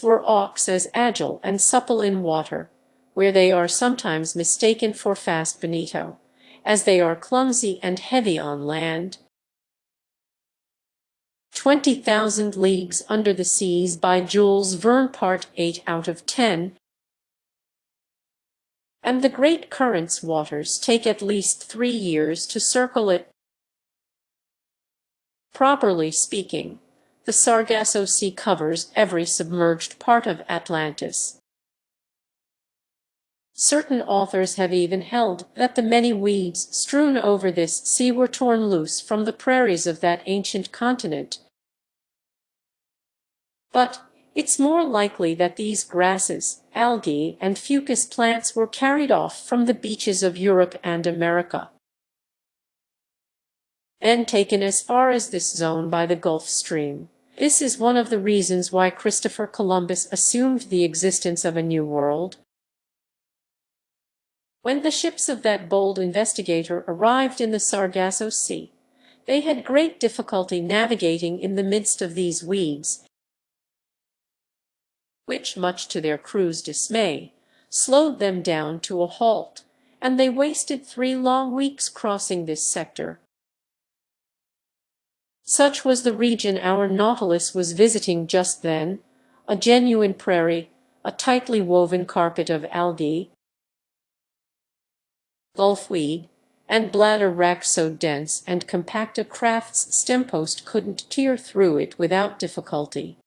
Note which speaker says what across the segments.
Speaker 1: were auks as agile and supple in water, where they are sometimes mistaken for fast bonito, as they are clumsy and heavy on land. 20,000 Leagues Under the Seas by Jules Verne, Part 8 out of 10. And the great current's waters take at least 3 years to circle it. Properly speaking, the Sargasso Sea covers every submerged part of Atlantis. Certain authors have even held that the many weeds strewn over this sea were torn loose from the prairies of that ancient continent. But it's more likely that these grasses, algae, and fucus plants were carried off from the beaches of Europe and America, and taken as far as this zone by the Gulf Stream. This is one of the reasons why Christopher Columbus assumed the existence of a new world. When the ships of that bold investigator arrived in the Sargasso Sea, they had great difficulty navigating in the midst of these weeds, which, much to their crew's dismay, slowed them down to a halt, and they wasted 3 long weeks crossing this sector. Such was the region our Nautilus was visiting just then, a genuine prairie, a tightly woven carpet of algae, gulfweed, and bladder wrack so dense and compact a craft's stempost couldn't tear through it without difficulty.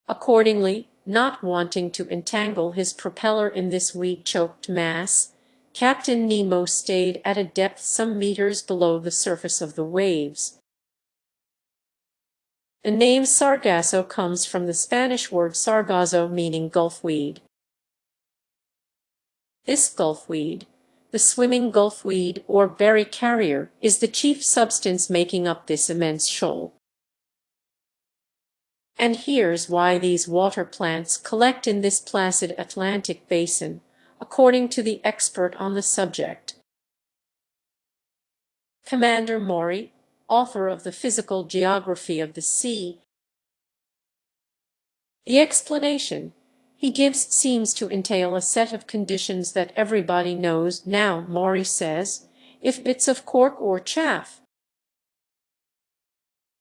Speaker 1: Accordingly, not wanting to entangle his propeller in this weed-choked mass, Captain Nemo stayed at a depth some meters below the surface of the waves. The name Sargasso comes from the Spanish word sargazo, meaning gulfweed. This gulfweed, the swimming gulfweed or berry carrier, is the chief substance making up this immense shoal. And here's why these water plants collect in this placid Atlantic basin, according to the expert on the subject, Commander Maury, author of The Physical Geography of the Sea. The explanation he gives seems to entail a set of conditions that everybody knows now. Maury says, if bits of cork or chaff,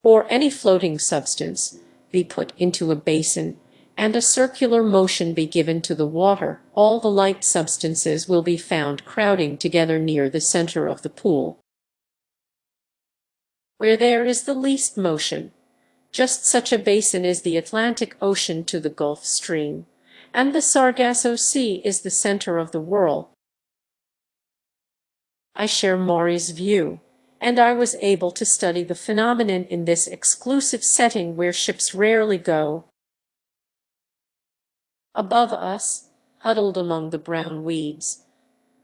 Speaker 1: or any floating substance, be put into a basin, and a circular motion be given to the water, all the light substances will be found crowding together near the center of the pool. Where there is the least motion, just such a basin is the Atlantic Ocean to the Gulf Stream, and the Sargasso Sea is the center of the whirl. I share Maury's view, and I was able to study the phenomenon in this exclusive setting where ships rarely go. Above us, huddled among the brown weeds,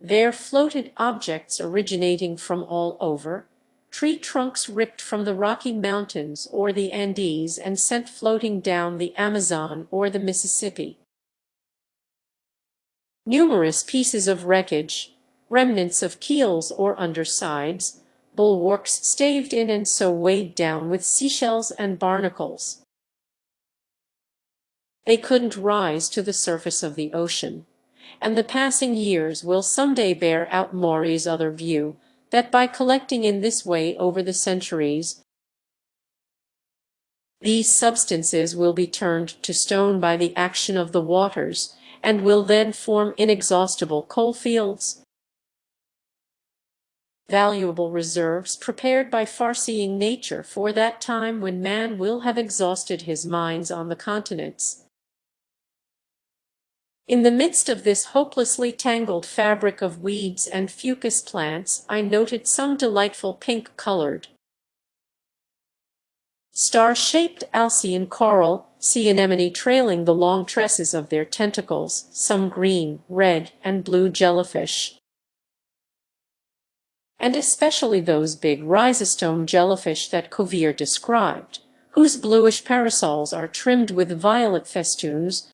Speaker 1: there floated objects originating from all over, tree trunks ripped from the Rocky Mountains or the Andes and sent floating down the Amazon or the Mississippi. Numerous pieces of wreckage, remnants of keels or undersides, bulwarks staved in and so weighed down with seashells and barnacles. They couldn't rise to the surface of the ocean, and the passing years will someday bear out Maury's other view, that by collecting in this way over the centuries, these substances will be turned to stone by the action of the waters, and will then form inexhaustible coal fields. Valuable reserves prepared by far-seeing nature for that time when man will have exhausted his mines on the continents. In the midst of this hopelessly tangled fabric of weeds and fucus plants, I noted some delightful pink-colored, star-shaped Alcyon coral, sea anemone trailing the long tresses of their tentacles, some green, red, and blue jellyfish, and especially those big rhizostome jellyfish that Cuvier described, whose bluish parasols are trimmed with violet festoons.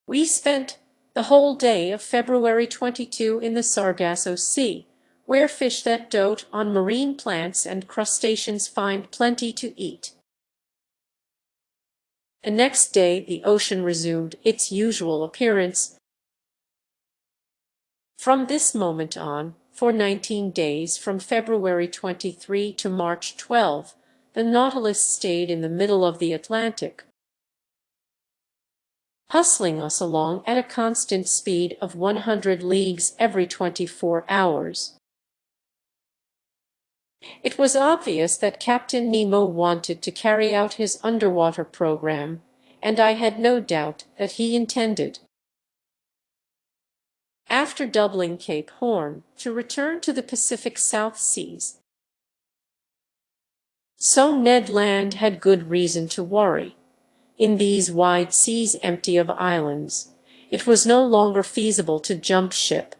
Speaker 1: We spent the whole day of February 22 in the Sargasso Sea, where fish that dote on marine plants and crustaceans find plenty to eat. The next day the ocean resumed its usual appearance. From this moment on, for 19 days, from February 23 to March 12, the Nautilus stayed in the middle of the Atlantic, hustling us along at a constant speed of 100 leagues every 24 hours. It was obvious that Captain Nemo wanted to carry out his underwater program, and I had no doubt that he intended, after doubling Cape Horn, to return to the Pacific South Seas. So Ned Land had good reason to worry. In these wide seas empty of islands, it was no longer feasible to jump ship.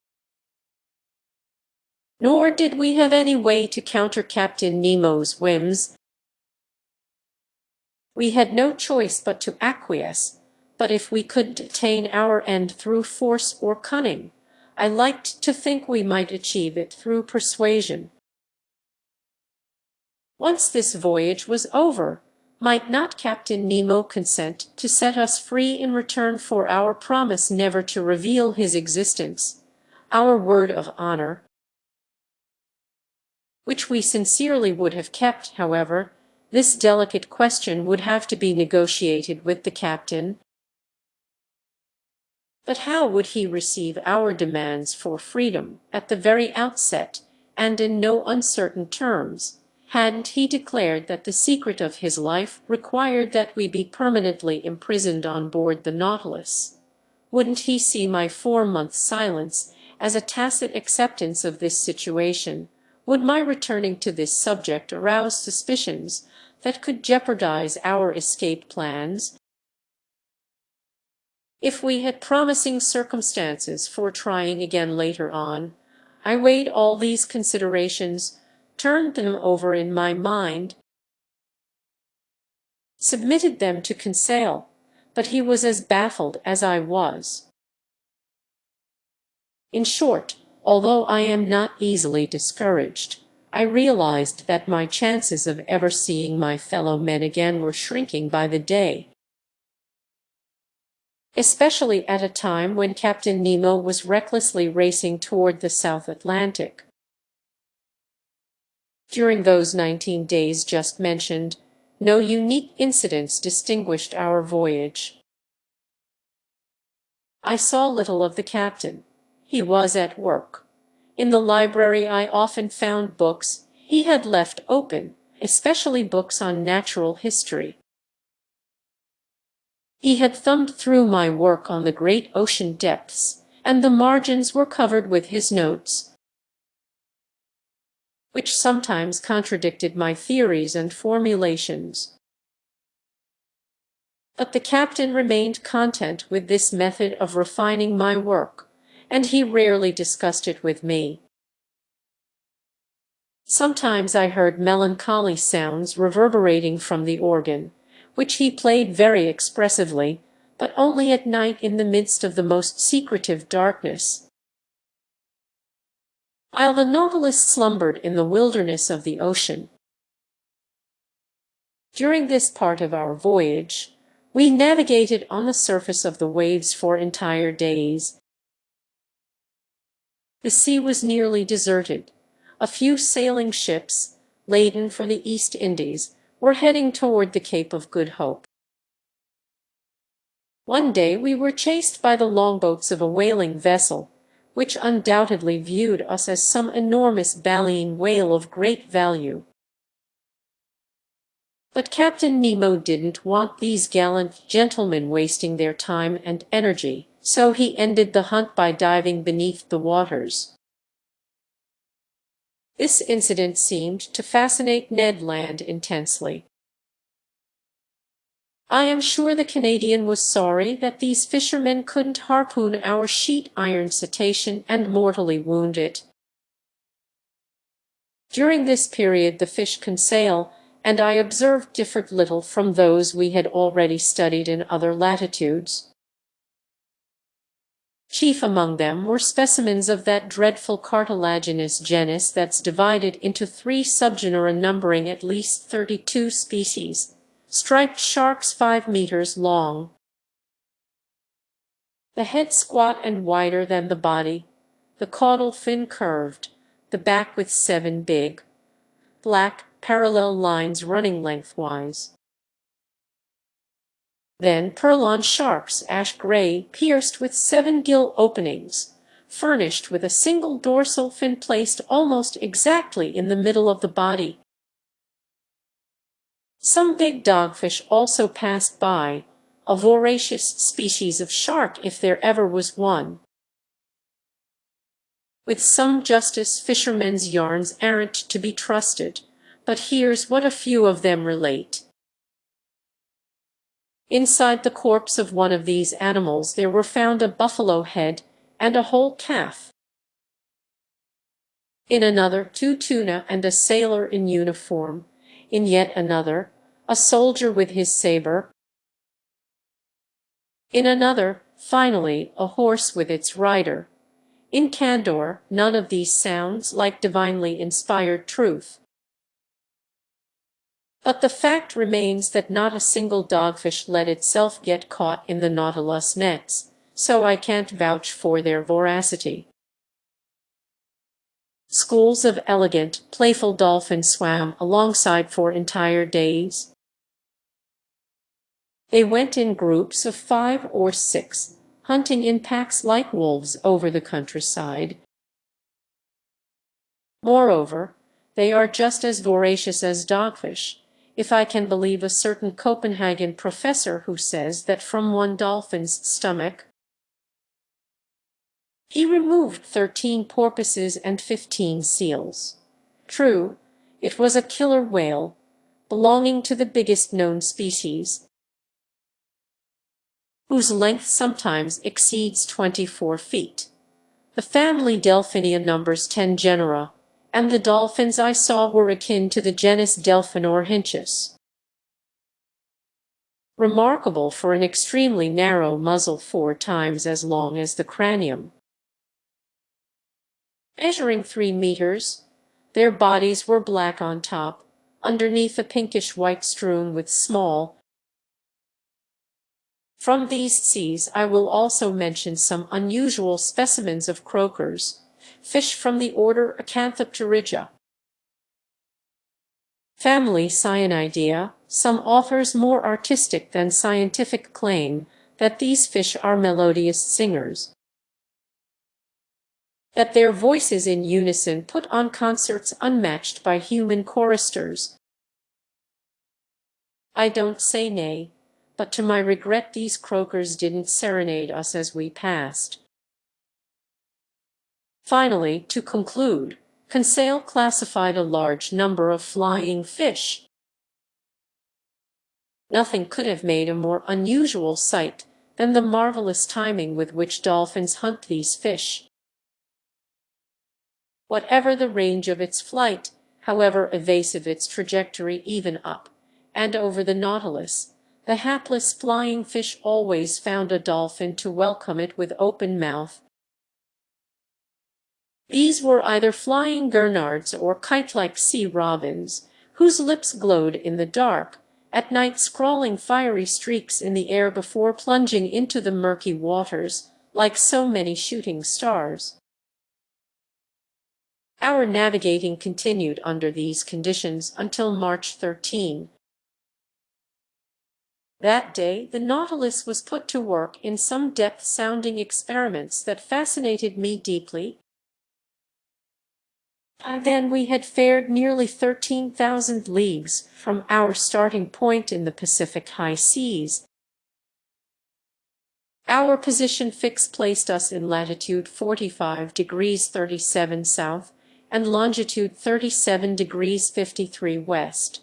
Speaker 1: Nor did we have any way to counter Captain Nemo's whims. We had no choice but to acquiesce, but if we couldn't attain our end through force or cunning, I liked to think we might achieve it through persuasion. Once this voyage was over, might not Captain Nemo consent to set us free in return for our promise never to reveal his existence, our word of honor, which we sincerely would have kept? However, this delicate question would have to be negotiated with the captain. But how would he receive our demands for freedom at the very outset, and in no uncertain terms? Hadn't he declared that the secret of his life required that we be permanently imprisoned on board the Nautilus? Wouldn't he see my 4-month silence as a tacit acceptance of this situation? Would my returning to this subject arouse suspicions that could jeopardize our escape plans? If we had promising circumstances for trying again later on, I weighed all these considerations, turned them over in my mind, submitted them to Conseil, but he was as baffled as I was. In short, although I am not easily discouraged, I realized that my chances of ever seeing my fellow men again were shrinking by the day, especially at a time when Captain Nemo was recklessly racing toward the South Atlantic. During those 19 days just mentioned, no unique incidents distinguished our voyage. I saw little of the captain. He was at work. In the library I often found books he had left open, especially books on natural history. He had thumbed through my work on the great ocean depths, and the margins were covered with his notes, which sometimes contradicted my theories and formulations. But the captain remained content with this method of refining my work, and he rarely discussed it with me. Sometimes I heard melancholy sounds reverberating from the organ, which he played very expressively, but only at night in the midst of the most secretive darkness, while the Nautilus slumbered in the wilderness of the ocean. During this part of our voyage, we navigated on the surface of the waves for entire days. The sea was nearly deserted. A few sailing ships, laden for the East Indies, were heading toward the Cape of Good Hope. One day we were chased by the longboats of a whaling vessel, which undoubtedly viewed us as some enormous baleen whale of great value. But Captain Nemo didn't want these gallant gentlemen wasting their time and energy, so he ended the hunt by diving beneath the waters. This incident seemed to fascinate Ned Land intensely. I am sure the Canadian was sorry that these fishermen couldn't harpoon our sheet iron cetacean and mortally wound it. During this period the fish Conseil and I observed differed little from those we had already studied in other latitudes. Chief among them were specimens of that dreadful cartilaginous genus that's divided into 3 subgenera numbering at least 32 species, striped sharks 5 meters long. The head squat and wider than the body, the caudal fin curved, the back with 7 big, black, parallel lines running lengthwise. Then purlon sharks, ash gray, pierced with 7 gill openings, furnished with a single dorsal fin placed almost exactly in the middle of the body. Some big dogfish also passed by, a voracious species of shark if there ever was one. With some justice fishermen's yarns aren't to be trusted, but here's what a few of them relate. Inside the corpse of one of these animals there were found a buffalo head and a whole calf. In another, 2 tuna and a sailor in uniform. In yet another, a soldier with his saber. In another, finally, a horse with its rider. In candor, none of these sounds like divinely inspired truth. But the fact remains that not a single dogfish let itself get caught in the Nautilus nets, so I can't vouch for their voracity. Schools of elegant, playful dolphins swam alongside for entire days. They went in groups of 5 or 6, hunting in packs like wolves over the countryside. Moreover, they are just as voracious as dogfish, if I can believe a certain Copenhagen professor who says that from one dolphin's stomach he removed 13 porpoises and 15 seals. True, it was a killer whale, belonging to the biggest known species, whose length sometimes exceeds 24 feet. The family Delphinia numbers 10 genera, and the dolphins I saw were akin to the genus Delphinorhynchus. Remarkable for an extremely narrow muzzle 4 times as long as the cranium. Measuring 3 meters, their bodies were black on top, underneath a pinkish white strewn with small. From these seas I will also mention some unusual specimens of croakers, fish from the order Acanthopterygia. Family Cyanidea. Some authors more artistic than scientific claim that these fish are melodious singers, that their voices in unison put on concerts unmatched by human choristers. I don't say nay, but to my regret these croakers didn't serenade us as we passed. Finally, to conclude, Conseil classified a large number of flying fish. Nothing could have made a more unusual sight than the marvelous timing with which dolphins hunt these fish. Whatever the range of its flight, however evasive its trajectory even up and over the Nautilus, the hapless flying fish always found a dolphin to welcome it with open mouth. These were either flying gurnards or kite-like sea robins, whose lips glowed in the dark, at night scrawling fiery streaks in the air before plunging into the murky waters, like so many shooting stars. Our navigating continued under these conditions until March 13. That day, the Nautilus was put to work in some depth-sounding experiments that fascinated me deeply. By then we had fared nearly 13,000 leagues from our starting point in the Pacific high seas. Our position fix placed us in latitude 45 degrees 37 south and longitude 37 degrees 53 west.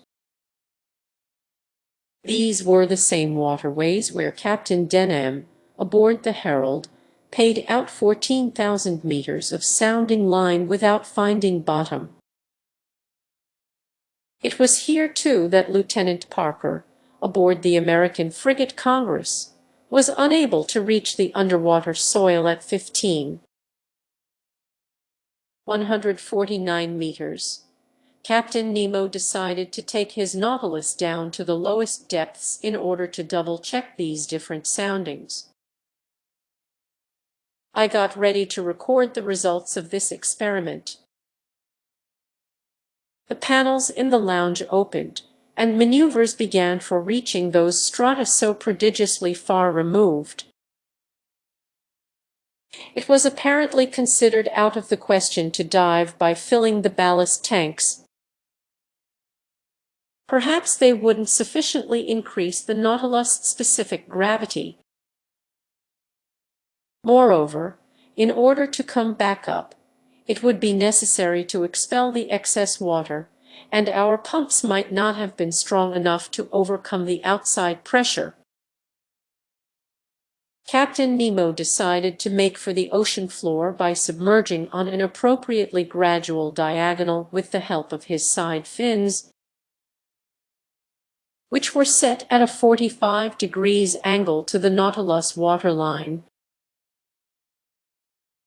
Speaker 1: These were the same waterways where Captain Nemo, aboard the Herald, paid out 14,000 meters of sounding line without finding bottom. It was here, too, that Lieutenant Parker, aboard the American frigate Congress, was unable to reach the underwater soil at 149 meters. Captain Nemo decided to take his Nautilus down to the lowest depths in order to double-check these different soundings. I got ready to record the results of this experiment. The panels in the lounge opened, and maneuvers began for reaching those strata so prodigiously far removed. It was apparently considered out of the question to dive by filling the ballast tanks. Perhaps they wouldn't sufficiently increase the Nautilus' specific gravity. Moreover, in order to come back up, it would be necessary to expel the excess water, and our pumps might not have been strong enough to overcome the outside pressure. Captain Nemo decided to make for the ocean floor by submerging on an appropriately gradual diagonal with the help of his side fins, which were set at a 45 degrees angle to the Nautilus waterline.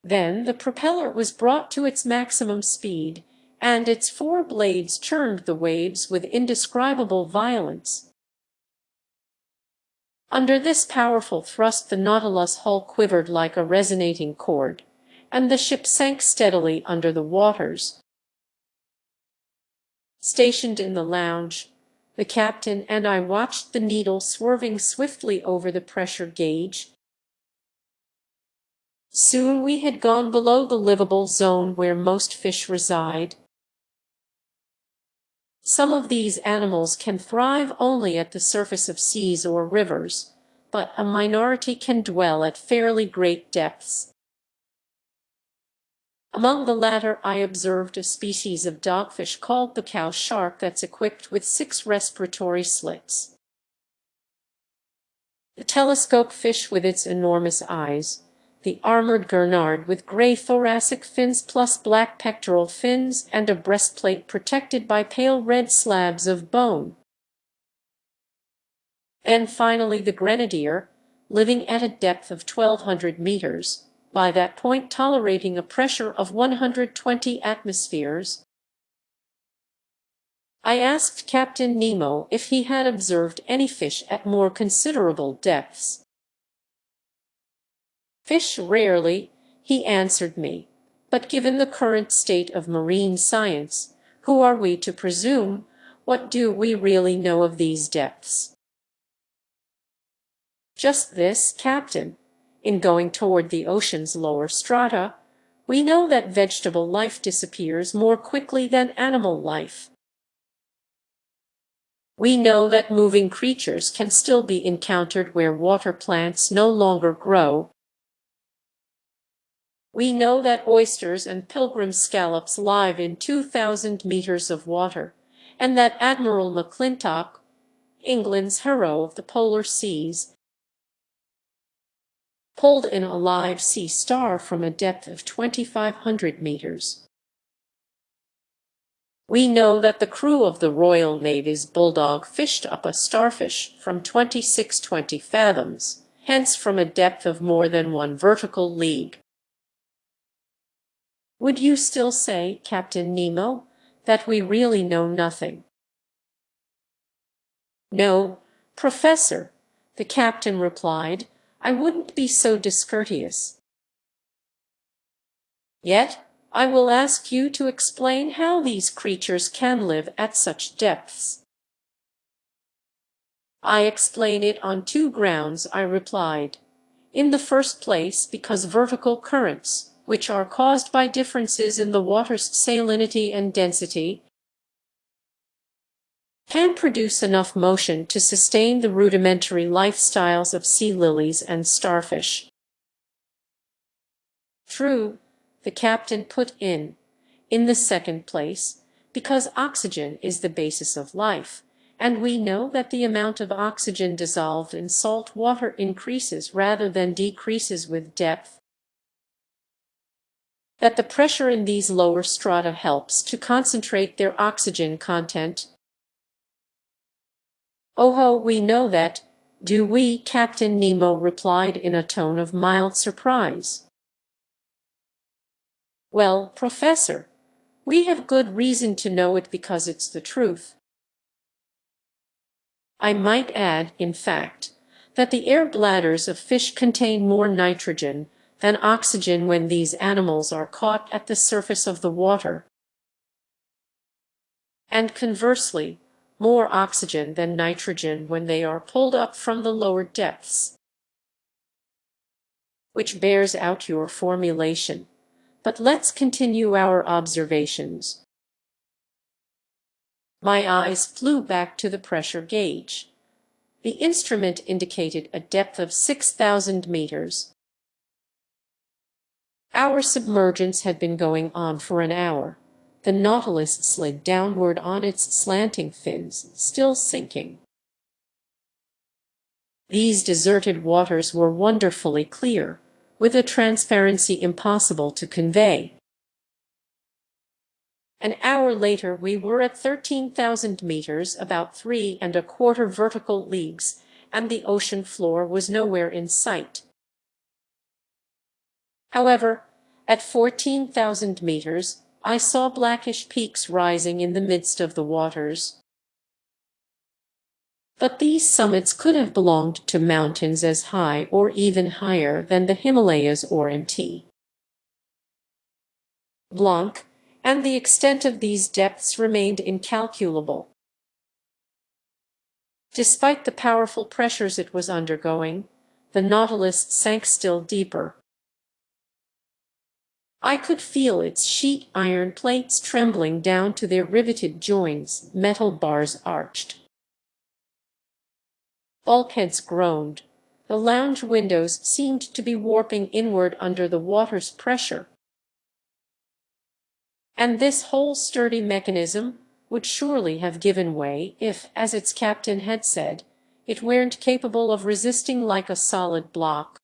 Speaker 1: Then the propeller was brought to its maximum speed, and its four blades churned the waves with indescribable violence. Under this powerful thrust the Nautilus hull quivered like a resonating cord, and the ship sank steadily under the waters. Stationed in the lounge, the captain and I watched the needle swerving swiftly over the pressure gauge. Soon we had gone below the livable zone where most fish reside. Some of these animals can thrive only at the surface of seas or rivers, but a minority can dwell at fairly great depths. Among the latter I observed a species of dogfish called the cow shark that's equipped with 6 respiratory slits. The telescope fish with its enormous eyes, the armored gurnard with gray thoracic fins plus black pectoral fins and a breastplate protected by pale red slabs of bone. And finally the grenadier, living at a depth of 1,200 meters, by that point tolerating a pressure of 120 atmospheres. I asked Captain Nemo if he had observed any fish at more considerable depths. Fish rarely, he answered me, but given the current state of marine science, who are we to presume? What do we really know of these depths? Just this, Captain. In going toward the ocean's lower strata, we know that vegetable life disappears more quickly than animal life. We know that moving creatures can still be encountered where water plants no longer grow. We know that oysters and pilgrim scallops live in 2,000 meters of water, and that Admiral McClintock, England's hero of the polar seas, pulled in a live sea star from a depth of 2,500 meters. We know that the crew of the Royal Navy's Bulldog fished up a starfish from 2620 fathoms, hence from a depth of more than 1 vertical league. Would you still say, Captain Nemo, that we really know nothing? No, Professor, the captain replied, I wouldn't be so discourteous. Yet, I will ask you to explain how these creatures can live at such depths. I explain it on 2 grounds, I replied. In the first place, because vertical currents, which are caused by differences in the water's salinity and density, can produce enough motion to sustain the rudimentary lifestyles of sea lilies and starfish. True, the captain put in the second place, because oxygen is the basis of life, and we know that the amount of oxygen dissolved in salt water increases rather than decreases with depth, that the pressure in these lower strata helps to concentrate their oxygen content. Oh, we know that, do we? Captain Nemo replied in a tone of mild surprise. Well, Professor, We have good reason to know it because it's the truth. I might add, in fact, that the air bladders of fish contain more nitrogen than oxygen when these animals are caught at the surface of the water, and conversely, more oxygen than nitrogen when they are pulled up from the lower depths, which bears out your formulation. But let's continue our observations. My eyes flew back to the pressure gauge. The instrument indicated a depth of 6,000 meters. Our submergence had been going on for an hour. The Nautilus slid downward on its slanting fins, still sinking. These deserted waters were wonderfully clear, with a transparency impossible to convey. An hour later we were at 13,000 meters, about 3¼ vertical leagues, and the ocean floor was nowhere in sight. However, at 14,000 meters, I saw blackish peaks rising in the midst of the waters. But these summits could have belonged to mountains as high or even higher than the Himalayas or Mt. Blanc, and the extent of these depths remained incalculable. Despite the powerful pressures it was undergoing, the Nautilus sank still deeper. I could feel its sheet iron plates trembling down to their riveted joins, metal bars arched. Bulkheads groaned. The lounge windows seemed to be warping inward under the water's pressure. And this whole sturdy mechanism would surely have given way if, as its captain had said, it weren't capable of resisting like a solid block.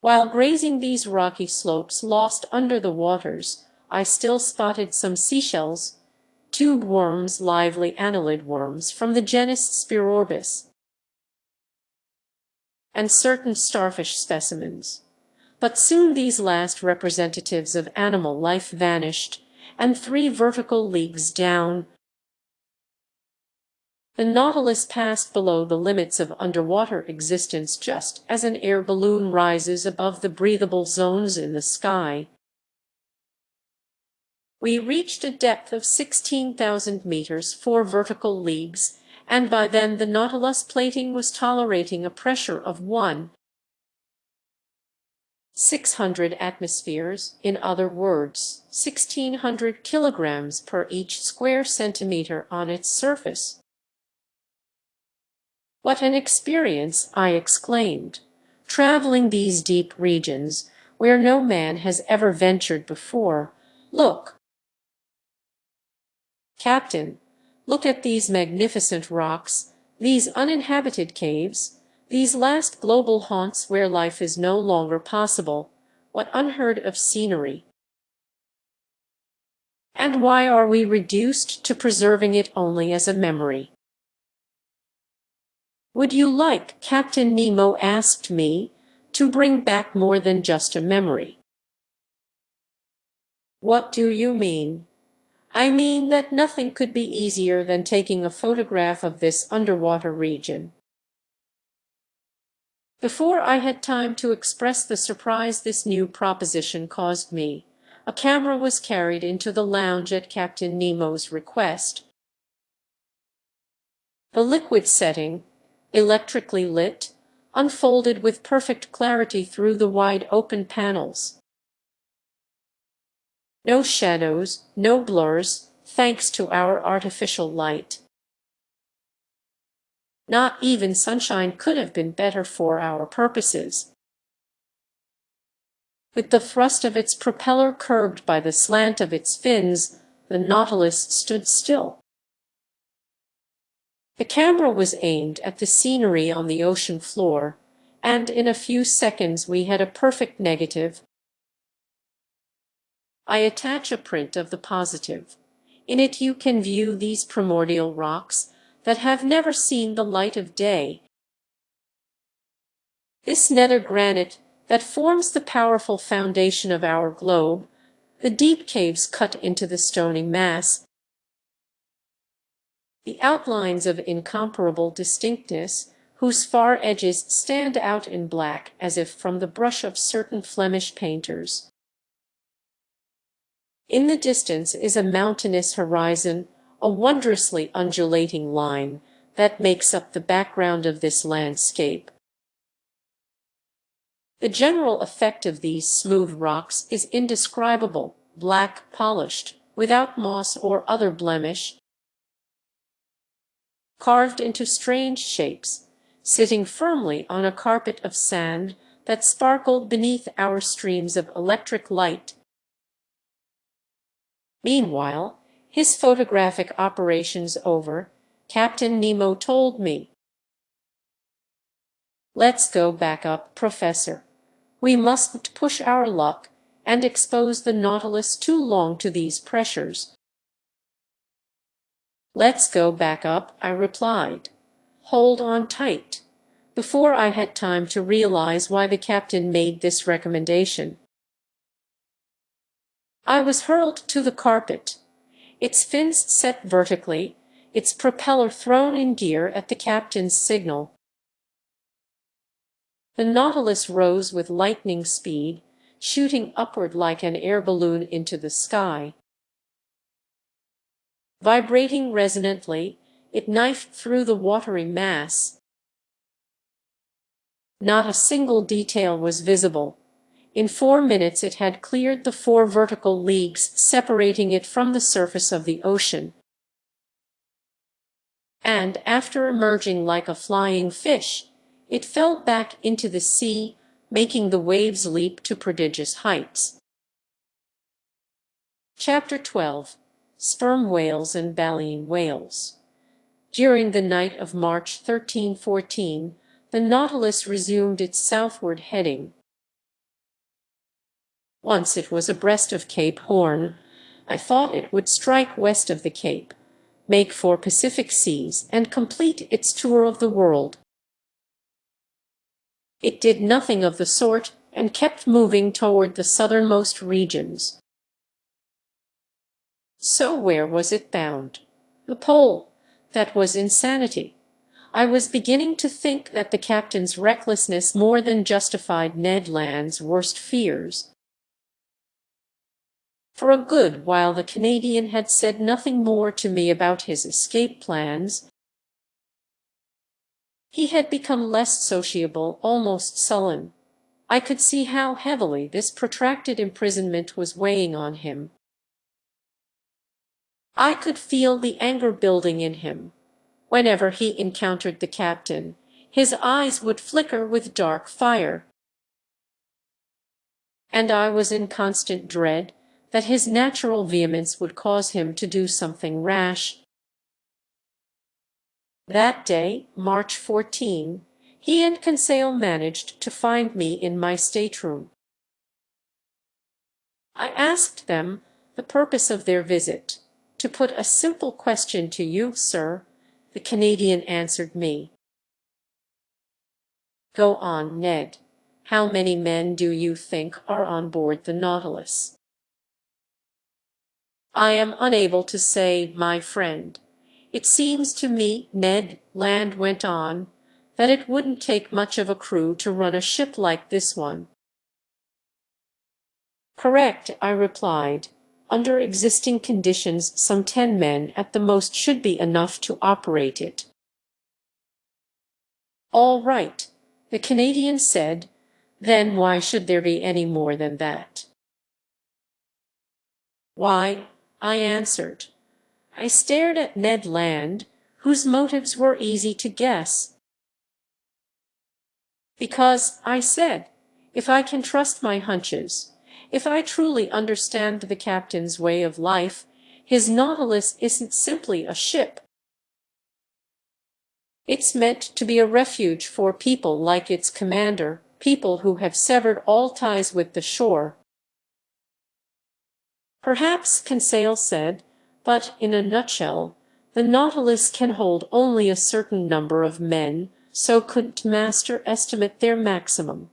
Speaker 1: While grazing these rocky slopes lost under the waters, I still spotted some seashells, tube worms, lively annelid worms from the genus Spirorbis, and certain starfish specimens. But soon these last representatives of animal life vanished, and 3 vertical leagues down, the Nautilus passed below the limits of underwater existence just as an air balloon rises above the breathable zones in the sky. We reached a depth of 16,000 meters, 4 vertical leagues, and by then the Nautilus plating was tolerating a pressure of 1,600 atmospheres, in other words, 1,600 kilograms per each square centimeter on its surface. What an experience, I exclaimed, traveling these deep regions where no man has ever ventured before. Look, Captain, look at these magnificent rocks, these uninhabited caves, these last global haunts where life is no longer possible. What unheard of scenery! And why are we reduced to preserving it only as a memory? Would you like, Captain Nemo asked me, to bring back more than just a memory? What do you mean? I mean that nothing could be easier than taking a photograph of this underwater region. Before I had time to express the surprise this new proposition caused me, a camera was carried into the lounge at Captain Nemo's request. The liquid setting, electrically lit, unfolded with perfect clarity through the wide open panels. No shadows, no blurs, thanks to our artificial light. Not even sunshine could have been better for our purposes. With the thrust of its propeller curbed by the slant of its fins, the Nautilus stood still. The camera was aimed at the scenery on the ocean floor, and in a few seconds we had a perfect negative. I attach a print of the positive. In it you can view these primordial rocks that have never seen the light of day. This nether granite that forms the powerful foundation of our globe, The deep caves cut into the stony mass, the outlines of incomparable distinctness, whose far edges stand out in black as if from the brush of certain Flemish painters. In the distance is a mountainous horizon, a wondrously undulating line that makes up the background of this landscape. The general effect of these smooth rocks is indescribable, black, polished, without moss or other blemish, carved into strange shapes, sitting firmly on a carpet of sand that sparkled beneath our streams of electric light. Meanwhile, his photographic operations over, Captain Nemo told me, "Let's go back up, Professor. We mustn't push our luck and expose the Nautilus too long to these pressures." "Let's go back up," I replied. "Hold on tight," before I had time to realize why the captain made this recommendation. I was hurled to the carpet, its fins set vertically, its propeller thrown in gear at the captain's signal. The Nautilus rose with lightning speed, shooting upward like an air balloon into the sky. Vibrating resonantly, it knifed through the watery mass. Not a single detail was visible. In 4 minutes it had cleared the 4 vertical leagues separating it from the surface of the ocean. And after emerging like a flying fish, it fell back into the sea, making the waves leap to prodigious heights. Chapter 12. Sperm Whales and Baleen Whales. During the night of March 13–14, the Nautilus resumed its southward heading. Once it was abreast of Cape Horn, I thought it would strike west of the Cape, make for Pacific seas, and complete its tour of the world. It did nothing of the sort and kept moving toward the southernmost regions. So where was it bound? The pole. That was insanity. I was beginning to think that the captain's recklessness more than justified Ned Land's worst fears. For a good while the Canadian had said nothing more to me about his escape plans. He had become less sociable, almost sullen. I could see how heavily this protracted imprisonment was weighing on him. I could feel the anger building in him. Whenever he encountered the captain, his eyes would flicker with dark fire. And I was in constant dread that his natural vehemence would cause him to do something rash. That day, March 14, he and Conseil managed to find me in my stateroom. I asked them the purpose of their visit. "To put a simple question to you, sir," the Canadian answered me. "Go on, Ned. How many men do you think are on board the Nautilus?" "I am unable to say, my friend. It seems to me," Ned Land went on, "that it wouldn't take much of a crew to run a ship like this one." "Correct," I replied. "Under existing conditions, some 10 men at the most should be enough to operate it." "All right," the Canadian said. "Then why should there be any more than that?" "Why?" I answered. I stared at Ned Land, whose motives were easy to guess. "Because," I said, "if I can trust my hunches, if I truly understand the captain's way of life, his Nautilus isn't simply a ship. It's meant to be a refuge for people like its commander, people who have severed all ties with the shore." "Perhaps," Conseil said, "but in a nutshell, the Nautilus can hold only a certain number of men, so couldn't master estimate their maximum."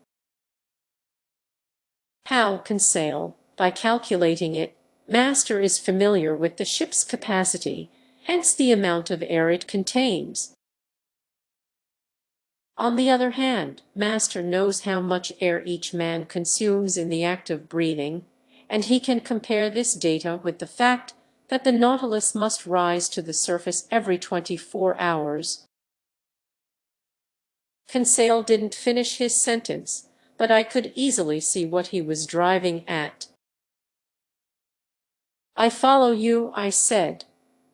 Speaker 1: "How, Conseil?" By calculating it, Master is familiar with the ship's capacity, hence the amount of air it contains. On the other hand, Master knows how much air each man consumes in the act of breathing, and he can compare this data with the fact that the Nautilus must rise to the surface every 24 hours. Conseil didn't finish his sentence, but I could easily see what he was driving at. "I follow you," I said,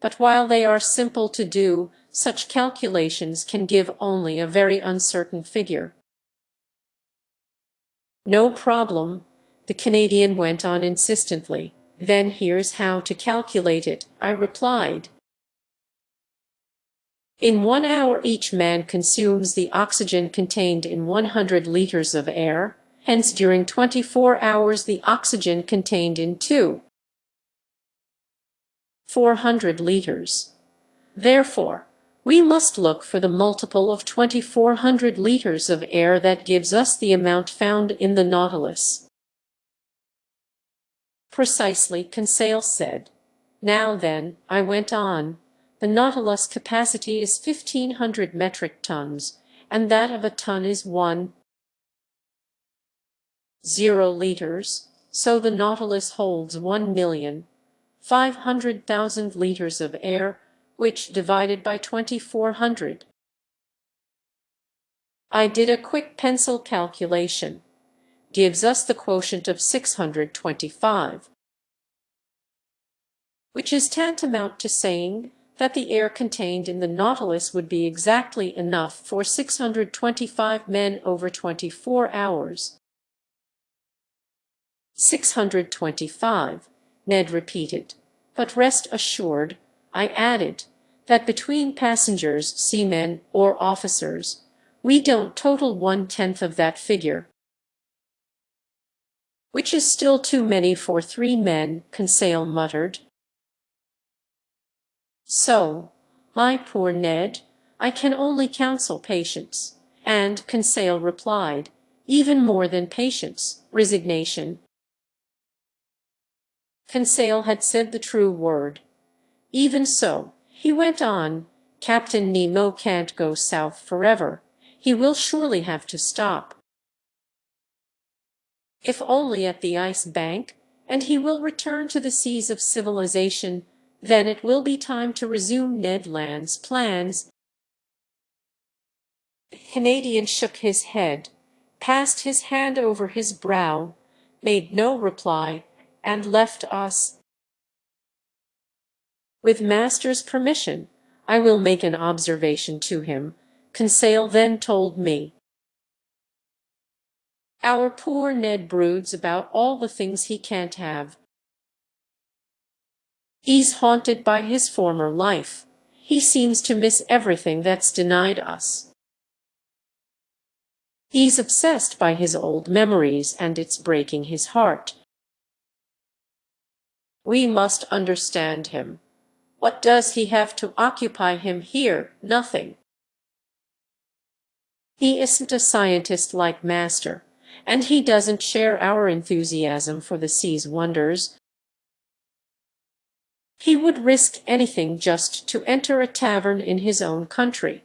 Speaker 1: "but while they are simple to do, such calculations can give only a very uncertain figure." "No problem," the Canadian went on insistently. "Then here's how to calculate it," I replied. In 1 hour each man consumes the oxygen contained in 100 liters of air, hence during 24 hours the oxygen contained in 400 liters. Therefore, we must look for the multiple of 2400 liters of air that gives us the amount found in the Nautilus. Precisely, Conseil said. "Now then," I went on, "the Nautilus capacity is 1500 metric tons, and that of a ton is 1.0 liters, so the Nautilus holds 1,500,000 liters of air, which, divided by 2400. I did a quick pencil calculation. Gives us the quotient of 625. Which is tantamount to saying that the air contained in the Nautilus would be exactly enough for 625 men over 24 hours. 625, Ned repeated. "But rest assured," I added, "that between passengers, seamen, or officers, we don't total 1/10 of that figure." "Which is still too many for 3 men," Conseil muttered. "So, my poor Ned, I can only counsel patience," and Conseil replied, "even more than patience, resignation." Conseil had said the true word. "Even so," he went on, "Captain Nemo can't go south forever. He will surely have to stop, if only at the ice bank, and he will return to the seas of civilization. Then it will be time to resume Ned Land's plans." The Canadian shook his head, passed his hand over his brow, made no reply, and left us. "With Master's permission, I will make an observation to him," Conseil then told me. "Our poor Ned broods about all the things he can't have. He's haunted by his former life. He seems to miss everything that's denied us. He's obsessed by his old memories, and it's breaking his heart. We must understand him. What does he have to occupy him here? Nothing. He isn't a scientist like Master, and he doesn't share our enthusiasm for the sea's wonders. He would risk anything just to enter a tavern in his own country.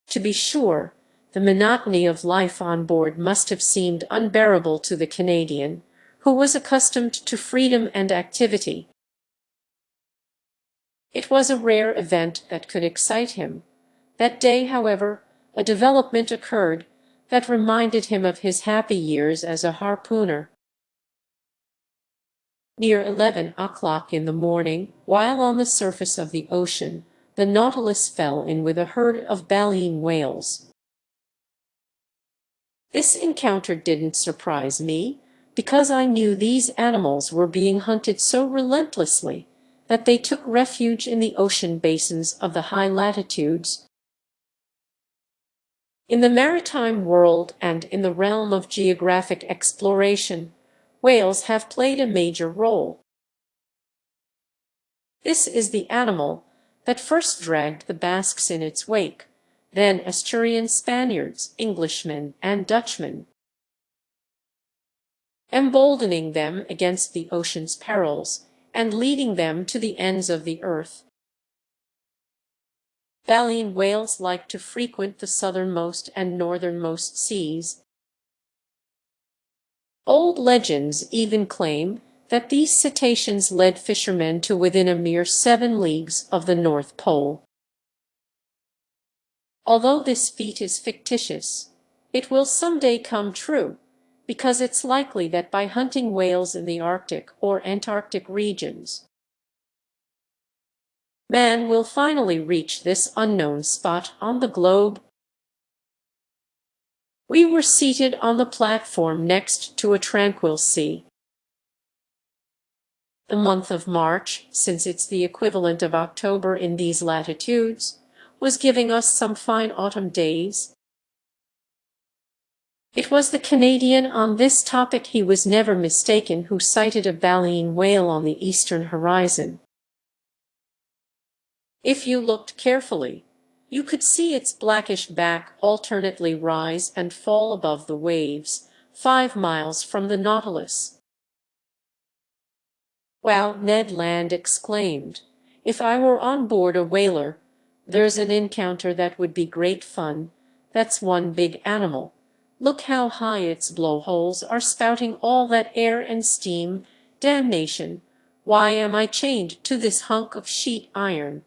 Speaker 1: To be sure, the monotony of life on board must have seemed unbearable to the Canadian, who was accustomed to freedom and activity. It was a rare event that could excite him. That day, however, a development occurred that reminded him of his happy years as a harpooner. Near 11 o'clock in the morning, while on the surface of the ocean, the Nautilus fell in with a herd of baleen whales. This encounter didn't surprise me, because I knew these animals were being hunted so relentlessly that they took refuge in the ocean basins of the high latitudes. In the maritime world and in the realm of geographic exploration, whales have played a major role. This is the animal that first dragged the Basques in its wake, then Asturian Spaniards, Englishmen, and Dutchmen. emboldening them against the ocean's perils, and leading them to the ends of the earth. Baleen whales like to frequent the southernmost and northernmost seas. Old legends even claim that these cetaceans led fishermen to within a mere 7 leagues of the North Pole. Although this feat is fictitious, it will someday come true, because it's likely that by hunting whales in the Arctic or Antarctic regions, man will finally reach this unknown spot on the globe. We were seated on the platform next to a tranquil sea. The month of March, since it's the equivalent of October in these latitudes, was giving us some fine autumn days. It was the Canadian on this topic, he was never mistaken, who sighted a baleen whale on the eastern horizon. If you looked carefully, you could see its blackish back alternately rise and fall above the waves, 5 miles from the Nautilus. "Wow," Ned Land exclaimed. "If I were on board a whaler, there's an encounter that would be great fun. That's one big animal. Look how high its blowholes are, spouting all that air and steam. Damnation! Why am I chained to this hunk of sheet iron?"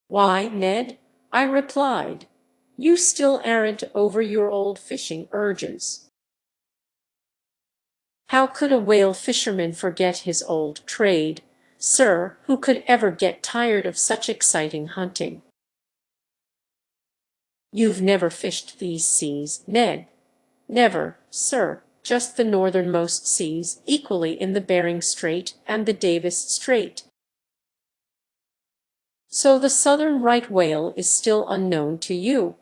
Speaker 1: "Why, Ned," I replied, "you still aren't over your old fishing urges." How could a whale fisherman forget his old trade, sir? Who could ever get tired of such exciting hunting? "You've never fished these seas, Ned." "Never, sir, just the northernmost seas, equally in the Bering Strait and the Davis Strait." "So the southern right whale is still unknown to you?"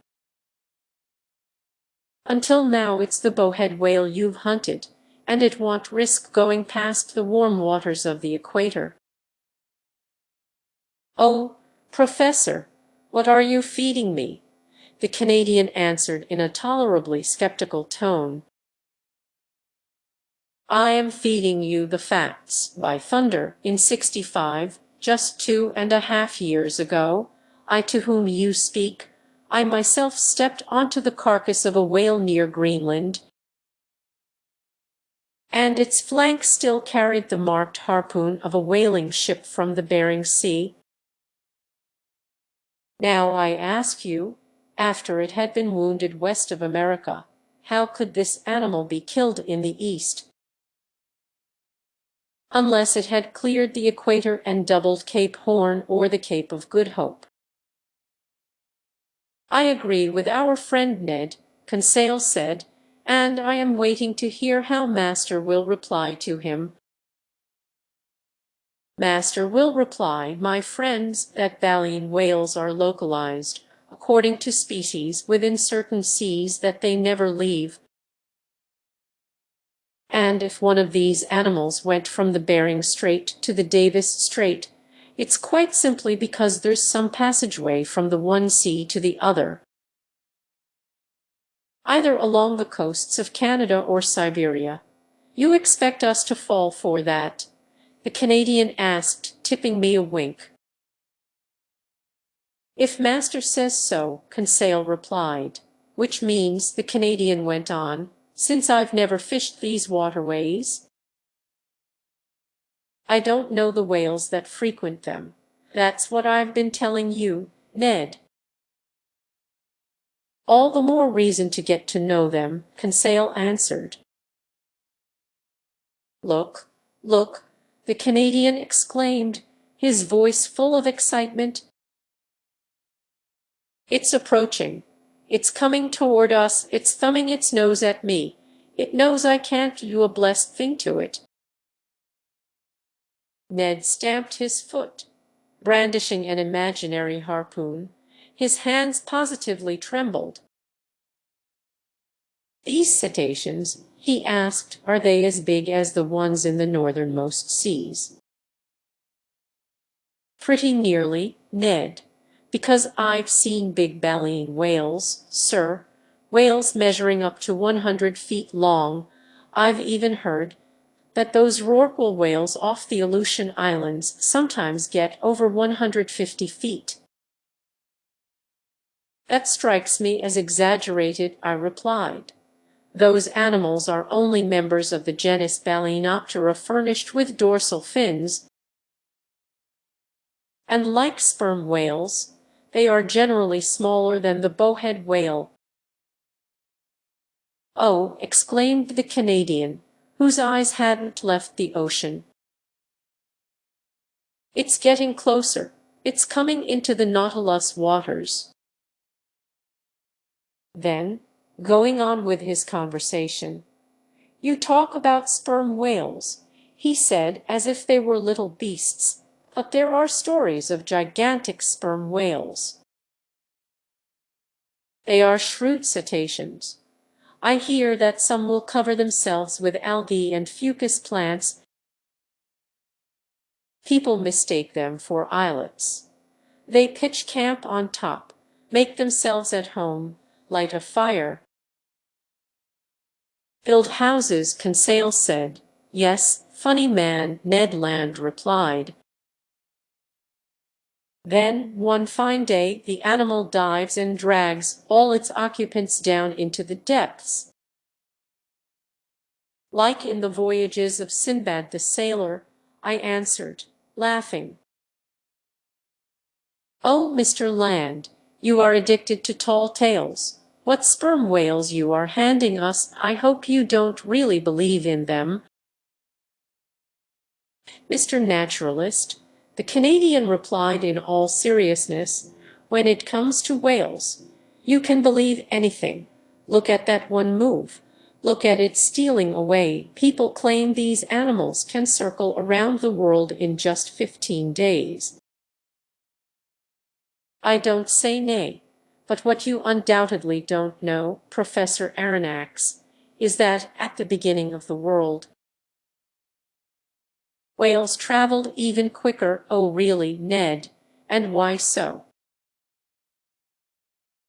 Speaker 1: "Until now it's the bowhead whale you've hunted, and it won't risk going past the warm waters of the equator." "Oh, Professor, what are you feeding me?" the Canadian answered in a tolerably skeptical tone. "I am feeding you the facts, by thunder. In '65, just 2.5 years ago, I to whom you speak, I myself stepped onto the carcass of a whale near Greenland, and its flank still carried the marked harpoon of a whaling ship from the Bering Sea. Now I ask you, after it had been wounded west of America, how could this animal be killed in the east? Unless it had cleared the equator and doubled Cape Horn or the Cape of Good Hope." "I agree with our friend Ned," Conseil said, "and I am waiting to hear how Master will reply to him." "Master will reply, my friends, that baleen whales are localized, according to species, within certain seas that they never leave. And if one of these animals went from the Bering Strait to the Davis Strait, it's quite simply because there's some passageway from the one sea to the other, either along the coasts of Canada or Siberia. You expect us to fall for that?" the Canadian asked, tipping me a wink. "If Master says so," Conseil replied. "Which means," the Canadian went on, "since I've never fished these waterways, I don't know the whales that frequent them. That's what I've been telling you, Ned." "All the more reason to get to know them," Conseil answered. "Look, look," the Canadian exclaimed, his voice full of excitement. "It's approaching. It's coming toward us. It's thumbing its nose at me. It knows I can't do a blessed thing to it." Ned stamped his foot, brandishing an imaginary harpoon. His hands positively trembled. "These cetaceans," he asked, "are they as big as the ones in the northernmost seas?" "Pretty nearly, Ned, because I've seen big baleen whales, sir, whales measuring up to 100 feet long, I've even heard that those rorqual whales off the Aleutian Islands sometimes get over 150 feet. That strikes me as exaggerated, I replied. Those animals are only members of the genus Balaenoptera furnished with dorsal fins, and like sperm whales, they are generally smaller than the bowhead whale. Oh, exclaimed the Canadian, whose eyes hadn't left the ocean. It's getting closer. It's coming into the Nautilus waters. Then, going on with his conversation, "You talk about sperm whales," he said, as if they were little beasts, "but there are stories of gigantic sperm whales. They are shrewd cetaceans. I hear that some will cover themselves with algae and fucus plants. People mistake them for islets. They pitch camp on top, make themselves at home, light a fire, build houses," Conseil said. "Yes, funny man," Ned Land replied. Then, one fine day, the animal dives and drags all its occupants down into the depths. "Like in the voyages of Sinbad the Sailor," I answered, laughing. "Oh, Mr. Land, you are addicted to tall tales. What sperm whales you are handing us! I hope you don't really believe in them." "Mr. Naturalist," the Canadian replied in all seriousness, "when it comes to whales, you can believe anything. Look at that one move. Look at it stealing away. People claim these animals can circle around the world in just 15 days. I don't say nay, but what you undoubtedly don't know, Professor Aronnax, is that at the beginning of the world, whales traveled even quicker." "Oh, really, Ned? And why so?"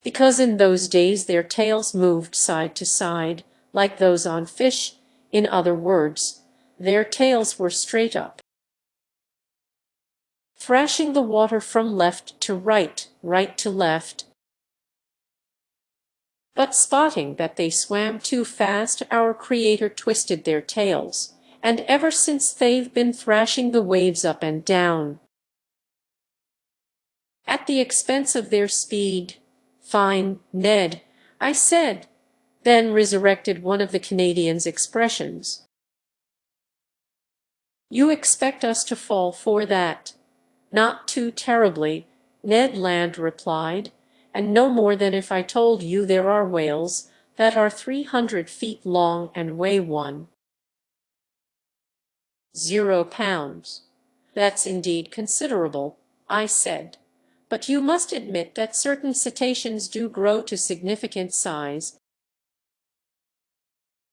Speaker 1: "Because in those days their tails moved side to side, like those on fish. In other words, their tails were straight up, thrashing the water from left to right, right to left. But spotting that they swam too fast, our Creator twisted their tails, and ever since they've been thrashing the waves up and down, at the expense of their speed." "Fine, Ned," I said, then resurrected one of the Canadian's expressions. "You expect us to fall for that?" "Not too terribly," Ned Land replied, "and no more than if I told you there are whales that are 300 feet long and weigh 1.0 pounds. "That's indeed considerable," I said, "but you must admit that certain cetaceans do grow to significant size,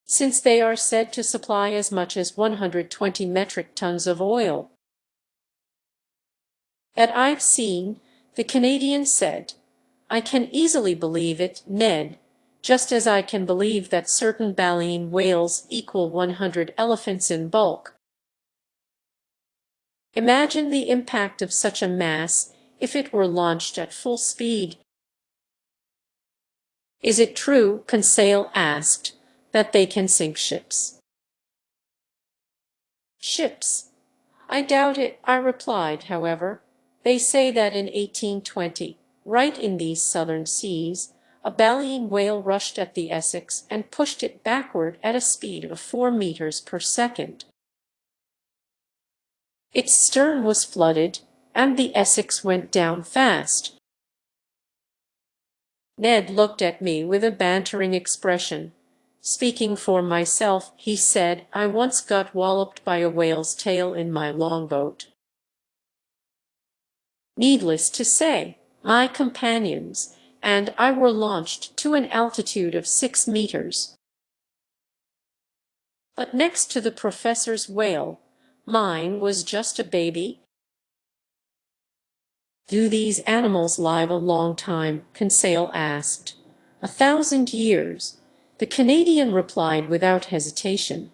Speaker 1: since they are said to supply as much as 120 metric tons of oil." "That I've seen," the Canadian said. "I can easily believe it, Ned, just as I can believe that certain baleen whales equal 100 elephants in bulk. Imagine the impact of such a mass if it were launched at full speed." "Is it true," Conseil asked, "that they can sink ships?" "Ships? I doubt it," I replied, however. "They say that in 1820, right in these southern seas, a baleen whale rushed at the Essex and pushed it backward at a speed of 4 meters per second. Its stern was flooded, and the Essex went down fast." Ned looked at me with a bantering expression. "Speaking for myself," he said, "I once got walloped by a whale's tail in my longboat. Needless to say, my companions and I were launched to an altitude of 6 meters. But next to the professor's whale, mine was just a baby." "Do these animals live a long time?" Conseil asked. "1,000 years. The Canadian replied without hesitation.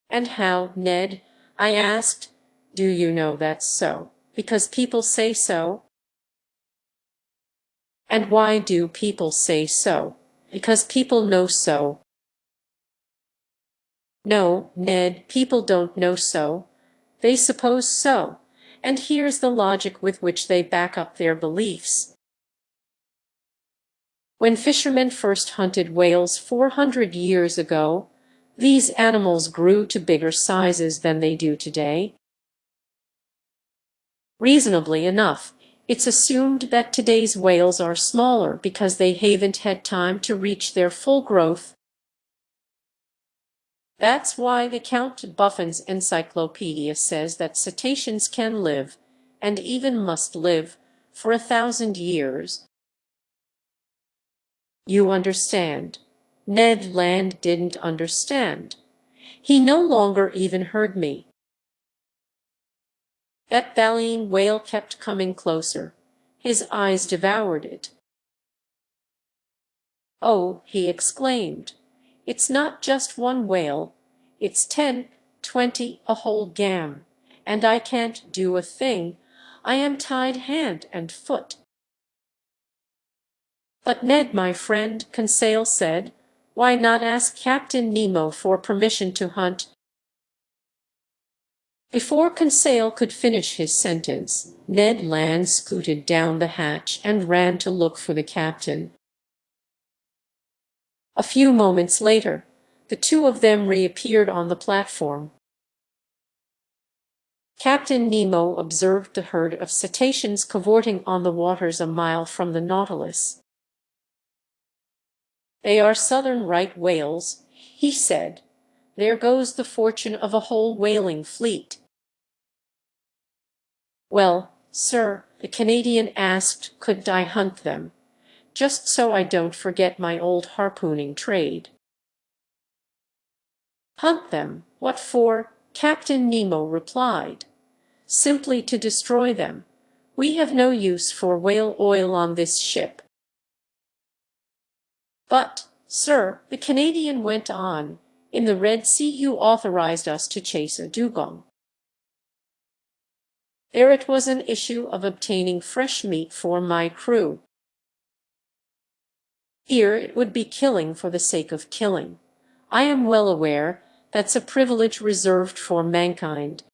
Speaker 1: And how, Ned? I asked. Do you know that's so? Because people say so? And why do people say so? Because people know so. No, Ned, people don't know so. They suppose so. And here's the logic with which they back up their beliefs. When fishermen first hunted whales 400 years ago, these animals grew to bigger sizes than they do today. Reasonably enough, it's assumed that today's whales are smaller because they haven't had time to reach their full growth. That's why the Count Buffon's encyclopedia says that cetaceans can live, and even must live, for 1,000 years. You understand. Ned Land didn't understand. He no longer even heard me. That baleen whale kept coming closer. His eyes devoured it. Oh, he exclaimed. It's not just one whale. It's 10, 20, a whole gam. And I can't do a thing. I am tied hand and foot. But Ned, my friend, Conseil said, why not ask Captain Nemo for permission to hunt? Before Conseil could finish his sentence, Ned Land scooted down the hatch and ran to look for the captain. A few moments later, the two of them reappeared on the platform. Captain Nemo observed the herd of cetaceans cavorting on the waters a mile from the Nautilus. They are southern right whales, he said. There goes the fortune of a whole whaling fleet. Well, sir, the Canadian asked, could I hunt them? Just so I don't forget my old harpooning trade. Hunt them? What for? Captain Nemo replied. Simply to destroy them. We have no use for whale oil on this ship. But, sir, the Canadian went on, in the Red Sea you authorized us to chase a dugong. There it was an issue of obtaining fresh meat for my crew. Here it would be killing for the sake of killing. I am well aware that's a privilege reserved for mankind.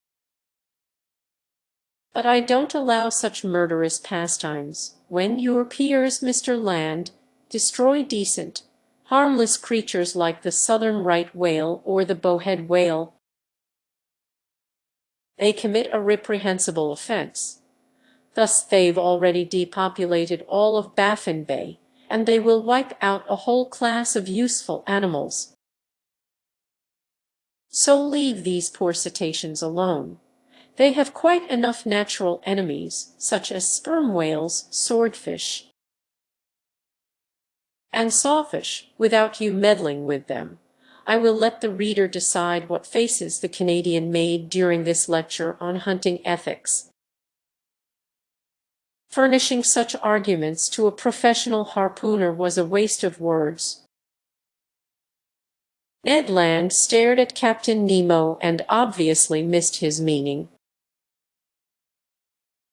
Speaker 1: But I don't allow such murderous pastimes. When your peers, Mr. Land, destroy decent, harmless creatures like the southern right whale or the bowhead whale, they commit a reprehensible offense. Thus they've already depopulated all of Baffin Bay, and they will wipe out a whole class of useful animals. So leave these poor cetaceans alone. They have quite enough natural enemies, such as sperm whales, swordfish, and sawfish, without you meddling with them. I will let the reader decide what faces the Canadian made during this lecture on hunting ethics. Furnishing such arguments to a professional harpooner was a waste of words. Ned Land stared at Captain Nemo and obviously missed his meaning.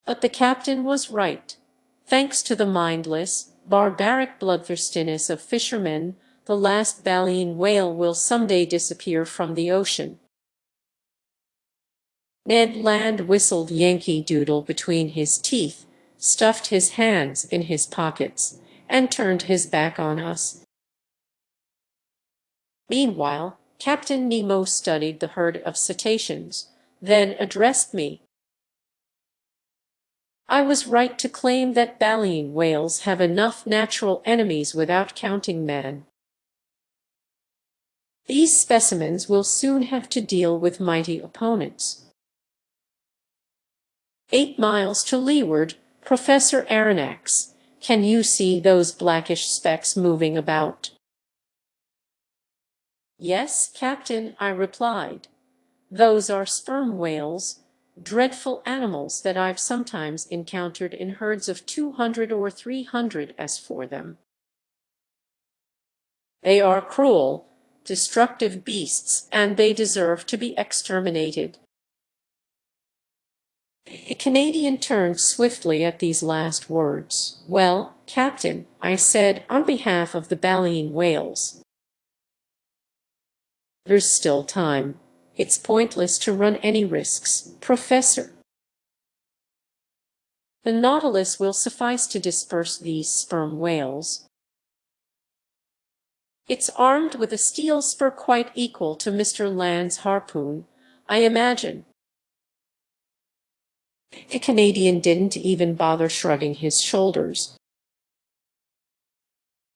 Speaker 1: But the captain was right. Thanks to the mindless, barbaric bloodthirstiness of fishermen, the last baleen whale will someday disappear from the ocean. Ned Land whistled Yankee Doodle between his teeth, stuffed his hands in his pockets, and turned his back on us. Meanwhile, Captain Nemo studied the herd of cetaceans, then addressed me. I was right to claim that baleen whales have enough natural enemies without counting man. These specimens will soon have to deal with mighty opponents. 8 miles to leeward, Professor Aronnax, can you see those blackish specks moving about? Yes, Captain, I replied. Those are sperm whales, dreadful animals that I've sometimes encountered in herds of 200 or 300 as for them. They are cruel, destructive beasts, and they deserve to be exterminated. The Canadian turned swiftly at these last words. "Well, Captain," I said, on behalf of the baleen whales, "there's still time. It's pointless to run any risks, Professor. The Nautilus will suffice to disperse these sperm whales. It's armed with a steel spur quite equal to Mr. Land's harpoon, I imagine." The Canadian didn't even bother shrugging his shoulders.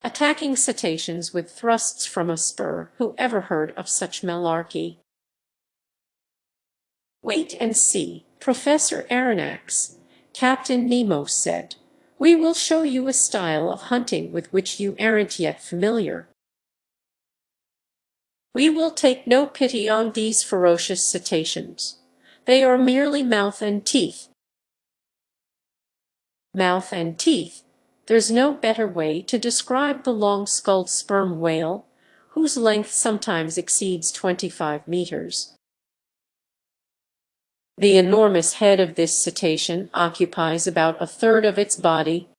Speaker 1: Attacking cetaceans with thrusts from a spur, who ever heard of such malarkey? "Wait and see, Professor Aronnax," Captain Nemo said. "We will show you a style of hunting with which you aren't yet familiar. We will take no pity on these ferocious cetaceans. They are merely mouth and teeth." Mouth and teeth. There's no better way to describe the long-skulled sperm whale, whose length sometimes exceeds 25 meters. The enormous head of this cetacean occupies about a third of its body.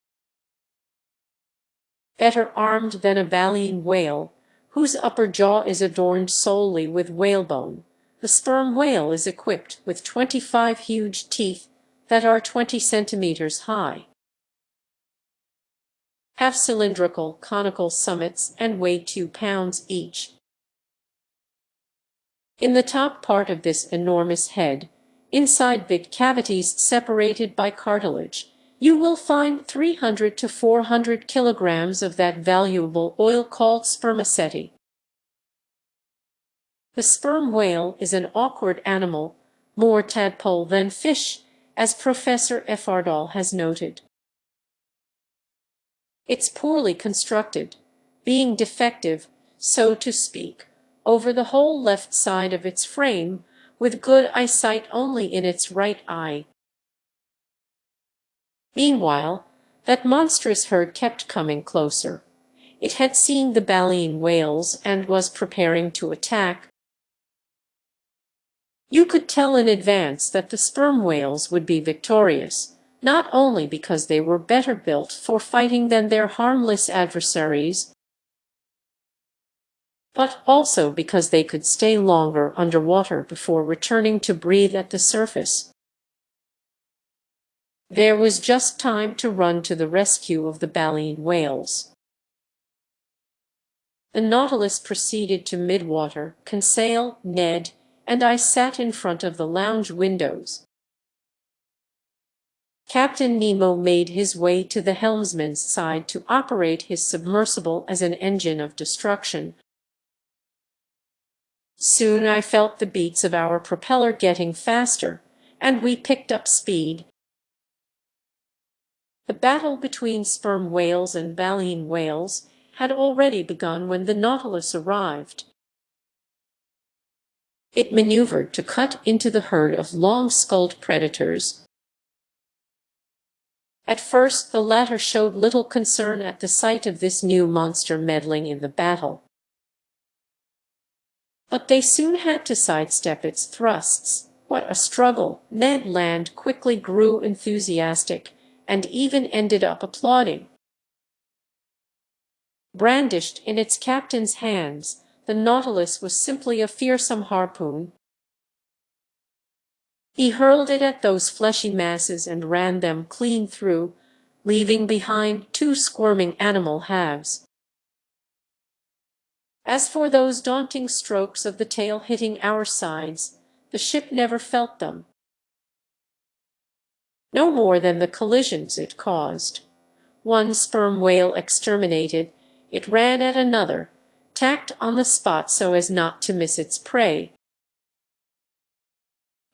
Speaker 1: Better armed than a baleen whale, whose upper jaw is adorned solely with whalebone, the sperm whale is equipped with 25 huge teeth that are 20 centimeters high, have cylindrical, conical summits, and weigh 2 pounds each. In the top part of this enormous head, inside big cavities separated by cartilage, you will find 300 to 400 kilograms of that valuable oil called spermaceti. The sperm whale is an awkward animal, more tadpole than fish, as Professor Effardal has noted. It's poorly constructed, being defective, so to speak, over the whole left side of its frame, with good eyesight only in its right eye. Meanwhile, that monstrous herd kept coming closer. It had seen the baleen whales and was preparing to attack. You could tell in advance that the sperm whales would be victorious, not only because they were better built for fighting than their harmless adversaries, but also because they could stay longer underwater before returning to breathe at the surface. There was just time to run to the rescue of the baleen whales. The Nautilus proceeded to midwater. Conseil, Ned, and I sat in front of the lounge windows. Captain Nemo made his way to the helmsman's side to operate his submersible as an engine of destruction. Soon I felt the beats of our propeller getting faster, and we picked up speed. The battle between sperm whales and baleen whales had already begun when the Nautilus arrived. It maneuvered to cut into the herd of long-skulled predators. At first, the latter showed little concern at the sight of this new monster meddling in the battle. But they soon had to sidestep its thrusts. What a struggle! Ned Land quickly grew enthusiastic, and even ended up applauding. Brandished in its captain's hands, the Nautilus was simply a fearsome harpoon. He hurled it at those fleshy masses and ran them clean through, leaving behind 2 squirming animal halves. As for those daunting strokes of the tail hitting our sides, the ship never felt them. No more than the collisions it caused. One sperm whale exterminated, it ran at another, tacked on the spot so as not to miss its prey,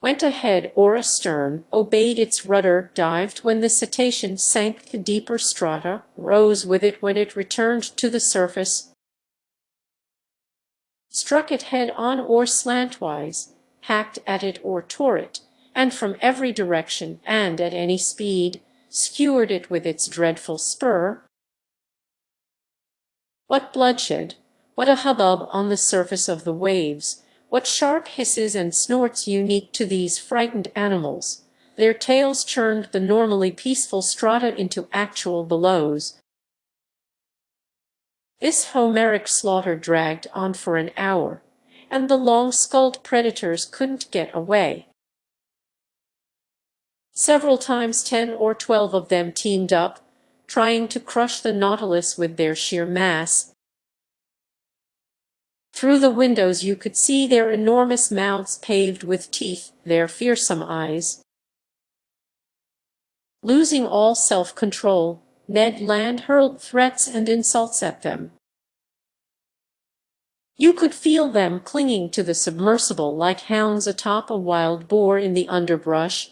Speaker 1: went ahead or astern, obeyed its rudder, dived when the cetacean sank to deeper strata, rose with it when it returned to the surface, struck it head-on or slantwise, hacked at it or tore it, and from every direction and at any speed, skewered it with its dreadful spur. What bloodshed, What a hubbub on the surface of the waves! What sharp hisses and snorts unique to these frightened animals! Their tails churned the normally peaceful strata into actual billows. This Homeric slaughter dragged on for an hour, and the long-skulled predators couldn't get away. Several times 10 or 12 of them teamed up, trying to crush the Nautilus with their sheer mass. Through the windows you could see their enormous mouths paved with teeth, their fearsome eyes. Losing all self-control, Ned Land hurled threats and insults at them. You could feel them clinging to the submersible like hounds atop a wild boar in the underbrush.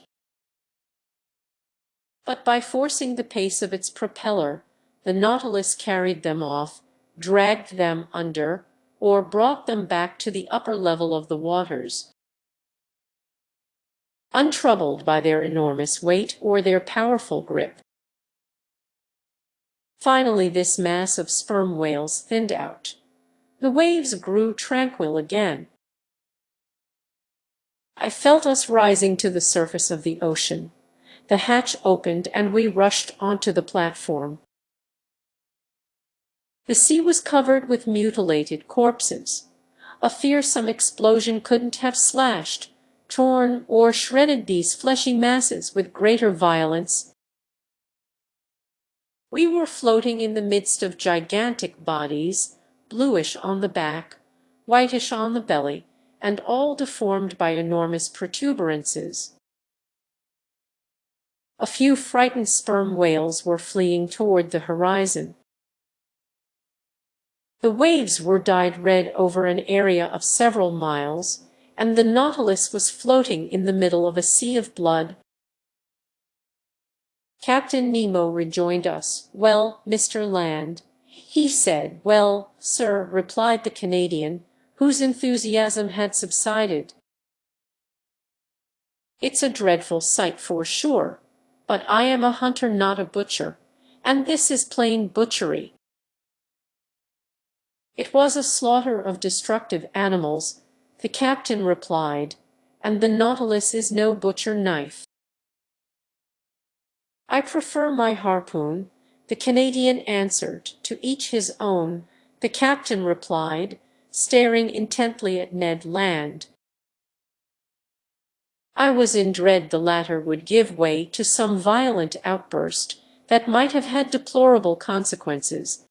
Speaker 1: But by forcing the pace of its propeller, the Nautilus carried them off, dragged them under, or brought them back to the upper level of the waters. Untroubled by their enormous weight or their powerful grip. Finally, this mass of sperm whales thinned out. The waves grew tranquil again. I felt us rising to the surface of the ocean. The hatch opened and we rushed onto the platform. The sea was covered with mutilated corpses. A fearsome explosion couldn't have slashed, torn, or shredded these fleshy masses with greater violence. We were floating in the midst of gigantic bodies, bluish on the back, whitish on the belly, and all deformed by enormous protuberances. A few frightened sperm whales were fleeing toward the horizon. The waves were dyed red over an area of several miles, and the Nautilus was floating in the middle of a sea of blood. Captain Nemo rejoined us. "Well, Mr. Land," he said. "Well, sir," replied the Canadian, whose enthusiasm had subsided. "It's a dreadful sight for sure, but I am a hunter, not a butcher, and this is plain butchery." "It was a slaughter of destructive animals," the captain replied, "and the Nautilus is no butcher knife." "I prefer my harpoon," the Canadian answered. "To each his own," the captain replied, staring intently at Ned Land. I was in dread the latter would give way to some violent outburst that might have had deplorable consequences.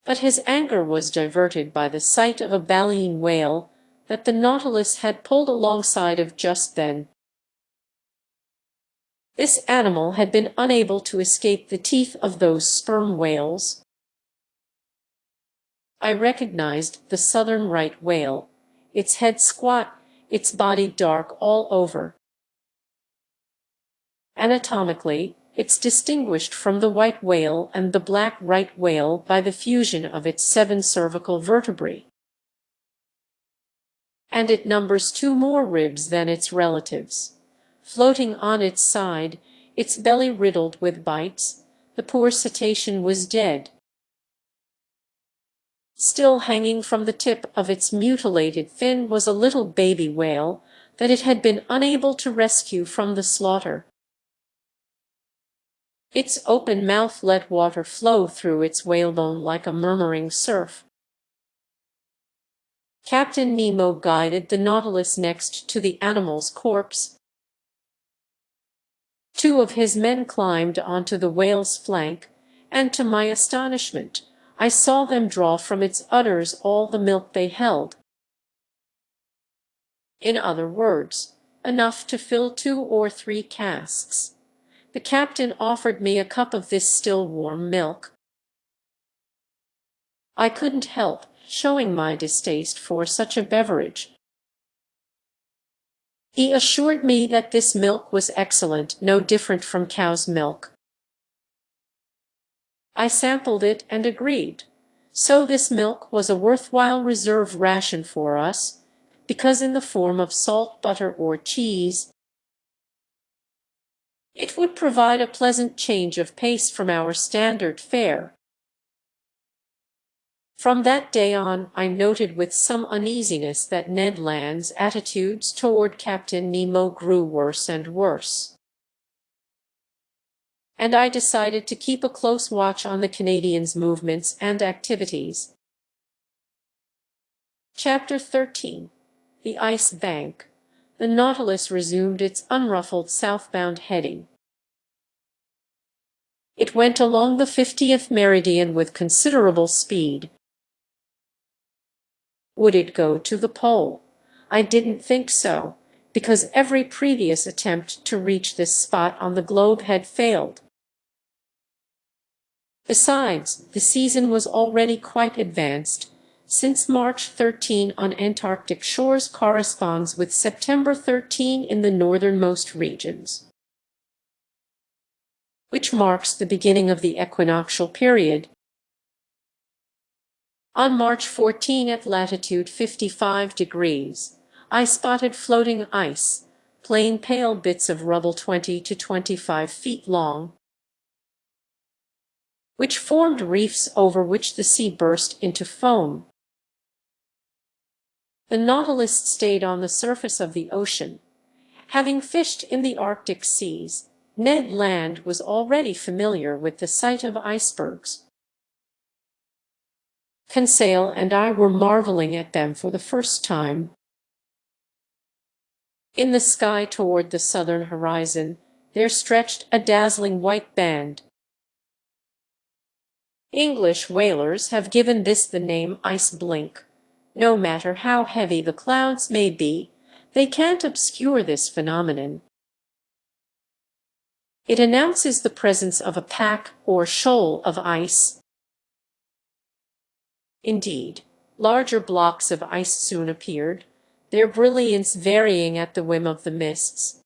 Speaker 1: But his anger was diverted by the sight of a baleen whale that the Nautilus had pulled alongside of just then. This animal had been unable to escape the teeth of those sperm whales. I recognized the southern right whale, its head squat, its body dark all over. Anatomically, it's distinguished from the white whale and the black right whale by the fusion of its 7 cervical vertebrae. And it numbers 2 more ribs than its relatives. Floating on its side, its belly riddled with bites, the poor cetacean was dead. Still hanging from the tip of its mutilated fin was a little baby whale that it had been unable to rescue from the slaughter. Its open mouth let water flow through its whalebone like a murmuring surf. Captain Nemo guided the Nautilus next to the animal's corpse. 2 of his men climbed onto the whale's flank, and to my astonishment, I saw them draw from its udders all the milk they held. In other words, enough to fill 2 or 3 casks. The captain offered me a cup of this still warm milk. I couldn't help showing my distaste for such a beverage. He assured me that this milk was excellent, no different from cow's milk. I sampled it and agreed. So this milk was a worthwhile reserve ration for us, because in the form of salt, butter, or cheese, it would provide a pleasant change of pace from our standard fare. From that day on, I noted with some uneasiness that Ned Land's attitudes toward Captain Nemo grew worse and worse, and I decided to keep a close watch on the Canadian's movements and activities. Chapter 13. The Ice Bank. The Nautilus resumed its unruffled southbound heading. It went along the 50th meridian with considerable speed. Would it go to the pole? I didn't think so, because every previous attempt to reach this spot on the globe had failed. Besides, the season was already quite advanced, since March 13 on Antarctic shores corresponds with September 13 in the northernmost regions, which marks the beginning of the equinoctial period. On March 14 at latitude 55 degrees, I spotted floating ice, plain pale bits of rubble 20 to 25 feet long, which formed reefs over which the sea burst into foam. The Nautilus stayed on the surface of the ocean. Having fished in the Arctic seas, Ned Land was already familiar with the sight of icebergs. Conseil and I were marveling at them for the first time. In the sky toward the southern horizon, there stretched a dazzling white band. English whalers have given this the name ice blink. No matter how heavy the clouds may be, they can't obscure this phenomenon. It announces the presence of a pack or shoal of ice. Indeed, larger blocks of ice soon appeared, their brilliance varying at the whim of the mists.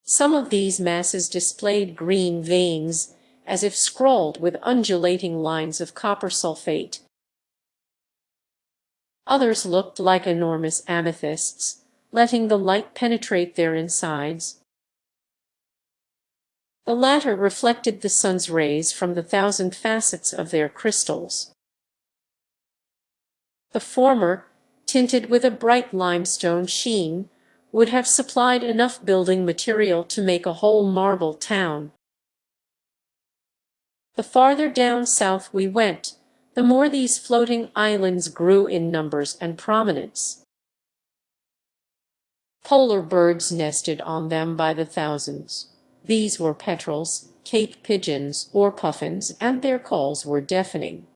Speaker 1: Some of these masses displayed green veins, as if scrawled with undulating lines of copper sulfate. Others looked like enormous amethysts, letting the light penetrate their insides. The latter reflected the sun's rays from the thousand facets of their crystals. The former, tinted with a bright limestone sheen, would have supplied enough building material to make a whole marble town. The farther down south we went, the more these floating islands grew in numbers and prominence. Polar birds nested on them by the thousands. These were petrels, Cape pigeons, or puffins, and their calls were deafening.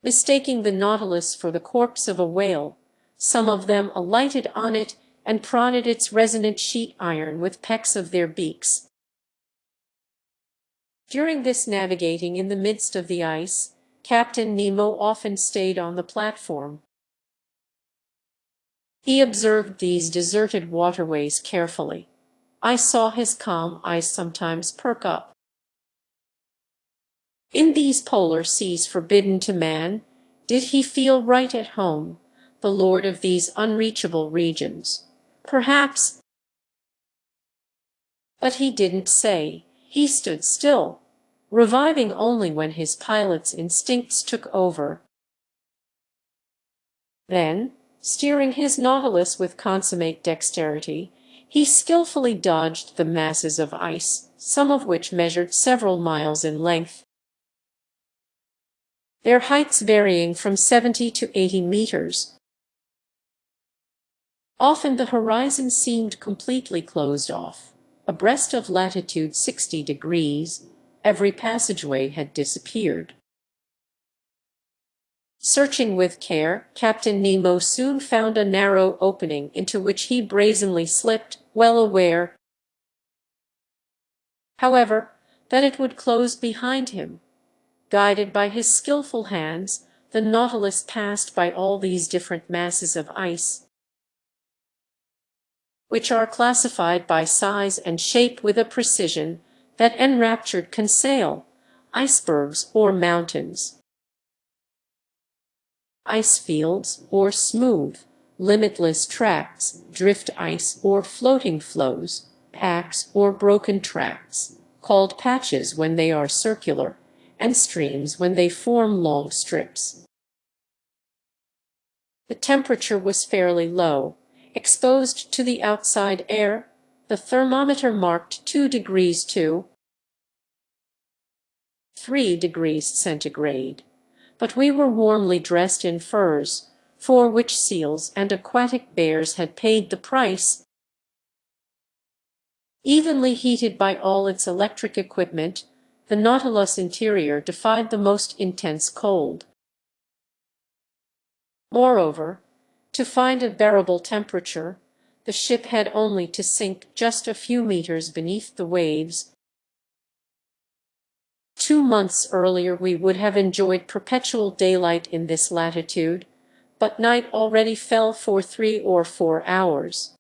Speaker 1: Mistaking the Nautilus for the corpse of a whale, some of them alighted on it and prodded its resonant sheet iron with pecks of their beaks. During this navigating in the midst of the ice, Captain Nemo often stayed on the platform. He observed these deserted waterways carefully. I saw his calm eyes sometimes perk up. In these polar seas forbidden to man, did he feel right at home, the lord of these unreachable regions? Perhaps. But he didn't say. He stood still, reviving only when his pilot's instincts took over. Then, steering his Nautilus with consummate dexterity, he skillfully dodged the masses of ice, some of which measured several miles in length, their heights varying from 70 to 80 meters. Often the horizon seemed completely closed off. Abreast of latitude 60 degrees, every passageway had disappeared. Searching with care, Captain Nemo soon found a narrow opening into which he brazenly slipped, well aware, however, that it would close behind him. Guided by his skillful hands, the Nautilus passed by all these different masses of ice, which are classified by size and shape with a precision that enraptured Conseil, icebergs or mountains, ice fields or smooth, limitless tracts, drift ice or floating flows, packs or broken tracts, called patches when they are circular, and streams when they form long strips. The temperature was fairly low. Exposed to the outside air, the thermometer marked 2 degrees to 3 degrees centigrade. But we were warmly dressed in furs, for which seals and aquatic bears had paid the price. Evenly heated by all its electric equipment, the Nautilus interior defied the most intense cold. Moreover, to find a bearable temperature, the ship had only to sink just a few meters beneath the waves. 2 months earlier we would have enjoyed perpetual daylight in this latitude, but night already fell for 3 or 4 hours.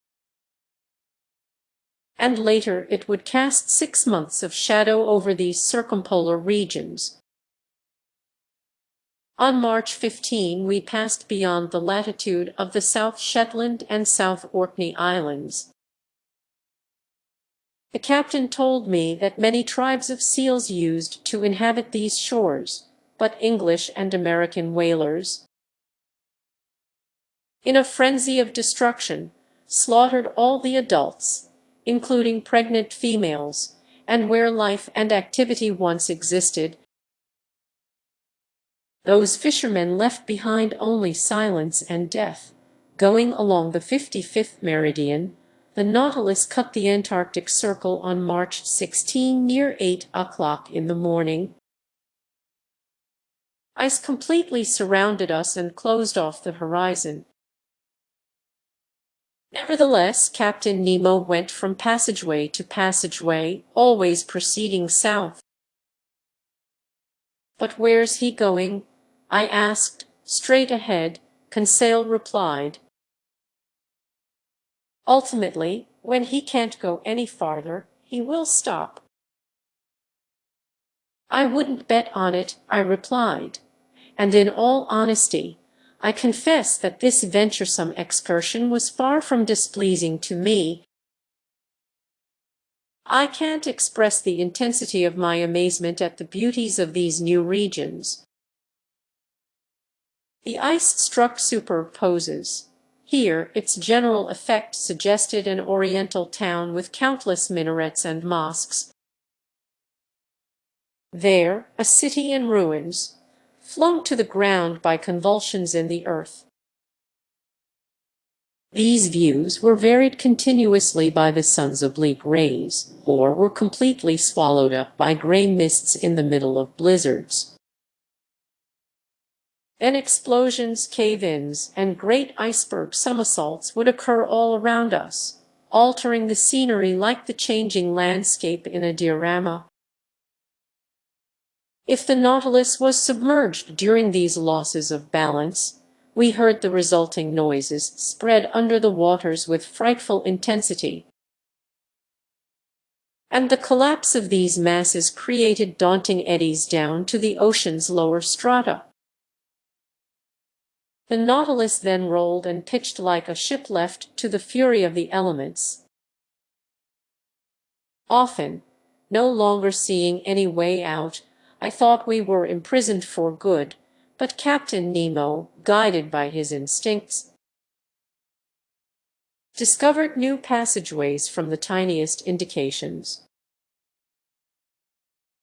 Speaker 1: And later it would cast 6 months of shadow over these circumpolar regions. On March 15 we passed beyond the latitude of the South Shetland and South Orkney Islands. The captain told me that many tribes of seals used to inhabit these shores, but English and American whalers, in a frenzy of destruction, slaughtered all the adults, including pregnant females, and where life and activity once existed, those fishermen left behind only silence and death. Going along the 55th meridian, the Nautilus cut the Antarctic Circle on March 16 near 8 o'clock in the morning. Ice completely surrounded us and closed off the horizon. Nevertheless, Captain Nemo went from passageway to passageway, always proceeding south. "But where's he going?" I asked. "Straight ahead," Conseil replied. "Ultimately, when he can't go any farther, he will stop." "I wouldn't bet on it," I replied. And in all honesty, I confess that this venturesome excursion was far from displeasing to me. I can't express the intensity of my amazement at the beauties of these new regions. The ice struck superposes. Here, its general effect suggested an oriental town with countless minarets and mosques. There, a city in ruins, flung to the ground by convulsions in the earth. These views were varied continuously by the sun's oblique rays, or were completely swallowed up by gray mists in the middle of blizzards. Then explosions, cave-ins, and great iceberg somersaults would occur all around us, altering the scenery like the changing landscape in a diorama. If the Nautilus was submerged during these losses of balance, we heard the resulting noises spread under the waters with frightful intensity. And the collapse of these masses created daunting eddies down to the ocean's lower strata. The Nautilus then rolled and pitched like a ship left to the fury of the elements. Often, no longer seeing any way out, I thought we were imprisoned for good, but Captain Nemo, guided by his instincts, discovered new passageways from the tiniest indications.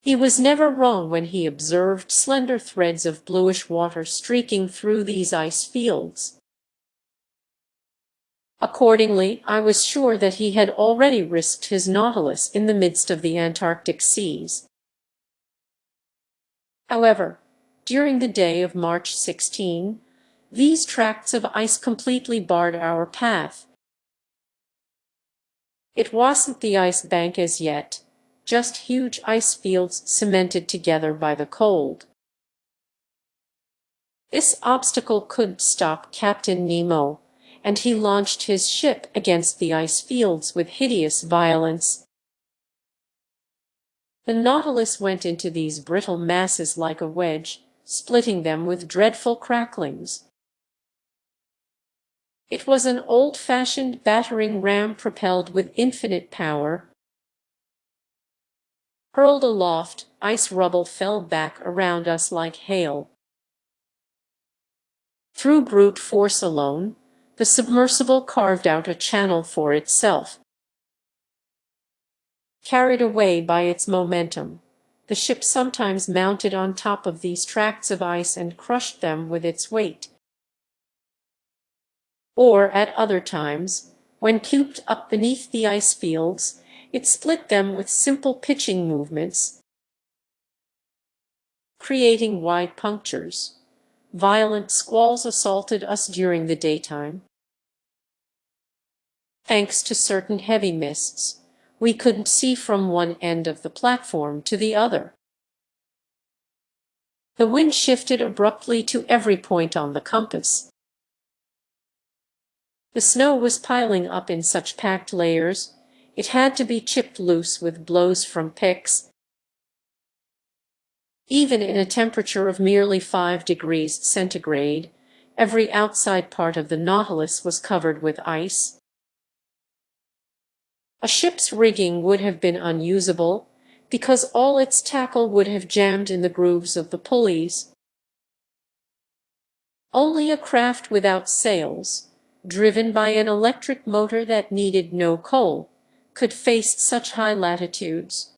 Speaker 1: He was never wrong when he observed slender threads of bluish water streaking through these ice fields. Accordingly, I was sure that he had already risked his Nautilus in the midst of the Antarctic seas. However, during the day of March 16, these tracts of ice completely barred our path. It wasn't the ice bank as yet, just huge ice fields cemented together by the cold. This obstacle couldn't stop Captain Nemo, and he launched his ship against the ice fields with hideous violence. The Nautilus went into these brittle masses like a wedge, splitting them with dreadful cracklings. It was an old-fashioned battering ram propelled with infinite power. Hurled aloft, ice rubble fell back around us like hail. Through brute force alone, the submersible carved out a channel for itself. Carried away by its momentum, the ship sometimes mounted on top of these tracts of ice and crushed them with its weight. Or at other times, when cooped up beneath the ice fields, it split them with simple pitching movements, creating wide punctures. Violent squalls assaulted us during the daytime. Thanks to certain heavy mists, we couldn't see from one end of the platform to the other. The wind shifted abruptly to every point on the compass. The snow was piling up in such packed layers, it had to be chipped loose with blows from picks. Even in a temperature of merely 5 degrees centigrade, every outside part of the Nautilus was covered with ice. A ship's rigging would have been unusable, because all its tackle would have jammed in the grooves of the pulleys. Only a craft without sails, driven by an electric motor that needed no coal, could face such high latitudes.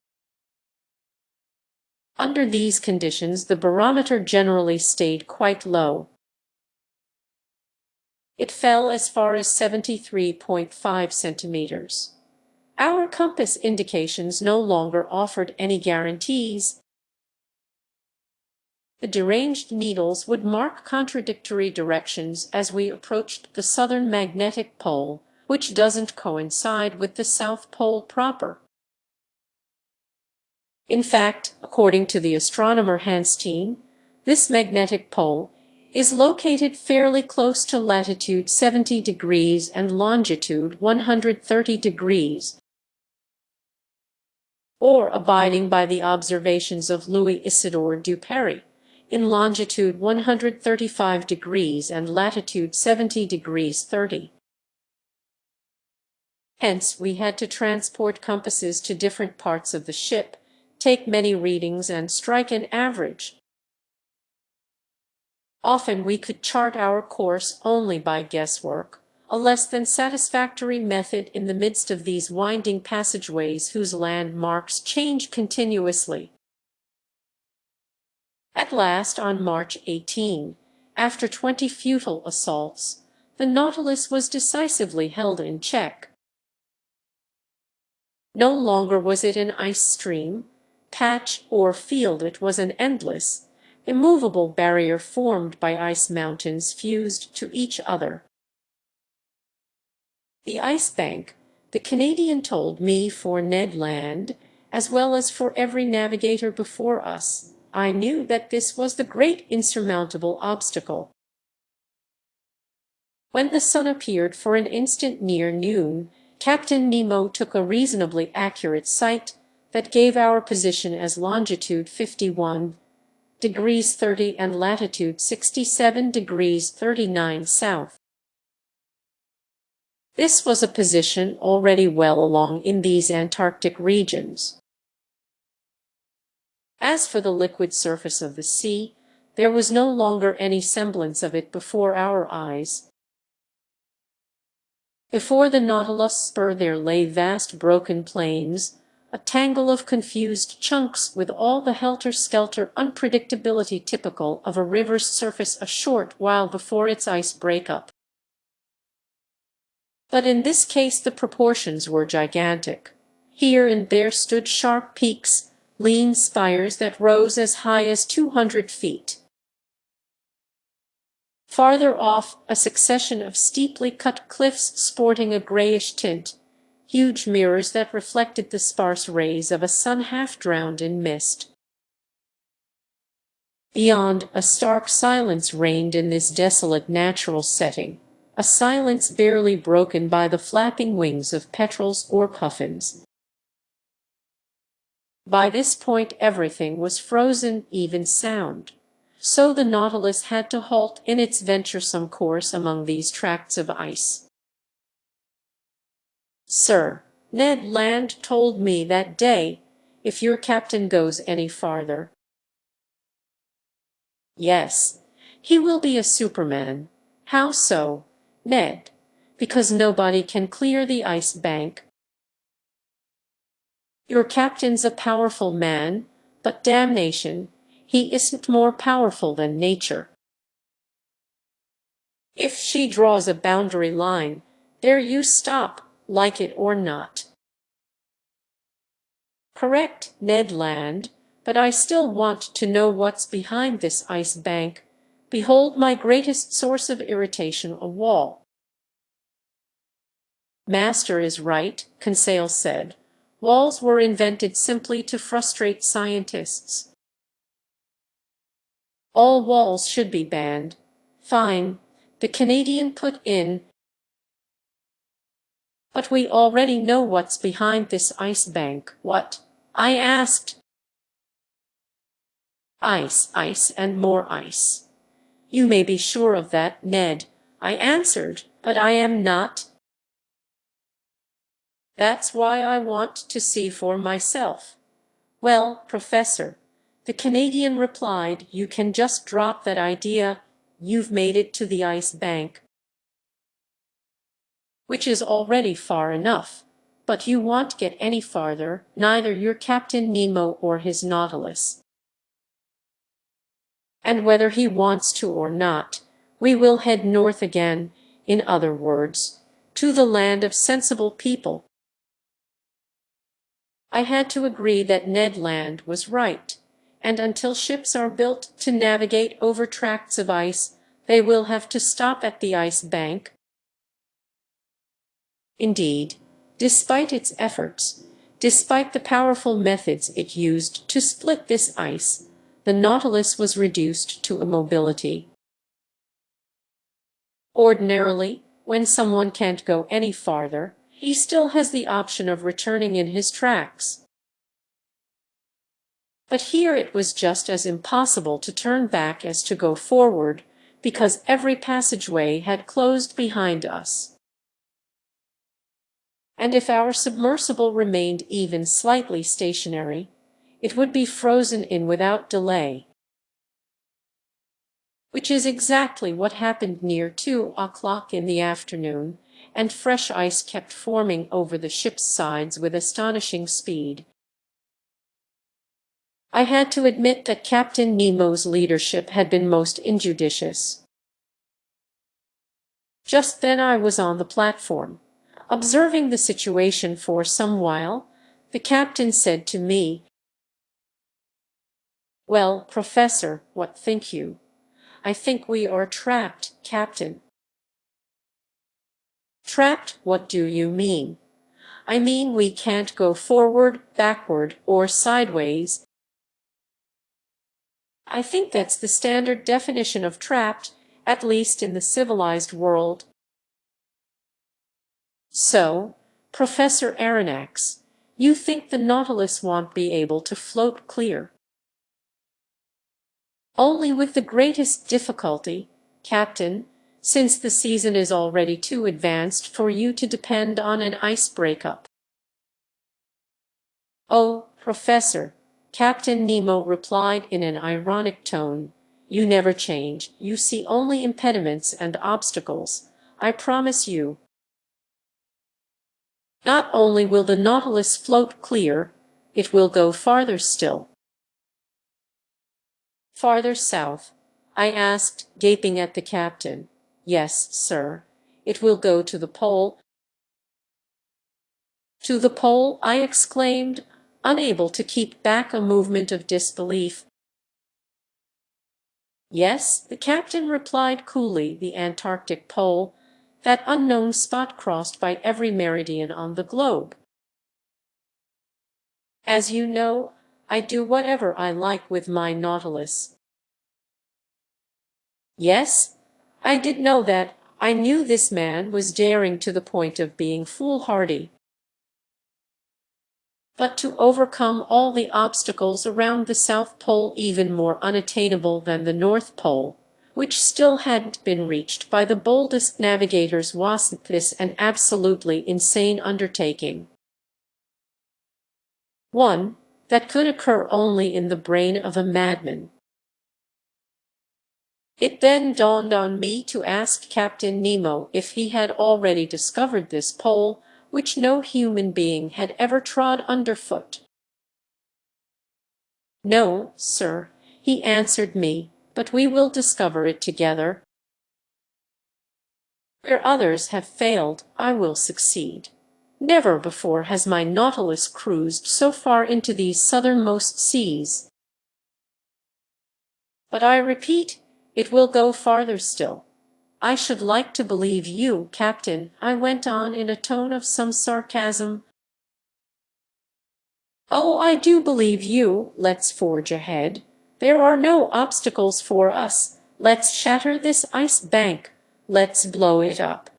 Speaker 1: Under these conditions, the barometer generally stayed quite low. It fell as far as 73.5 centimeters. Our compass indications no longer offered any guarantees. The deranged needles would mark contradictory directions as we approached the southern magnetic pole, which doesn't coincide with the South Pole proper. In fact, according to the astronomer Hanstein, this magnetic pole is located fairly close to latitude 70 degrees and longitude 130 degrees, or abiding by the observations of Louis Isidore Duperrey, in longitude 135 degrees and latitude 70 degrees 30. Hence, we had to transport compasses to different parts of the ship, take many readings, and strike an average. Often we could chart our course only by guesswork, a less than satisfactory method in the midst of these winding passageways whose landmarks change continuously. At last, on March 18, after 20 futile assaults, the Nautilus was decisively held in check. No longer was it an ice stream, patch, or field. It was an endless, immovable barrier formed by ice mountains fused to each other. The Ice Bank, the Canadian told me, for Ned Land, as well as for every navigator before us. I knew that this was the great insurmountable obstacle. When the sun appeared for an instant near noon, Captain Nemo took a reasonably accurate sight that gave our position as longitude 51 degrees 30 and latitude 67 degrees 39 south. This was a position already well along in these Antarctic regions. As for the liquid surface of the sea, there was no longer any semblance of it before our eyes. Before the Nautilus spur there lay vast broken plains, a tangle of confused chunks with all the helter-skelter unpredictability typical of a river's surface a short while before its ice breakup. But in this case the proportions were gigantic. Here and there stood sharp peaks, lean spires that rose as high as 200 feet. Farther off, a succession of steeply cut cliffs sporting a grayish tint, huge mirrors that reflected the sparse rays of a sun half drowned in mist. Beyond, a stark silence reigned in this desolate natural setting, a silence barely broken by the flapping wings of petrels or puffins. By this point everything was frozen, even sound. So the Nautilus had to halt in its venturesome course among these tracts of ice. Sir Ned Land told me that day, if your captain goes any farther. Yes, he will be a Superman. How so, Ned? Because nobody can clear the ice bank. Your captain's a powerful man, but damnation, he isn't more powerful than nature. If she draws a boundary line, there you stop, like it or not. Correct, Ned Land, but I still want to know what's behind this ice bank. Behold my greatest source of irritation, a wall. Master is right, Conseil said. Walls were invented simply to frustrate scientists. All walls should be banned. Fine, the Canadian put in. But we already know what's behind this ice bank. What? I asked. Ice, ice, and more ice. You may be sure of that, Ned, I answered, but I am not. That's why I want to see for myself. Well, Professor, the Canadian replied, you can just drop that idea. You've made it to the ice bank, which is already far enough. But you won't get any farther, neither your Captain Nemo or his Nautilus. And whether he wants to or not, we will head north again, in other words, to the land of sensible people. I had to agree that Ned Land was right, and until ships are built to navigate over tracts of ice, they will have to stop at the ice bank. Indeed, despite its efforts, despite the powerful methods it used to split this ice, the Nautilus was reduced to immobility. Ordinarily, when someone can't go any farther, he still has the option of returning in his tracks. But here it was just as impossible to turn back as to go forward, because every passageway had closed behind us. And if our submersible remained even slightly stationary, it would be frozen in without delay. Which is exactly what happened near 2 o'clock in the afternoon, and fresh ice kept forming over the ship's sides with astonishing speed. I had to admit that Captain Nemo's leadership had been most injudicious. Just then I was on the platform, observing the situation for some while. The captain said to me, "Well, Professor, what think you?" "I think we are trapped, Captain." "Trapped? What do you mean?" "I mean we can't go forward, backward, or sideways." "I think that's the standard definition of trapped, at least in the civilized world." "So, Professor Aronnax, you think the Nautilus won't be able to float clear?" "Only with the greatest difficulty, Captain, since the season is already too advanced for you to depend on an ice breakup." "Oh, Professor," Captain Nemo replied in an ironic tone, "you never change. You see only impediments and obstacles. I promise you. Not only will the Nautilus float clear, it will go farther still." "Farther south?" I asked, gaping at the captain. "Yes, sir. It will go to the pole." "To the pole?" I exclaimed, unable to keep back a movement of disbelief. "Yes," the captain replied coolly, "the Antarctic pole, that unknown spot crossed by every meridian on the globe. As you know, I do whatever I like with my Nautilus." Yes, I did know that. I knew this man was daring to the point of being foolhardy. But to overcome all the obstacles around the South Pole, even more unattainable than the North Pole, which still hadn't been reached by the boldest navigators, wasn't this an absolutely insane undertaking? 1. that could occur only in the brain of a madman. It then dawned on me to ask Captain Nemo if he had already discovered this pole, which no human being had ever trod underfoot. "No, sir," he answered me, "but we will discover it together. Where others have failed, I will succeed. Never before has my Nautilus cruised so far into these southernmost seas. But I repeat, it will go farther still. I should like to believe you, Captain," I went on in a tone of some sarcasm. "Oh, I do believe you. Let's forge ahead. There are no obstacles for us. Let's shatter this ice bank. Let's blow it up.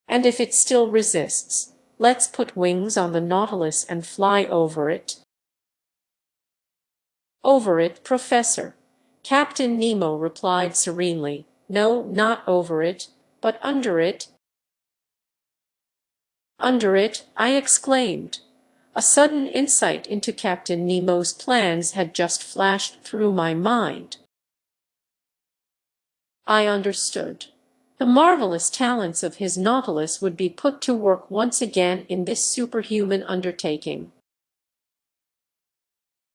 Speaker 1: And if it still resists, let's put wings on the Nautilus and fly over it." "Over it, Professor," Captain Nemo replied serenely. "No, not over it, but under it." "Under it!" I exclaimed. A sudden insight into Captain Nemo's plans had just flashed through my mind. I understood. The marvelous talents of his Nautilus would be put to work once again in this superhuman undertaking.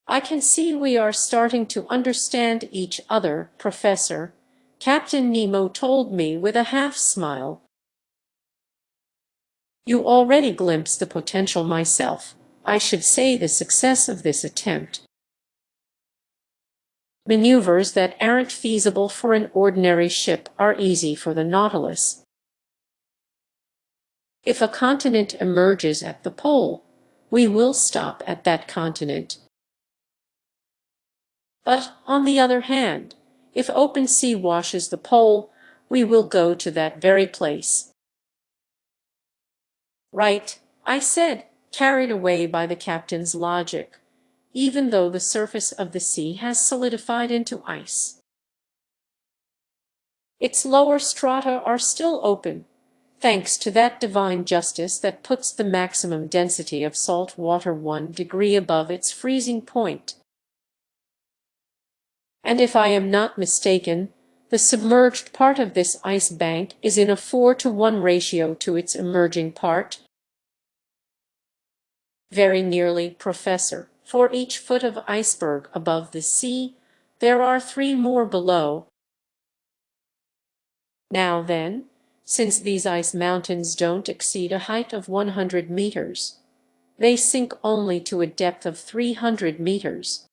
Speaker 1: "I can see we are starting to understand each other, Professor," Captain Nemo told me with a half-smile. "You already glimpse the potential myself. I should say the success of this attempt. Maneuvers that aren't feasible for an ordinary ship are easy for the Nautilus. If a continent emerges at the pole, we will stop at that continent. But, on the other hand, if open sea washes the pole, we will go to that very place." "Right," I said, carried away by the captain's logic, "even though the surface of the sea has solidified into ice. Its lower strata are still open, thanks to that divine justice that puts the maximum density of salt water 1 degree above its freezing point. And if I am not mistaken, the submerged part of this ice bank is in a 4-to-1 ratio to its emerging part." "Very nearly, Professor. For each foot of iceberg above the sea, there are 3 more below. Now then, since these ice mountains don't exceed a height of 100 meters, they sink only to a depth of 300 meters.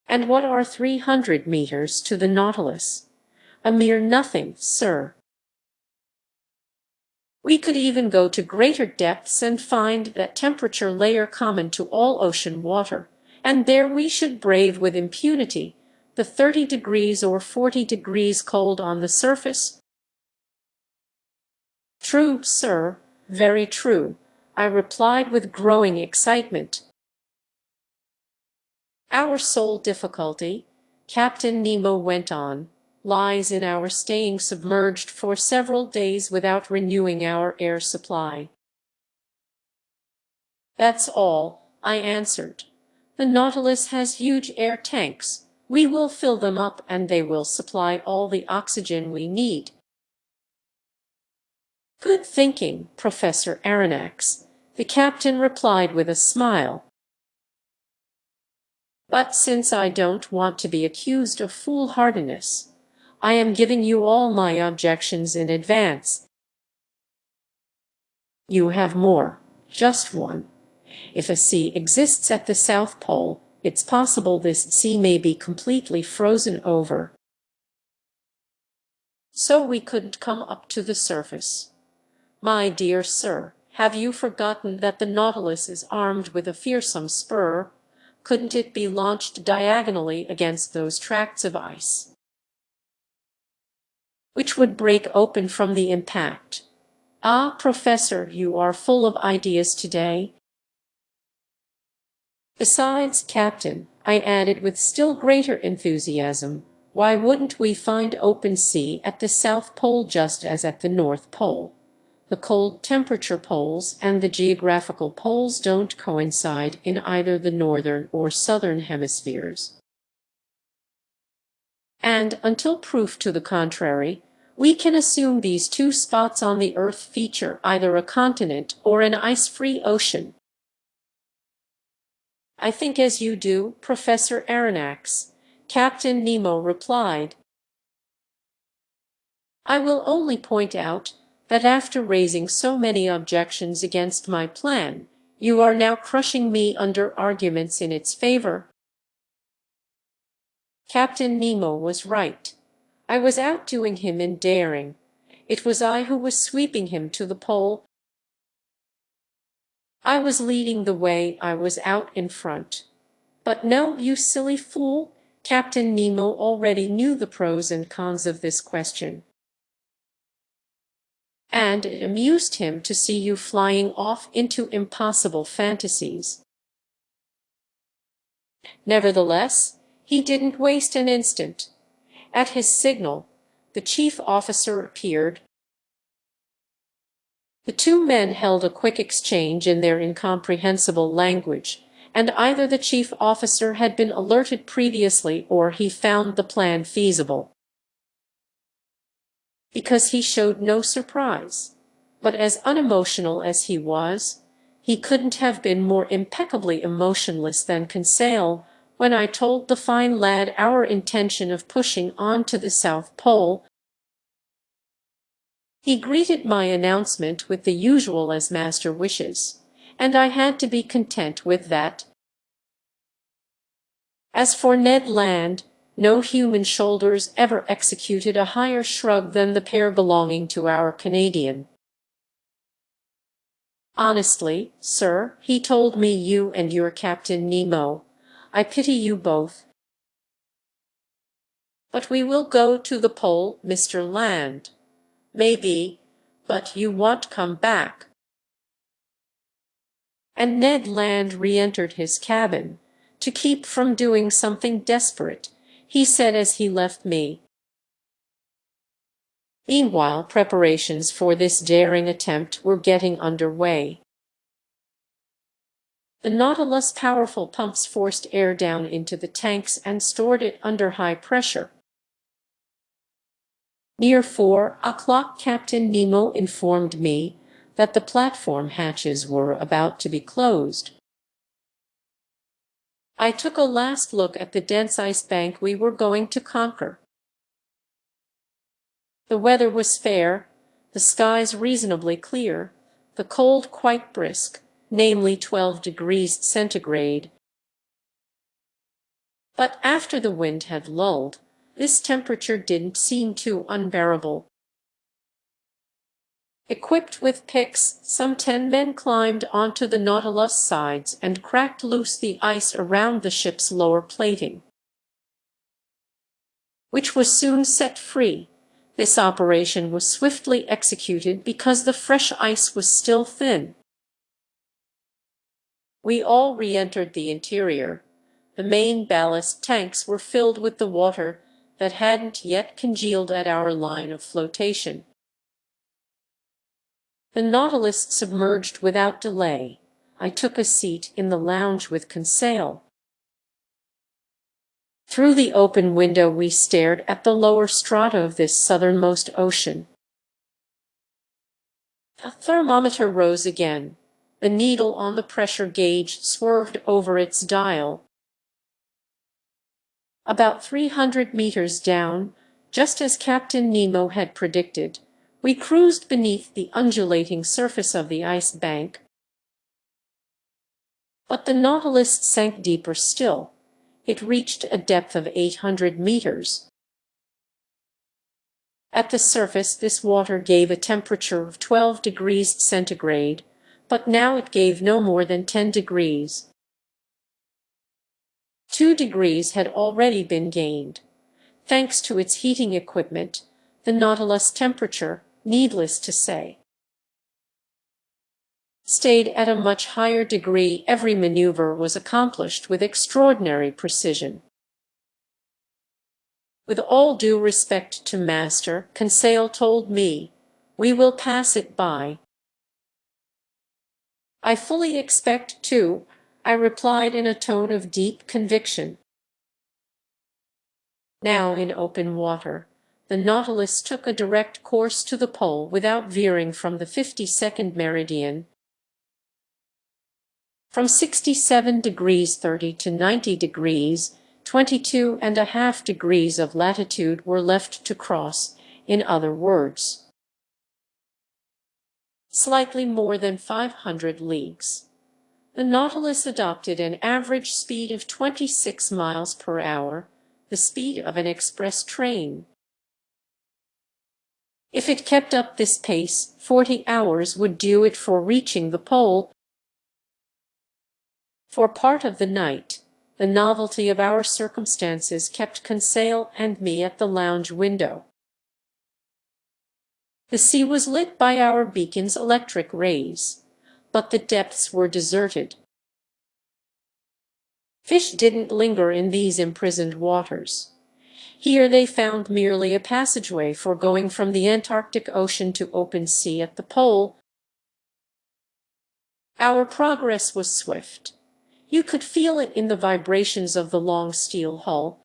Speaker 1: And what are 300 meters to the Nautilus? A mere nothing, sir. We could even go to greater depths and find that temperature layer common to all ocean water, and there we should brave with impunity the 30 degrees or 40 degrees cold on the surface." "True, sir, very true," I replied with growing excitement. "Our sole difficulty," Captain Nemo went on, "lies in our staying submerged for several days without renewing our air supply." "That's all," I answered. "The Nautilus has huge air tanks. We will fill them up and they will supply all the oxygen we need." "Good thinking, Professor Aronnax," the captain replied with a smile. "But since I don't want to be accused of foolhardiness, I am giving you all my objections in advance." "You have more. Just one. If a sea exists at the South Pole, it's possible this sea may be completely frozen over. So we couldn't come up to the surface. My dear sir, have you forgotten that the Nautilus is armed with a fearsome spur? Couldn't it be launched diagonally against those tracts of ice, which would break open from the impact? Ah, Professor, you are full of ideas today." "Besides, Captain," I added with still greater enthusiasm, "why wouldn't we find open sea at the South Pole just as at the North Pole? The cold temperature poles and the geographical poles don't coincide in either the northern or southern hemispheres. And until proof to the contrary, we can assume these two spots on the Earth feature either a continent or an ice-free ocean. I think as you do, Professor Aronnax, Captain Nemo replied. I will only point out that after raising so many objections against my plan, you are now crushing me under arguments in its favor. Captain Nemo was right. I was outdoing him in daring. It was I who was sweeping him to the pole. I was leading the way, I was out in front. But no, you silly fool, Captain Nemo already knew the pros and cons of this question. And it amused him to see you flying off into impossible fantasies. Nevertheless, he didn't waste an instant. At his signal, the chief officer appeared. The two men held a quick exchange in their incomprehensible language, and either the chief officer had been alerted previously or he found the plan feasible. Because he showed no surprise. But as unemotional as he was, he couldn't have been more impeccably emotionless than Conseil when I told the fine lad our intention of pushing on to the South Pole. He greeted my announcement with the usual as master wishes, and I had to be content with that. As for Ned Land, no human shoulders ever executed a higher shrug than the pair belonging to our Canadian. Honestly, sir, he told me, you and your Captain Nemo, I pity you both. But we will go to the pole, Mr. Land. Maybe, but you won't come back. And Ned Land re-entered his cabin, to keep from doing something desperate, he said as he left me. Meanwhile, preparations for this daring attempt were getting underway. The Nautilus' powerful pumps forced air down into the tanks and stored it under high pressure. Near 4 o'clock, Captain Nemo informed me that the platform hatches were about to be closed. I took a last look at the dense ice bank we were going to conquer. The weather was fair, the skies reasonably clear, the cold quite brisk, namely 12 degrees centigrade. But after the wind had lulled, this temperature didn't seem too unbearable. Equipped with picks, some 10 men climbed onto the Nautilus sides and cracked loose the ice around the ship's lower plating, which was soon set free. This operation was swiftly executed because the fresh ice was still thin. We all re-entered the interior. The main ballast tanks were filled with the water that hadn't yet congealed at our line of flotation. The Nautilus submerged without delay. I took a seat in the lounge with Conseil. Through the open window we stared at the lower strata of this southernmost ocean. The thermometer rose again. The needle on the pressure gauge swerved over its dial. About 300 meters down, just as Captain Nemo had predicted, we cruised beneath the undulating surface of the ice bank. But the Nautilus sank deeper still. It reached a depth of 800 meters. At the surface, this water gave a temperature of 12 degrees centigrade, but now it gave no more than 10 degrees. 2 degrees had already been gained. Thanks to its heating equipment, the Nautilus temperature, needless to say, stayed at a much higher degree. Every maneuver was accomplished with extraordinary precision. With all due respect to Master, Conseil told me, We will pass it by." "I fully expect to," I replied in a tone of deep conviction. Now in open water, the Nautilus took a direct course to the pole without veering from the 52nd meridian. From 67 degrees 30 to 90 degrees, 22.5 degrees of latitude were left to cross, in other words, slightly more than 500 leagues. The Nautilus adopted an average speed of 26 miles per hour, the speed of an express train. If it kept up this pace, 40 hours would do it for reaching the pole. For part of the night, the novelty of our circumstances kept Conseil and me at the lounge window. The sea was lit by our beacon's electric rays, but the depths were deserted. Fish didn't linger in these imprisoned waters. Here they found merely a passageway for going from the Antarctic Ocean to open sea at the pole. Our progress was swift. You could feel it in the vibrations of the long steel hull.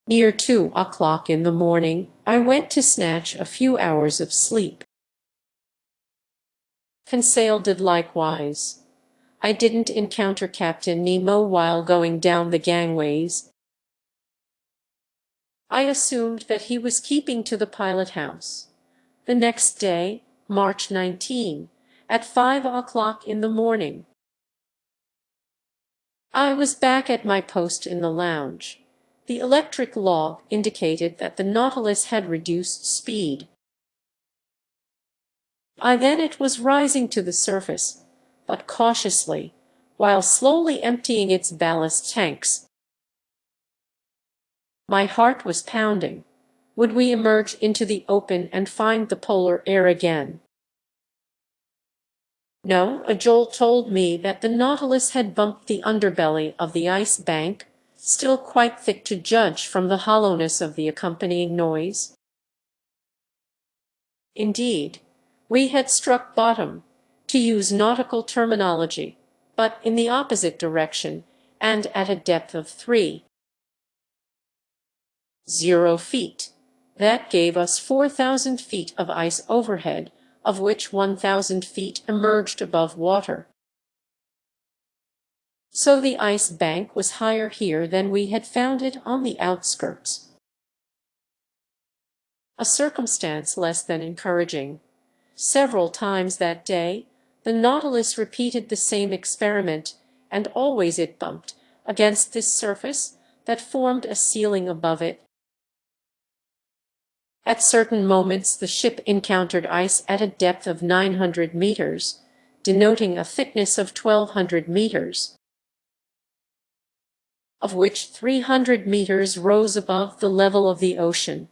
Speaker 1: Near 2 o'clock in the morning, I went to snatch a few hours of sleep. Conseil did likewise. I didn't encounter Captain Nemo while going down the gangways. I assumed that he was keeping to the pilot house. The next day, March 19, at 5 o'clock in the morning, I was back at my post in the lounge. The electric log indicated that the Nautilus had reduced speed. By then it was rising to the surface, but cautiously, while slowly emptying its ballast tanks. My heart was pounding. Would we emerge into the open and find the polar air again? No, a jolt told me that the Nautilus had bumped the underbelly of the ice bank, still quite thick to judge from the hollowness of the accompanying noise. Indeed, we had struck bottom, to use nautical terminology, but in the opposite direction, and at a depth of 3.0 feet. That gave us 4,000 feet of ice overhead, of which 1,000 feet emerged above water. So the ice bank was higher here than we had found it on the outskirts. A circumstance less than encouraging. Several times that day, the Nautilus repeated the same experiment, and always it bumped against this surface that formed a ceiling above it. At certain moments the ship encountered ice at a depth of 900 meters, denoting a thickness of 1,200 meters, of which 300 meters rose above the level of the ocean.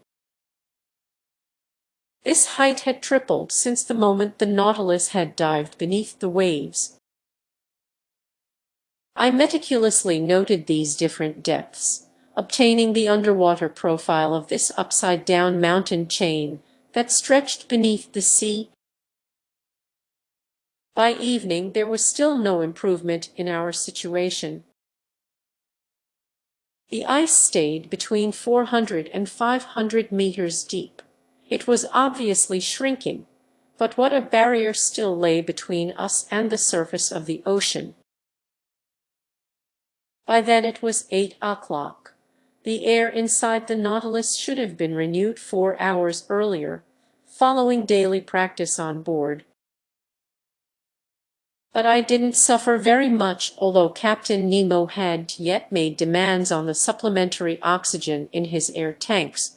Speaker 1: This height had tripled since the moment the Nautilus had dived beneath the waves. I meticulously noted these different depths, obtaining the underwater profile of this upside-down mountain chain that stretched beneath the sea. By evening there was still no improvement in our situation. The ice stayed between 400 and 500 meters deep. It was obviously shrinking, but what a barrier still lay between us and the surface of the ocean. By then it was 8 o'clock. The air inside the Nautilus should have been renewed 4 hours earlier, following daily practice on board. But I didn't suffer very much, although Captain Nemo had yet made demands on the supplementary oxygen in his air tanks.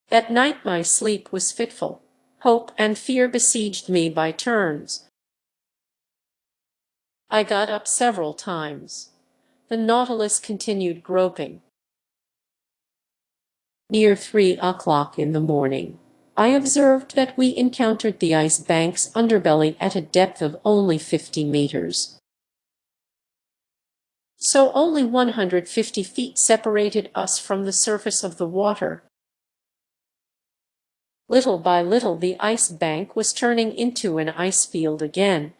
Speaker 1: That night my sleep was fitful. Hope and fear besieged me by turns. I got up several times. The Nautilus continued groping. Near 3 o'clock in the morning, I observed that we encountered the ice bank's underbelly at a depth of only 50 meters. So only 150 feet separated us from the surface of the water. Little by little the ice bank was turning into an ice field again.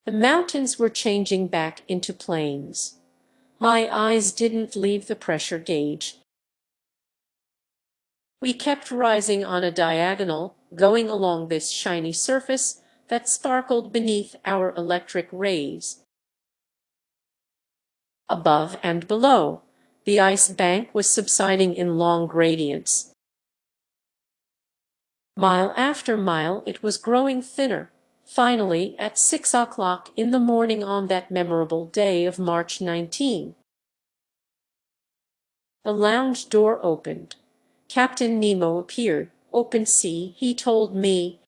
Speaker 1: The mountains were changing back into plains. My eyes didn't leave the pressure gauge. We kept rising on a diagonal, going along this shiny surface that sparkled beneath our electric rays. Above and below, the ice bank was subsiding in long gradients. Mile after mile it was growing thinner. Finally, at 6 o'clock in the morning on that memorable day of March 19, the lounge door opened. Captain Nemo appeared. "Open sea," he told me.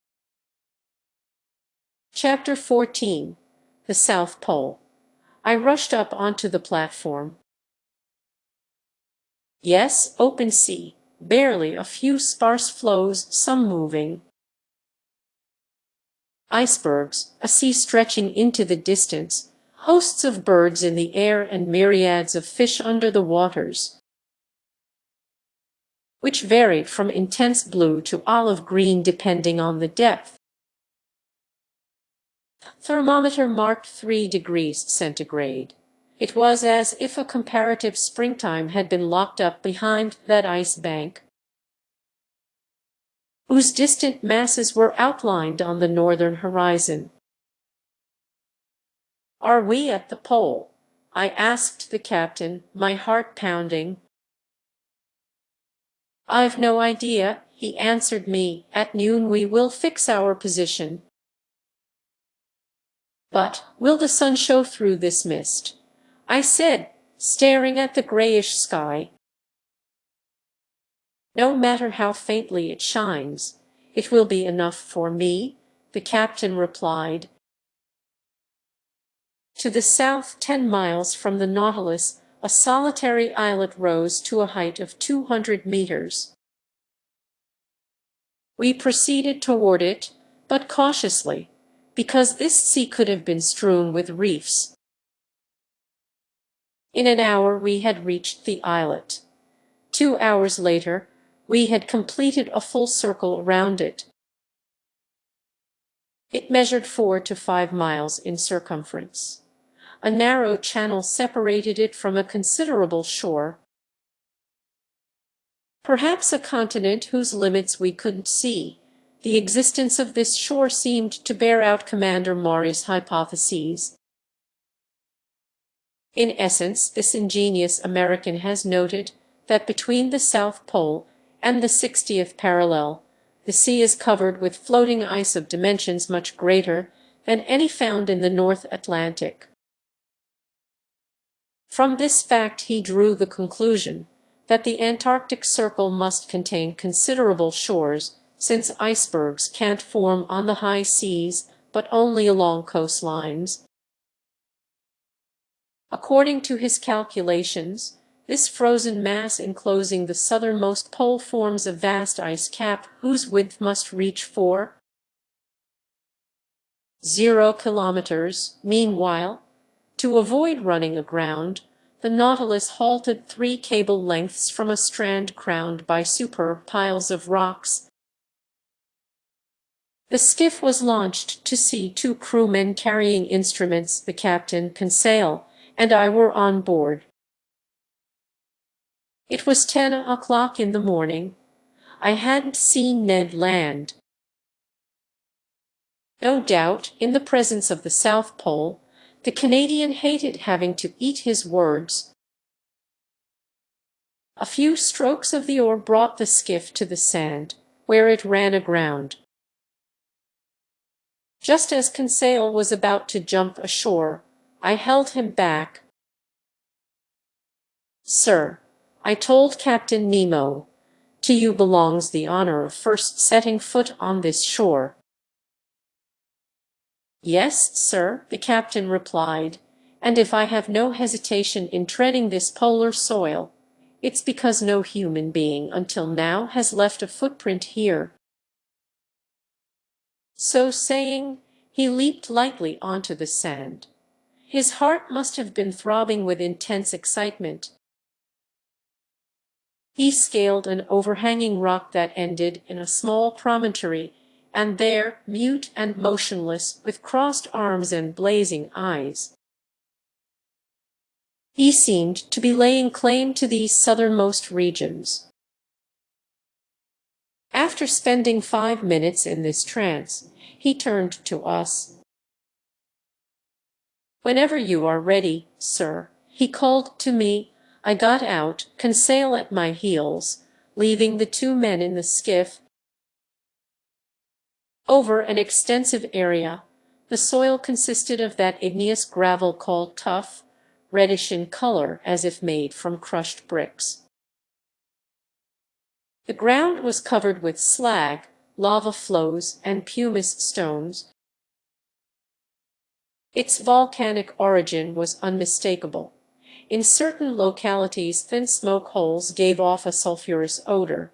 Speaker 1: Chapter 14. The South Pole. I rushed up onto the platform. Yes, open sea. Barely a few sparse floes, some moving. Icebergs, a sea stretching into the distance, hosts of birds in the air and myriads of fish under the waters, which varied from intense blue to olive green depending on the depth. Thermometer marked 3 degrees centigrade. It was as if a comparative springtime had been locked up behind that ice bank, whose distant masses were outlined on the northern horizon. "Are we at the pole?" I asked the captain, my heart pounding. "I've no idea," he answered me. "At noon we will fix our position." "But will the sun show through this mist?" I said, staring at the grayish sky. "No matter how faintly it shines, it will be enough for me," the captain replied. To the south, 10 miles from the Nautilus, a solitary islet rose to a height of 200 meters. We proceeded toward it, but cautiously, because this sea could have been strewn with reefs. In an hour we had reached the islet. 2 hours later, we had completed a full circle around it. It measured 4 to 5 miles in circumference. A narrow channel separated it from a considerable shore, perhaps a continent whose limits we couldn't see. The existence of this shore seemed to bear out Commander Maury's hypotheses. In essence, this ingenious American has noted that between the South Pole and the 60th parallel, the sea is covered with floating ice of dimensions much greater than any found in the North Atlantic. From this fact he drew the conclusion that the Antarctic Circle must contain considerable shores, since icebergs can't form on the high seas, but only along coastlines. According to his calculations, this frozen mass enclosing the southernmost pole forms a vast ice cap whose width must reach 4.0 kilometers. Meanwhile, to avoid running aground, the Nautilus halted 3 cable lengths from a strand crowned by superb piles of rocks. The skiff was launched to sea. 2 crewmen carrying instruments, the captain, Conseil, and I were on board. It was 10 o'clock in the morning. I hadn't seen Ned Land. No doubt, in the presence of the South Pole, the Canadian hated having to eat his words. A few strokes of the oar brought the skiff to the sand, where it ran aground. Just as Conseil was about to jump ashore, I held him back. "Sir," I told Captain Nemo, "to you belongs the honor of first setting foot on this shore." "Yes, sir," the captain replied, "and if I have no hesitation in treading this polar soil, it's because no human being until now has left a footprint here." So saying, he leaped lightly onto the sand. His heart must have been throbbing with intense excitement. He scaled an overhanging rock that ended in a small promontory, and there, mute and motionless, with crossed arms and blazing eyes, he seemed to be laying claim to these southernmost regions. After spending 5 minutes in this trance, he turned to us. "Whenever you are ready, sir," he called to me. I got out, Conseil at my heels, leaving the two men in the skiff. Over an extensive area, the soil consisted of that igneous gravel called tuff, reddish in color as if made from crushed bricks. The ground was covered with slag, lava flows, and pumice stones. Its volcanic origin was unmistakable. In certain localities, thin smoke holes gave off a sulfurous odor,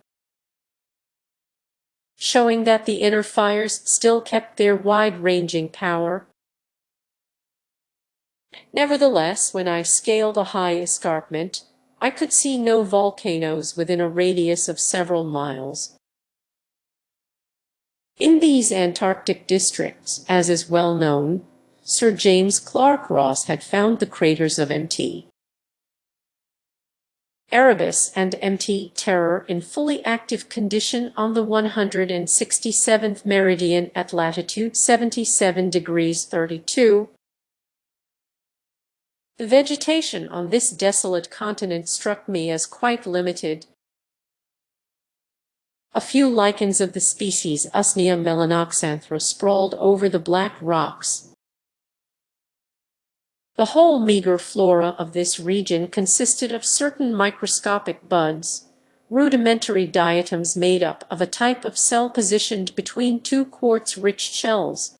Speaker 1: showing that the inner fires still kept their wide-ranging power. Nevertheless, when I scaled a high escarpment, I could see no volcanoes within a radius of several miles. In these Antarctic districts, as is well known, Sir James Clark Ross had found the craters of Mt. Erebus and Mt. Terror in fully active condition on the 167th meridian at latitude 77 degrees 32. The vegetation on this desolate continent struck me as quite limited. A few lichens of the species Usnea melanoxanthra sprawled over the black rocks. The whole meager flora of this region consisted of certain microscopic buds, rudimentary diatoms made up of a type of cell positioned between two quartz-rich shells,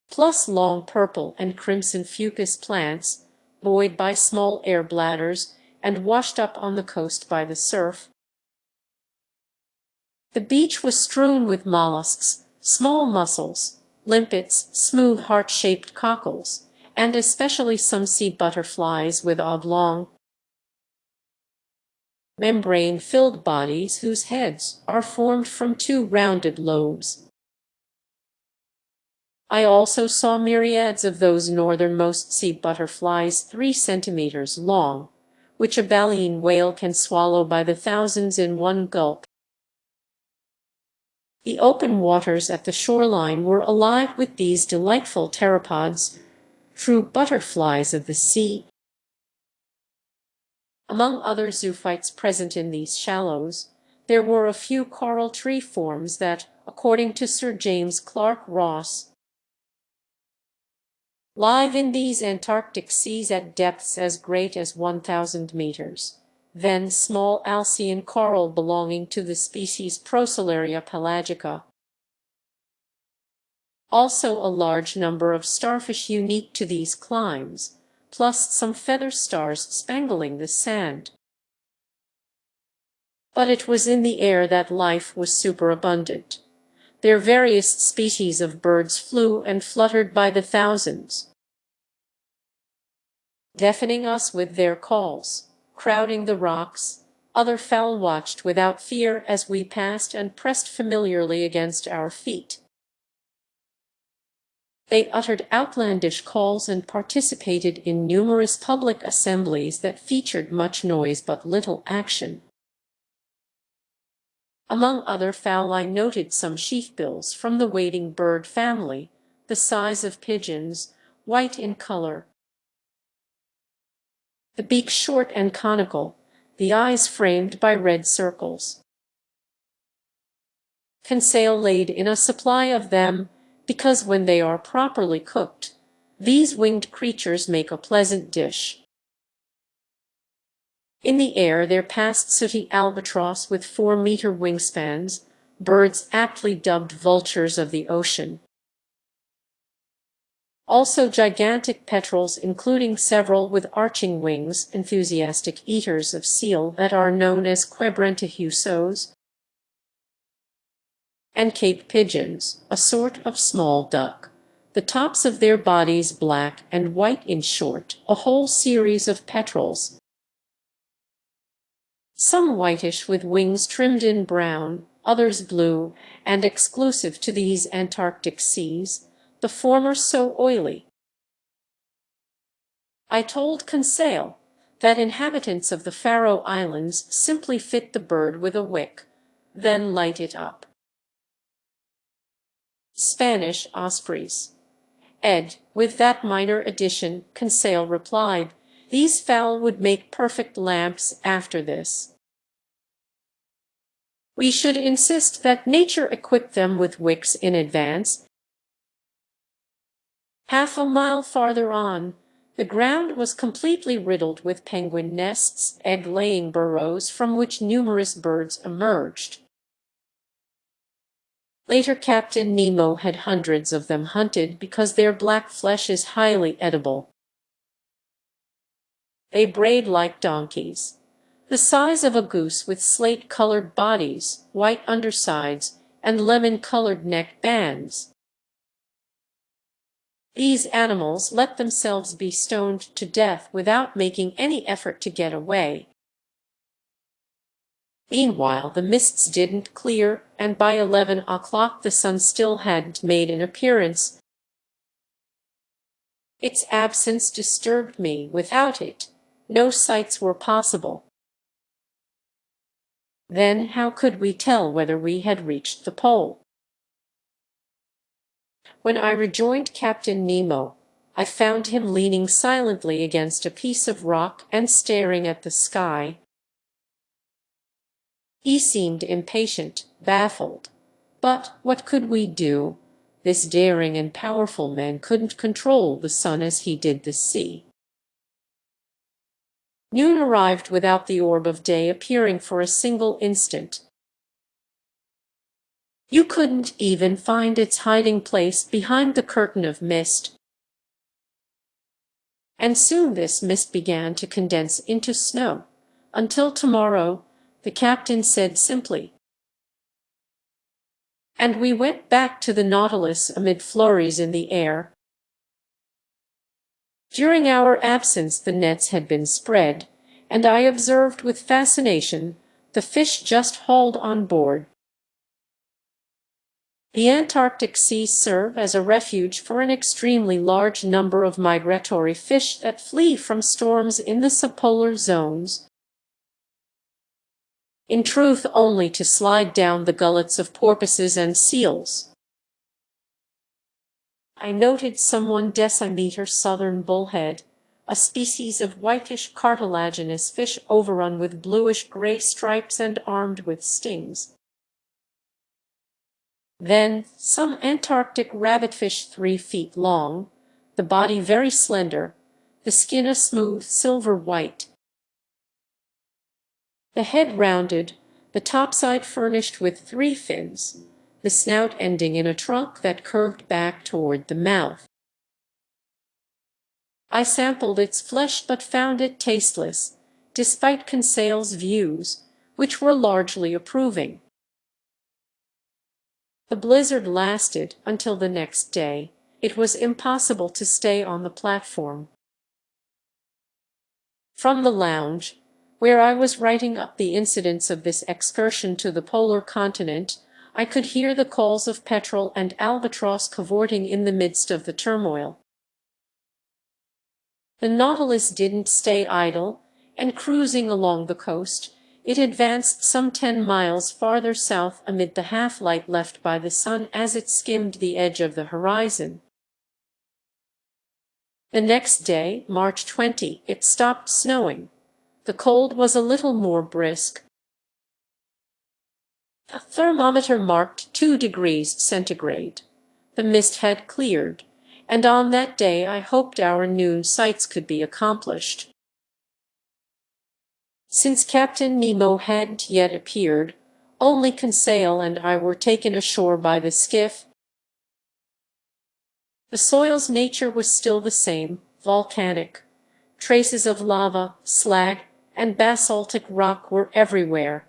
Speaker 1: plus long purple and crimson fucus plants, buoyed by small air bladders and washed up on the coast by the surf. The beach was strewn with mollusks, small mussels, limpets, smooth heart-shaped cockles, and especially some sea butterflies with oblong, membrane-filled bodies whose heads are formed from two rounded lobes. I also saw myriads of those northernmost sea butterflies 3 centimeters long, which a baleen whale can swallow by the thousands in one gulp. The open waters at the shoreline were alive with these delightful pteropods, true butterflies of the sea. Among other zoophytes present in these shallows, there were a few coral tree forms that, according to Sir James Clark Ross, live in these Antarctic seas at depths as great as 1,000 meters. Then small Alcyon coral belonging to the species Procellaria pelagica. Also a large number of starfish unique to these climes, plus some feather stars spangling the sand. But it was in the air that life was superabundant. Their various species of birds flew and fluttered by the thousands, deafening us with their calls, crowding the rocks. Other fowl watched without fear as we passed and pressed familiarly against our feet. They uttered outlandish calls and participated in numerous public assemblies that featured much noise but little action. Among other fowl I noted some sheathbills from the wading bird family, the size of pigeons, white in color, the beak short and conical, the eyes framed by red circles. Conseil laid in a supply of them, because when they are properly cooked, these winged creatures make a pleasant dish. In the air there passed sooty albatross with 4-meter wingspans, birds aptly dubbed vultures of the ocean. Also gigantic petrels, including several with arching wings, enthusiastic eaters of seal that are known as quebrantahussos, and Cape pigeons, a sort of small duck, the tops of their bodies black and white in short, a whole series of petrels, some whitish with wings trimmed in brown, others blue, and exclusive to these Antarctic seas, the former so oily. I told Conseil that inhabitants of the Faroe Islands simply fit the bird with a wick, then light it up. Spanish ospreys. Ed, with that minor addition, Conseil replied, these fowl would make perfect lamps after this. We should insist that nature equip them with wicks in advance. Half a mile farther on, the ground was completely riddled with penguin nests, egg-laying burrows from which numerous birds emerged. Later Captain Nemo had hundreds of them hunted because their black flesh is highly edible. They brayed like donkeys, the size of a goose with slate-colored bodies, white undersides, and lemon-colored neck bands. These animals let themselves be stoned to death without making any effort to get away. Meanwhile, the mists didn't clear, and by 11 o'clock the sun still hadn't made an appearance. Its absence disturbed me. Without it, no sights were possible. Then how could we tell whether we had reached the pole? When I rejoined Captain Nemo, I found him leaning silently against a piece of rock and staring at the sky. He seemed impatient, baffled. But what could we do? This daring and powerful man couldn't control the sun as he did the sea. Noon arrived without the orb of day appearing for a single instant. You couldn't even find its hiding place behind the curtain of mist. And soon this mist began to condense into snow. Until tomorrow, the captain said simply. And we went back to the Nautilus amid flurries in the air. During our absence the nets had been spread, and I observed with fascination the fish just hauled on board. The Antarctic seas serve as a refuge for an extremely large number of migratory fish that flee from storms in the subpolar zones. In truth, only to slide down the gullets of porpoises and seals. I noted some 1 decimeter southern bullhead, a species of whitish cartilaginous fish overrun with bluish-gray stripes and armed with stings. Then some Antarctic rabbitfish 3 feet long, the body very slender, the skin a smooth silver white. The head rounded, the topside furnished with 3 fins, the snout ending in a trunk that curved back toward the mouth. I sampled its flesh but found it tasteless, despite Conseil's views, which were largely approving. The blizzard lasted until the next day. It was impossible to stay on the platform. From the lounge, where I was writing up the incidents of this excursion to the polar continent, I could hear the calls of petrel and albatross cavorting in the midst of the turmoil. The Nautilus didn't stay idle, and cruising along the coast, it advanced some 10 miles farther south amid the half-light left by the sun as it skimmed the edge of the horizon. The next day, March 20, it stopped snowing. The cold was a little more brisk. The thermometer marked 2 degrees centigrade. The mist had cleared, and on that day I hoped our noon sights could be accomplished. Since Captain Nemo hadn't yet appeared, only Conseil and I were taken ashore by the skiff. The soil's nature was still the same, volcanic. Traces of lava, slag, and basaltic rock were everywhere.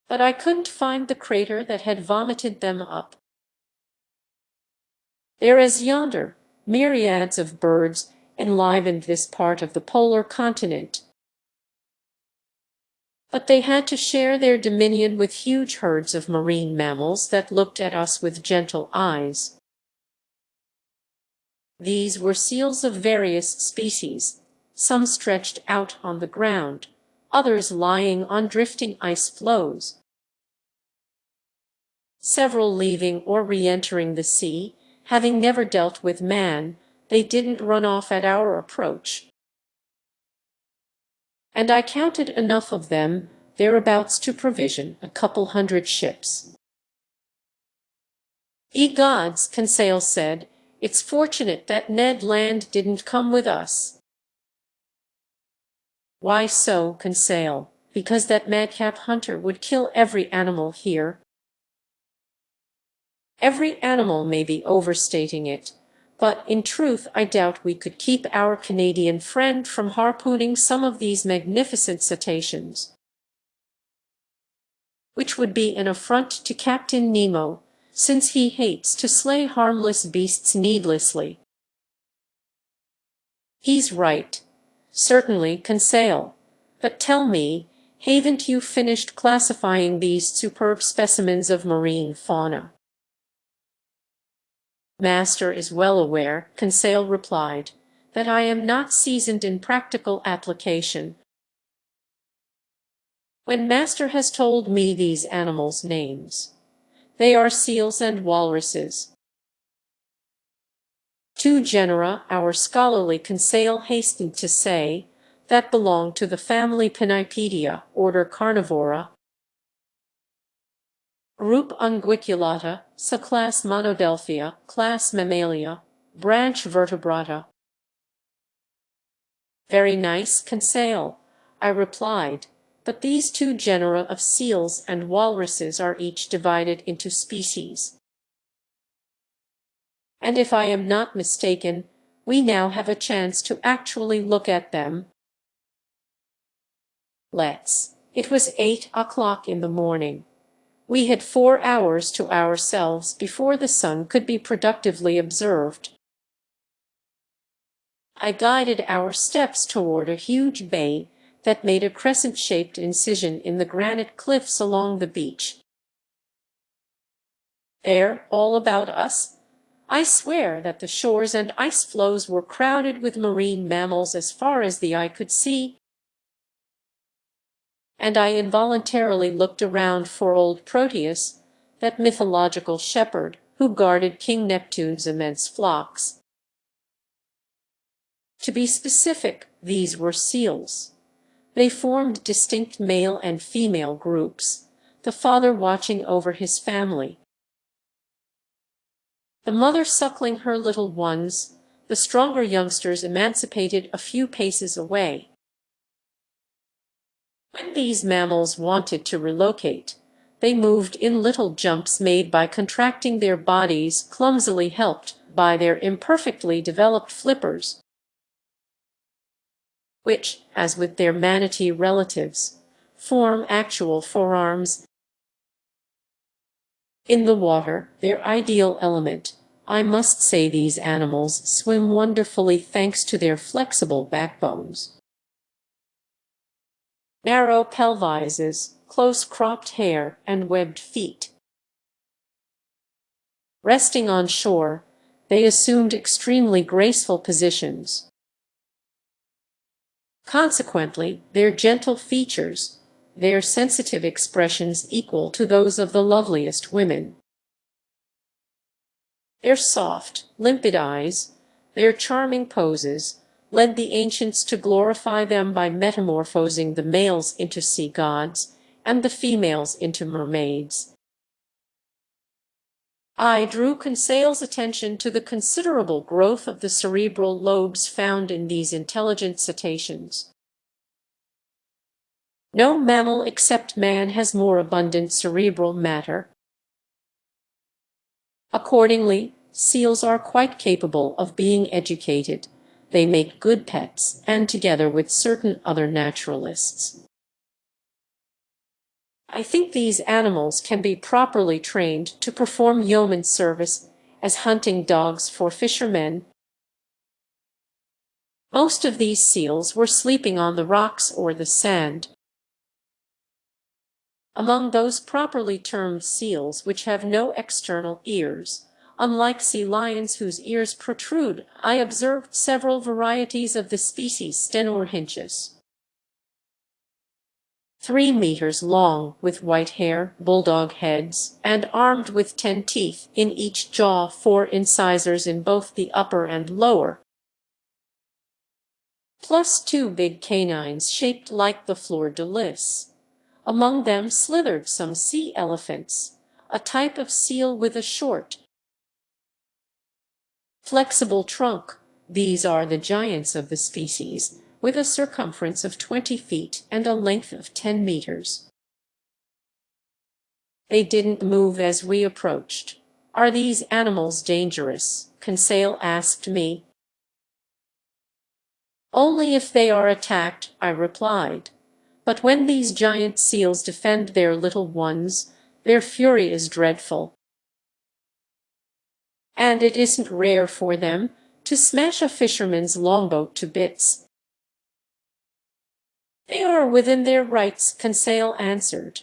Speaker 1: But I couldn't find the crater that had vomited them up. There is yonder, myriads of birds enlivened this part of the polar continent. But they had to share their dominion with huge herds of marine mammals that looked at us with gentle eyes. These were seals of various species, some stretched out on the ground, others lying on drifting ice floes, several leaving or re-entering the sea. Having never dealt with man, they didn't run off at our approach. And I counted enough of them thereabouts to provision a couple hundred ships. "Ye gods," Conseil said, "it's fortunate that Ned Land didn't come with us." "Why so, Conseil? Because that madcap hunter would kill every animal here." "Every animal may be overstating it, but in truth I doubt we could keep our Canadian friend from harpooning some of these magnificent cetaceans, which would be an affront to Captain Nemo, since he hates to slay harmless beasts needlessly." "He's right. Certainly, Conseil. But tell me, haven't you finished classifying these superb specimens of marine fauna?" "Master is well aware," Conseil replied, "that I am not seasoned in practical application. When Master has told me these animals' names, they are seals and walruses. Two genera, our scholarly Conseil hastened to say, that belong to the family Pinnipedia, order Carnivora, group Unguiculata, subclass Monodelphia, class Mammalia, branch Vertebrata." "Very nice, Conseil," I replied, "but these two genera of seals and walruses are each divided into species. And if I am not mistaken, we now have a chance to actually look at them." Let's. It was 8 o'clock in the morning. We had 4 hours to ourselves before the sun could be productively observed. I guided our steps toward a huge bay that made a crescent-shaped incision in the granite cliffs along the beach. There, all about us, I swear that the shores and ice floes were crowded with marine mammals as far as the eye could see, and I involuntarily looked around for old Proteus, that mythological shepherd who guarded King Neptune's immense flocks. To be specific, these were seals. They formed distinct male and female groups, the father watching over his family, the mother suckling her little ones, the stronger youngsters emancipated a few paces away. When these mammals wanted to relocate, they moved in little jumps made by contracting their bodies, clumsily helped by their imperfectly developed flippers, which, as with their manatee relatives, form actual forearms. In the water, their ideal element, I must say these animals swim wonderfully thanks to their flexible backbones. Narrow pelvises, close-cropped hair, and webbed feet. Resting on shore, they assumed extremely graceful positions. Consequently, their gentle features, their sensitive expressions equal to those of the loveliest women. Their soft, limpid eyes, their charming poses, led the ancients to glorify them by metamorphosing the males into sea gods and the females into mermaids. I drew Conseil's attention to the considerable growth of the cerebral lobes found in these intelligent cetaceans. No mammal except man has more abundant cerebral matter. Accordingly, seals are quite capable of being educated. They make good pets, and together with certain other naturalists, I think these animals can be properly trained to perform yeoman service as hunting dogs for fishermen. Most of these seals were sleeping on the rocks or the sand. Among those properly termed seals which have no external ears, unlike sea lions whose ears protrude, I observed several varieties of the species Stenorhynchus. 3 meters long, with white hair, bulldog heads, and armed with 10 teeth in each jaw, 4 incisors in both the upper and lower, plus 2 big canines shaped like the fleur-de-lis. Among them slithered some sea elephants, a type of seal with a short, flexible trunk. These are the giants of the species, with a circumference of 20 feet and a length of 10 meters. They didn't move as we approached. "Are these animals dangerous?" Conseil asked me. "Only if they are attacked," I replied. "But when these giant seals defend their little ones, their fury is dreadful. And it isn't rare for them to smash a fisherman's longboat to bits." "They are within their rights," Conseil answered.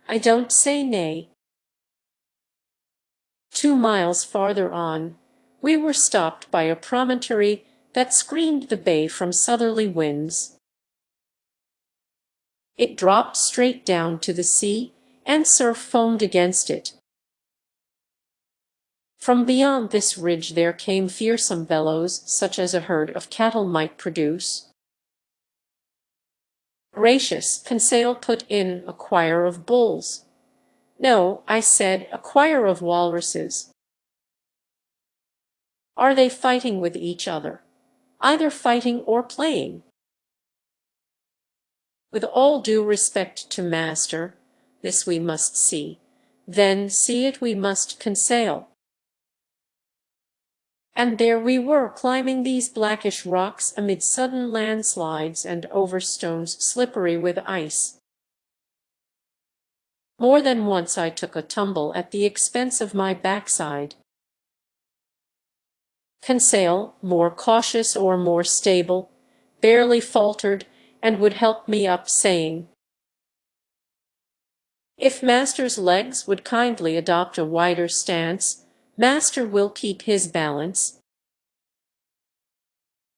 Speaker 1: "I don't say nay." 2 miles farther on, we were stopped by a promontory that screened the bay from southerly winds. It dropped straight down to the sea, and surf foamed against it. From beyond this ridge there came fearsome bellows, such as a herd of cattle might produce. "Gracious," Conseil put in, "a choir of bulls." "No," I said, "a choir of walruses." "Are they fighting with each other?" "Either fighting or playing." "With all due respect to master, this we must see." "Then see it we must, Conseil." And there we were, climbing these blackish rocks amid sudden landslides and over stones slippery with ice. More than once I took a tumble at the expense of my backside. Conseil, more cautious or more stable, barely faltered and would help me up, saying, "If master's legs would kindly adopt a wider stance, master will keep his balance."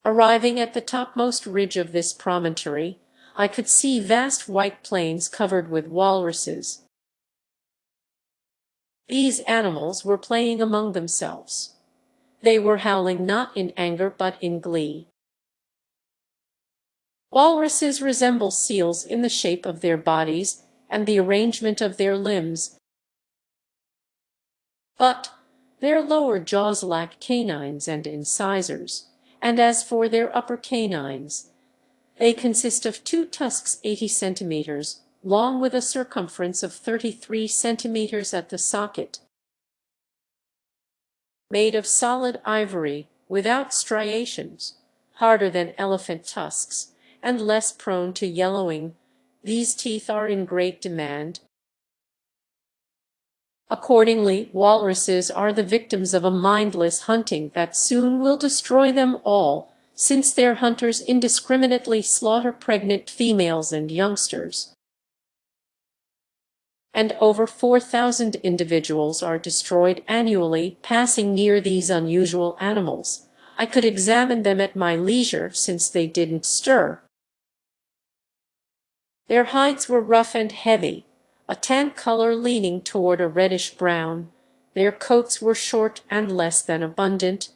Speaker 1: Arriving at the topmost ridge of this promontory, I could see vast white plains covered with walruses. These animals were playing among themselves. They were howling not in anger but in glee. Walruses resemble seals in the shape of their bodies and the arrangement of their limbs, but their lower jaws lack canines and incisors, and as for their upper canines, they consist of 2 tusks 80 centimeters long with a circumference of 33 centimeters at the socket. Made of solid ivory, without striations, harder than elephant tusks, and less prone to yellowing, these teeth are in great demand. Accordingly, walruses are the victims of a mindless hunting that soon will destroy them all, since their hunters indiscriminately slaughter pregnant females and youngsters. And over 4,000 individuals are destroyed annually passing near these unusual animals. I could examine them at my leisure, since they didn't stir. Their hides were rough and heavy, a tan color leaning toward a reddish-brown. Their coats were short and less than abundant.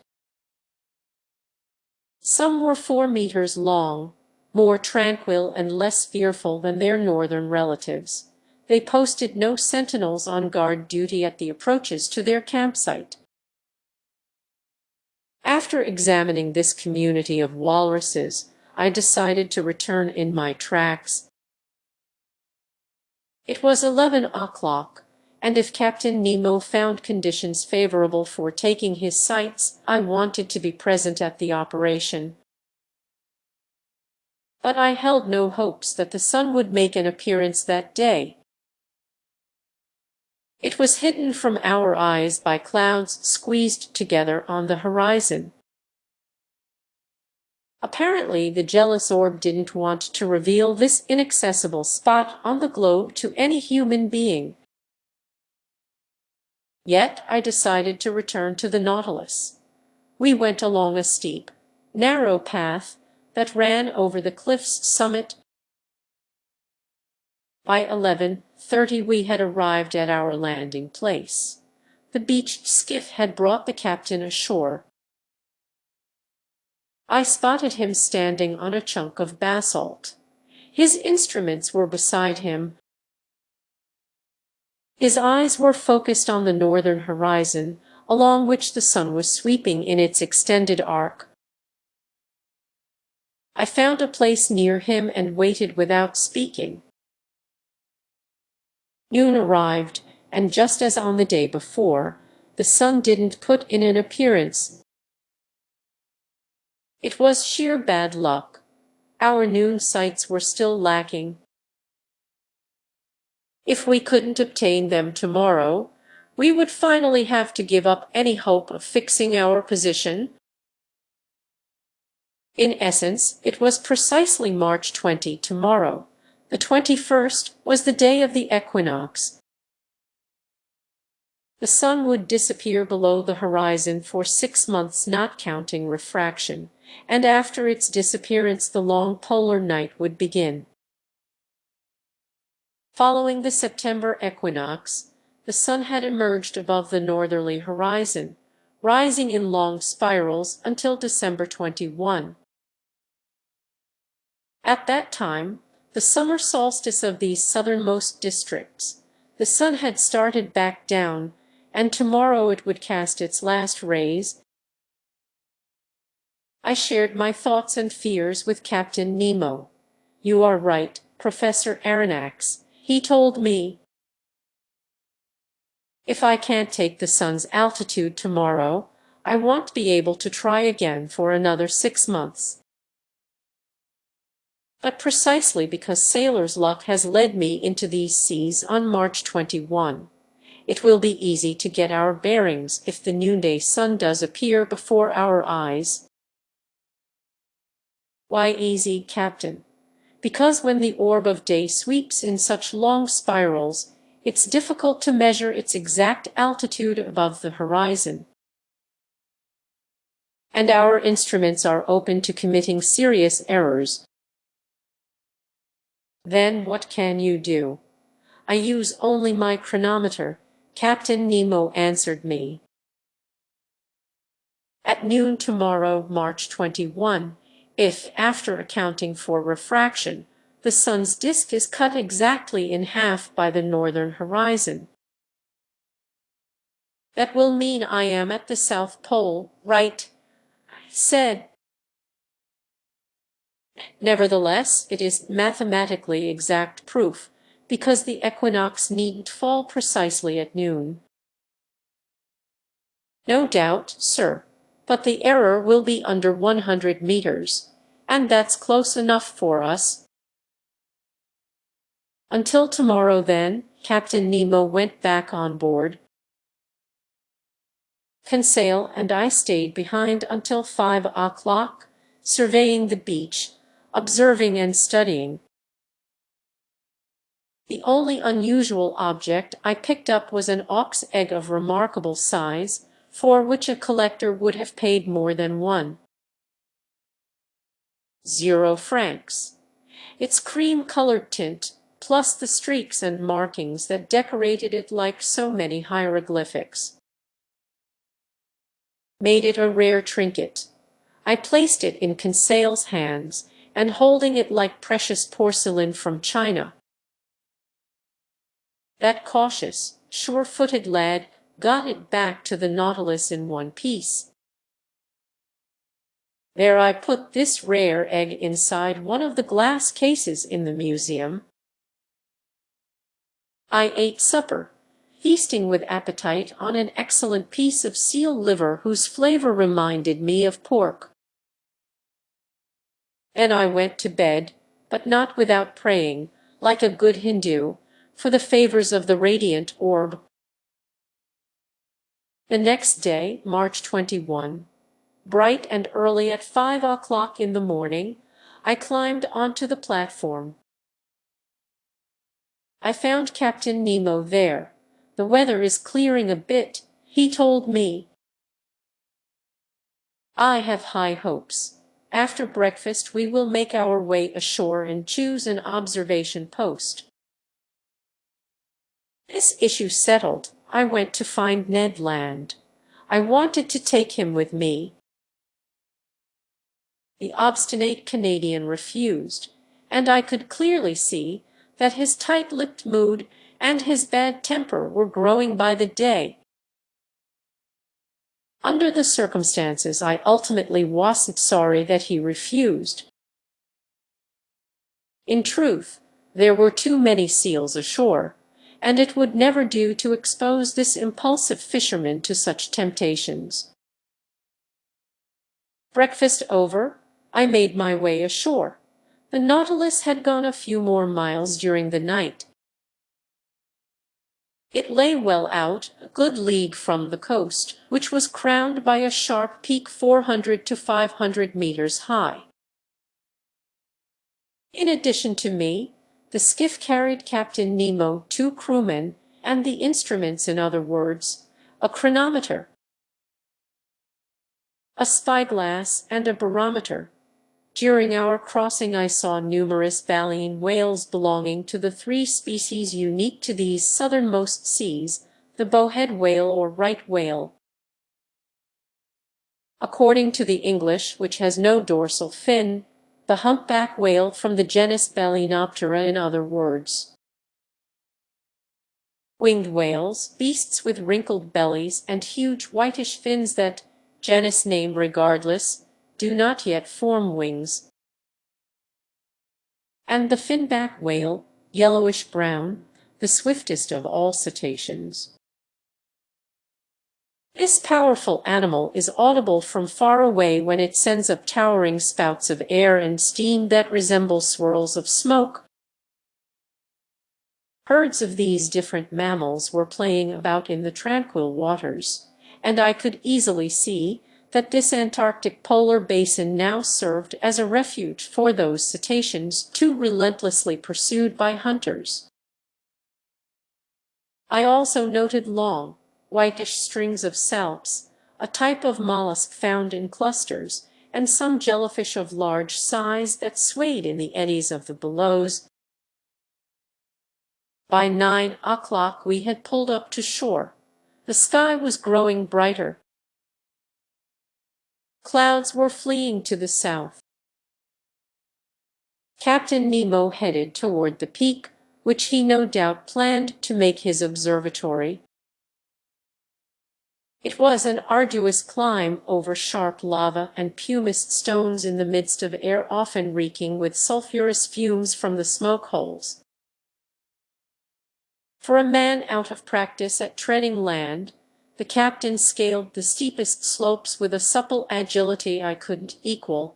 Speaker 1: Some were 4 meters long, more tranquil and less fearful than their northern relatives. They posted no sentinels on guard duty at the approaches to their campsite. After examining this community of walruses, I decided to return in my tracks. It was 11 o'clock, and if Captain Nemo found conditions favorable for taking his sights, I wanted to be present at the operation. But I held no hopes that the sun would make an appearance that day. It was hidden from our eyes by clouds squeezed together on the horizon. Apparently, the jealous orb didn't want to reveal this inaccessible spot on the globe to any human being. Yet I decided to return to the Nautilus. We went along a steep, narrow path that ran over the cliff's summit. By 11:30 we had arrived at our landing place. The beached skiff had brought the captain ashore. I spotted him standing on a chunk of basalt. His instruments were beside him. His eyes were focused on the northern horizon, along which the sun was sweeping in its extended arc. I found a place near him and waited without speaking. Noon arrived, and just as on the day before, the sun didn't put in an appearance. It was sheer bad luck. Our noon sights were still lacking. If we couldn't obtain them tomorrow, we would finally have to give up any hope of fixing our position. In essence, it was precisely March 20 tomorrow. The 21st was the day of the equinox. The sun would disappear below the horizon for 6 months, not counting refraction, and after its disappearance the long polar night would begin. Following the September equinox, the sun had emerged above the northerly horizon, rising in long spirals until December 21. At that time, the summer solstice of these southernmost districts, the sun had started back down, and tomorrow it would cast its last rays. I shared my thoughts and fears with Captain Nemo. "You are right, Professor Aronnax," he told me. "If I can't take the sun's altitude tomorrow, I won't be able to try again for another 6 months. But precisely because sailor's luck has led me into these seas on March 21, it will be easy to get our bearings if the noonday sun does appear before our eyes." "Why easy, Captain?" "Because when the orb of day sweeps in such long spirals, it's difficult to measure its exact altitude above the horizon. And our instruments are open to committing serious errors." "Then what can you do?" "I use only my chronometer," Captain Nemo answered me. "At noon tomorrow, March 21, if, after accounting for refraction, the sun's disk is cut exactly in half by the northern horizon, that will mean I am at the South Pole, right?" I said. "Nevertheless, it is mathematically exact proof, because the equinox needn't fall precisely at noon." "No doubt, sir, but the error will be under 100 meters, and that's close enough for us." Until tomorrow then, Captain Nemo went back on board. Conseil and I stayed behind until 5 o'clock, surveying the beach, observing and studying. The only unusual object I picked up was an auk's egg of remarkable size, for which a collector would have paid more than 1.00 francs. Its cream-colored tint, plus the streaks and markings that decorated it like so many hieroglyphics, made it a rare trinket. I placed it in Conseil's hands, and holding it like precious porcelain from China. That cautious, sure-footed lad got it back to the Nautilus in one piece. There I put this rare egg inside one of the glass cases in the museum. I ate supper, feasting with appetite on an excellent piece of seal liver whose flavor reminded me of pork. Then I went to bed, but not without praying, like a good Hindu, for the favors of the radiant orb. The next day, March 21, Bright and early at 5 o'clock in the morning, I climbed onto the platform. I found Captain Nemo there. "The weather is clearing a bit," he told me. "I have high hopes. After breakfast we will make our way ashore and choose an observation post." This issue settled, I went to find Ned Land. I wanted to take him with me. The obstinate Canadian refused, and I could clearly see that his tight-lipped mood and his bad temper were growing by the day. Under the circumstances, I ultimately wasn't sorry that he refused. In truth, there were too many seals ashore, and it would never do to expose this impulsive fisherman to such temptations. Breakfast over, I made my way ashore. The Nautilus had gone a few more miles during the night. It lay well out, a good league from the coast, which was crowned by a sharp peak 400 to 500 meters high. In addition to me, the skiff carried Captain Nemo, 2 crewmen, and the instruments, in other words, a chronometer, a spyglass, and a barometer. During our crossing I saw numerous baleen whales belonging to the 3 species unique to these southernmost seas, the bowhead whale or right whale. According to the English, which has no dorsal fin, the humpback whale from the genus Balaenoptera, in other words. Winged whales, beasts with wrinkled bellies and huge whitish fins that, genus name regardless, do not yet form wings. And the finback whale, yellowish-brown, the swiftest of all cetaceans. This powerful animal is audible from far away when it sends up towering spouts of air and steam that resemble swirls of smoke. Herds of these different mammals were playing about in the tranquil waters, and I could easily see that this Antarctic polar basin now served as a refuge for those cetaceans too relentlessly pursued by hunters. I also noted long, whitish strings of salps, a type of mollusk found in clusters, and some jellyfish of large size that swayed in the eddies of the billows. By 9 o'clock we had pulled up to shore. The sky was growing brighter. Clouds were fleeing to the south. Captain Nemo headed toward the peak, which he no doubt planned to make his observatory. It was an arduous climb over sharp lava and pumice stones in the midst of air often reeking with sulphurous fumes from the smoke holes. For a man out of practice at treading land, the captain scaled the steepest slopes with a supple agility I couldn't equal,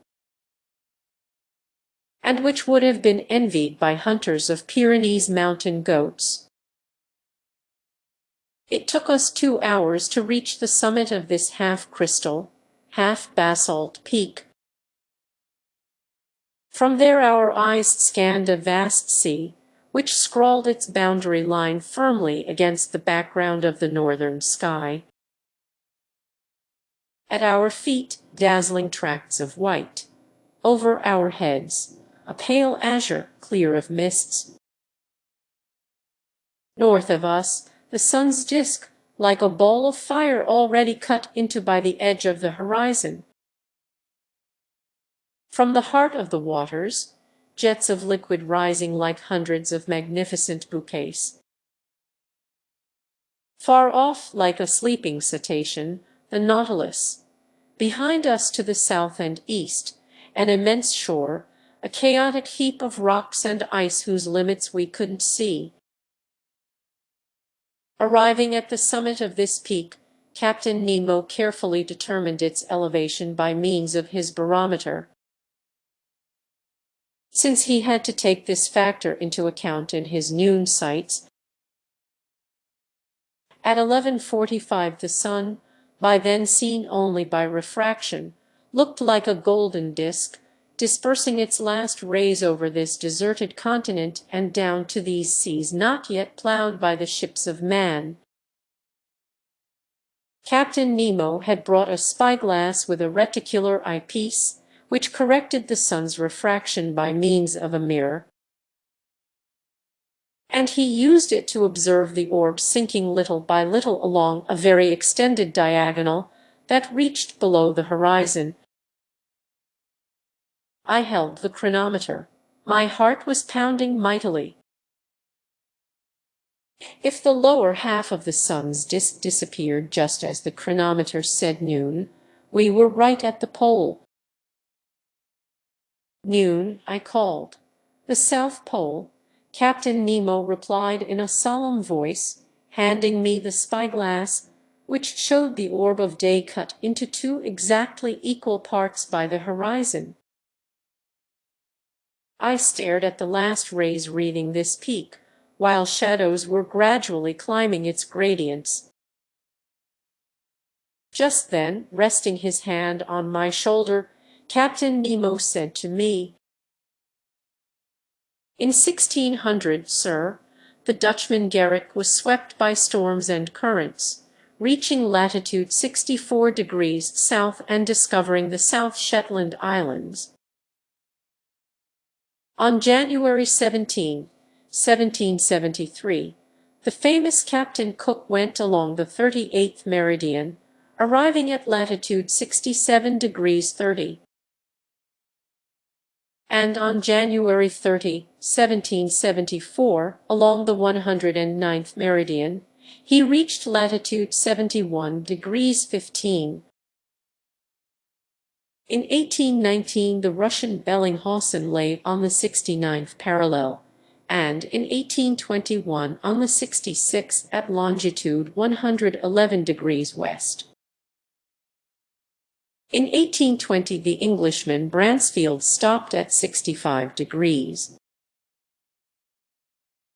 Speaker 1: and which would have been envied by hunters of Pyrenees mountain goats. It took us 2 hours to reach the summit of this half-crystal, half-basalt peak. From there our eyes scanned a vast sea, which scrawled its boundary line firmly against the background of the northern sky. At our feet, dazzling tracts of white. Over our heads, a pale azure, clear of mists. North of us, the sun's disk, like a ball of fire already cut into by the edge of the horizon. From the heart of the waters, jets of liquid rising like hundreds of magnificent bouquets. Far off, like a sleeping cetacean, the Nautilus. Behind us to the south and east, an immense shore, a chaotic heap of rocks and ice whose limits we couldn't see. Arriving at the summit of this peak, Captain Nemo carefully determined its elevation by means of his barometer, since he had to take this factor into account in his noon sights. At 11:45 the sun, by then seen only by refraction, looked like a golden disk, dispersing its last rays over this deserted continent and down to these seas not yet plowed by the ships of man. Captain Nemo had brought a spyglass with a reticular eyepiece, which corrected the sun's refraction by means of a mirror, and he used it to observe the orb sinking little by little along a very extended diagonal that reached below the horizon. I held the chronometer. My heart was pounding mightily. If the lower half of the sun's disk disappeared just as the chronometer said noon, we were right at the pole. "Noon," I called. "The South Pole," Captain Nemo replied in a solemn voice, handing me the spyglass, which showed the orb of day cut into two exactly equal parts by the horizon. I stared at the last rays wreathing this peak, while shadows were gradually climbing its gradients. Just then, resting his hand on my shoulder, Captain Nemo said to me, "In 1600, sir, the Dutchman Garrick was swept by storms and currents, reaching latitude 64 degrees south and discovering the South Shetland Islands. On January 17, 1773, the famous Captain Cook went along the 38th meridian, arriving at latitude 67 degrees 30. And on January 30, 1774, along the 109th meridian, he reached latitude 71 degrees 15. In 1819, the Russian Bellinghausen lay on the 69th parallel, and in 1821 on the 66th at longitude 111 degrees west. In 1820, the Englishman Bransfield stopped at 65 degrees.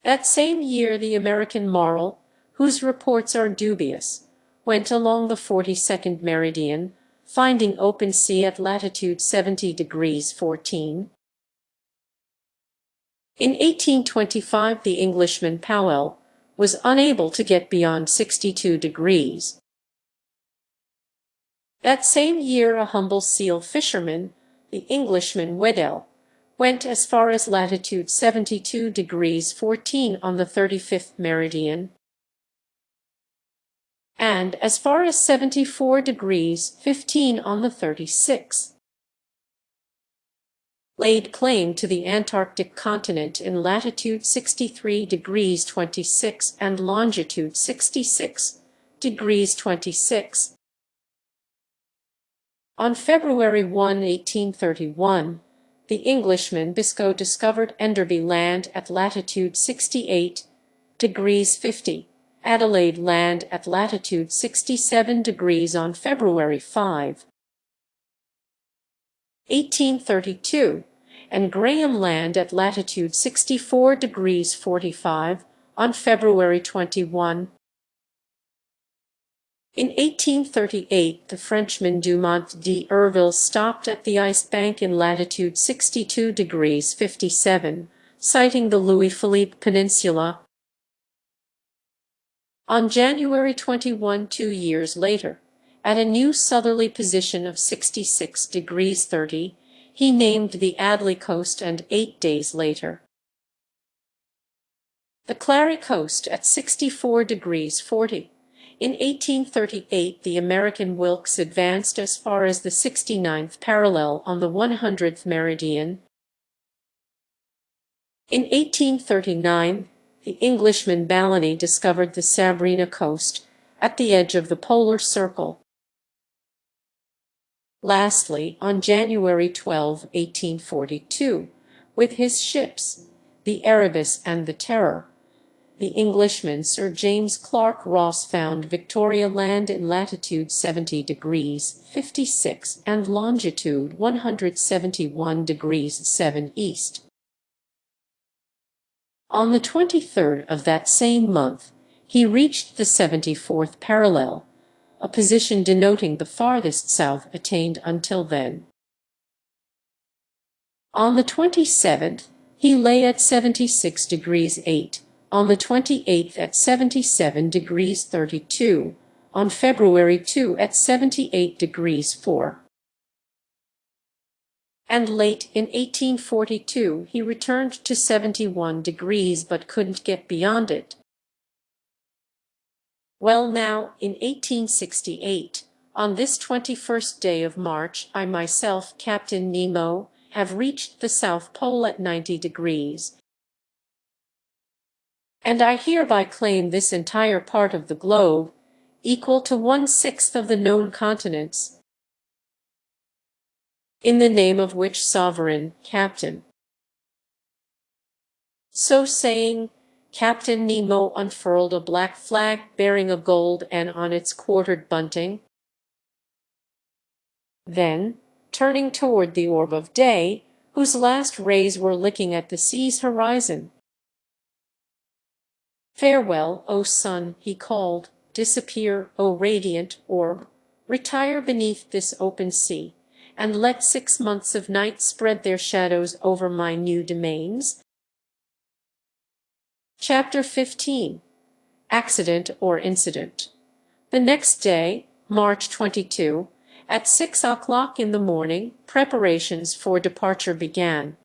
Speaker 1: That same year, the American Morrell, whose reports are dubious, went along the 42nd meridian, finding open sea at latitude 70 degrees 14. In 1825, the Englishman Powell was unable to get beyond 62 degrees. That same year, a humble seal fisherman, the Englishman Weddell, went as far as latitude 72 degrees 14 on the 35th meridian, and as far as 74 degrees 15 on the 36th. Laid claim to the Antarctic continent in latitude 63 degrees 26 and longitude 66 degrees 26. On February 1, 1831, the Englishman Biscoe discovered Enderby Land at latitude 68 degrees 50, Adelaide Land at latitude 67 degrees on February 5, 1832, and Graham Land at latitude 64 degrees 45 on February 21. In 1838, the Frenchman Dumont d'Urville stopped at the Ice Bank in latitude 62 degrees 57, sighting the Louis-Philippe Peninsula. On January 21, 2 years later, at a new southerly position of 66 degrees 30, he named the Adley Coast, and 8 days later, the Clary Coast at 64 degrees 40. In 1838, the American Wilkes advanced as far as the 69th parallel on the 100th meridian. In 1839, the Englishman Balleny discovered the Sabrina coast at the edge of the polar circle. Lastly, on January 12, 1842, with his ships, the Erebus and the Terror, the Englishman Sir James Clark Ross found Victoria Land in latitude 70 degrees 56 and longitude 171 degrees 7 east. On the 23rd of that same month, he reached the 74th parallel, a position denoting the farthest south attained until then. On the 27th, he lay at 76 degrees 8, on the 28th at 77 degrees 32, on February 2 at 78 degrees 4. And late in 1842 he returned to 71 degrees but couldn't get beyond it. Well now, in 1868, on this 21st day of March, I myself, Captain Nemo, have reached the South Pole at 90 degrees. And I hereby claim this entire part of the globe, equal to 1/6 of the known continents, in the name of which sovereign, Captain. So saying, Captain Nemo unfurled a black flag bearing a gold N on its quartered bunting. Then, turning toward the orb of day, whose last rays were licking at the sea's horizon, "Farewell, O sun," he called, "disappear, O radiant orb, retire beneath this open sea, and let 6 months of night spread their shadows over my new domains." Chapter 15. Accident or Incident. The next day, March 22, at 6 o'clock in the morning, preparations for departure began.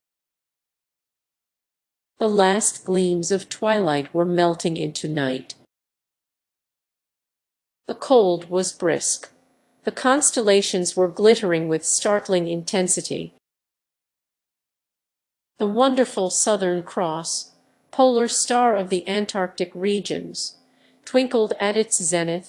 Speaker 1: The last gleams of twilight were melting into night. The cold was brisk. The constellations were glittering with startling intensity. The wonderful Southern Cross, polar star of the Antarctic regions, twinkled at its zenith.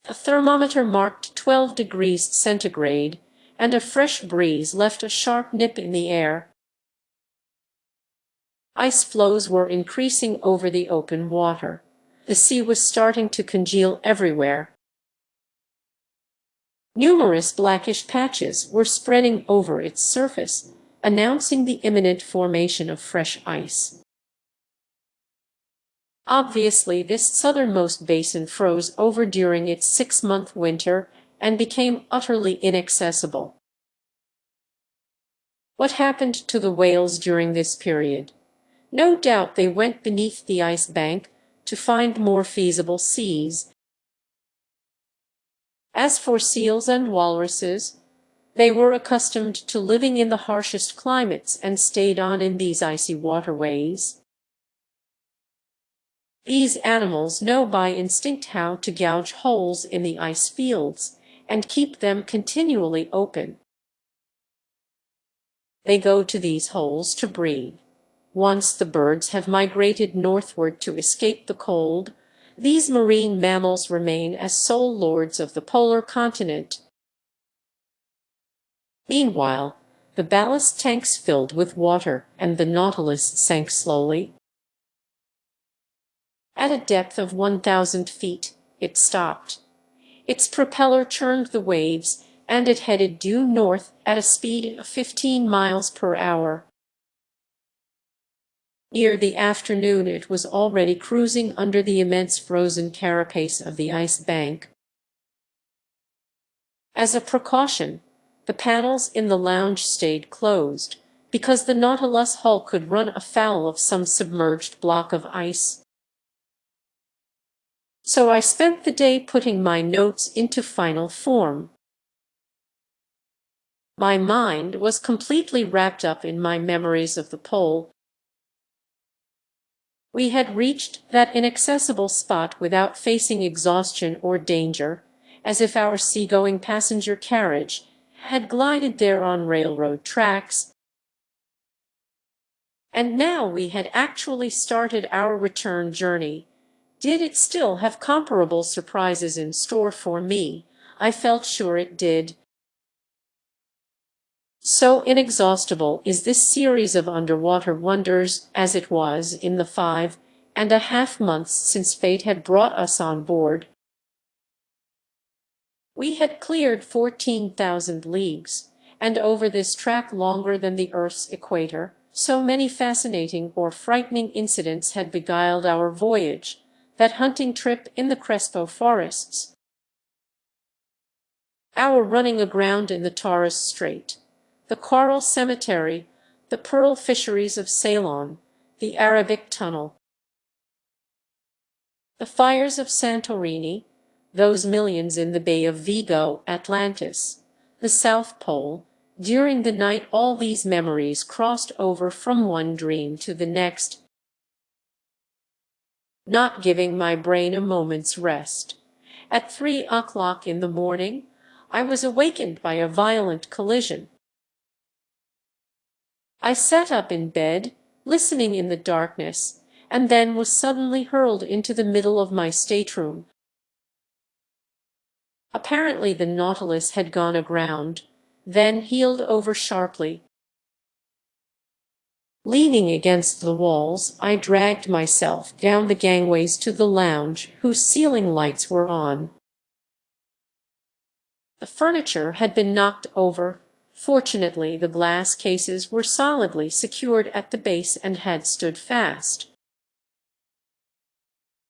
Speaker 1: The thermometer marked 12 degrees centigrade, and a fresh breeze left a sharp nip in the air. Ice floes were increasing over the open water. The sea was starting to congeal everywhere. Numerous blackish patches were spreading over its surface, announcing the imminent formation of fresh ice. Obviously, this southernmost basin froze over during its 6-month winter and became utterly inaccessible. What happened to the whales during this period? No doubt they went beneath the ice bank to find more feasible seas. As for seals and walruses, they were accustomed to living in the harshest climates and stayed on in these icy waterways. These animals know by instinct how to gouge holes in the ice fields and keep them continually open. They go to these holes to breed. Once the birds have migrated northward to escape the cold, these marine mammals remain as sole lords of the polar continent. Meanwhile, the ballast tanks filled with water and the Nautilus sank slowly. At a depth of 1,000 feet, it stopped. Its propeller churned the waves, and it headed due north at a speed of 15 miles per hour. Near the afternoon it was already cruising under the immense frozen carapace of the ice bank. As a precaution, the panels in the lounge stayed closed, because the Nautilus hull could run afoul of some submerged block of ice. So I spent the day putting my notes into final form. My mind was completely wrapped up in my memories of the pole. We had reached that inaccessible spot without facing exhaustion or danger, as if our seagoing passenger carriage had glided there on railroad tracks. And now we had actually started our return journey. Did it still have comparable surprises in store for me? I felt sure it did. So inexhaustible is this series of underwater wonders as it was in the 5.5 months since fate had brought us on board. We had cleared 14,000 leagues, and over this track longer than the Earth's equator, so many fascinating or frightening incidents had beguiled our voyage, that hunting trip in the Crespo forests, our running aground in the Taurus Strait, the coral cemetery, the pearl fisheries of Ceylon, the Arabic Tunnel, the fires of Santorini, those millions in the Bay of Vigo, Atlantis, the South Pole. During the night all these memories crossed over from one dream to the next, not giving my brain a moment's rest. At 3 o'clock in the morning, I was awakened by a violent collision. I sat up in bed, listening in the darkness, and then was suddenly hurled into the middle of my stateroom. Apparently the Nautilus had gone aground, then heeled over sharply. Leaning against the walls, I dragged myself down the gangways to the lounge, whose ceiling lights were on. The furniture had been knocked over. Fortunately, the glass cases were solidly secured at the base and had stood fast.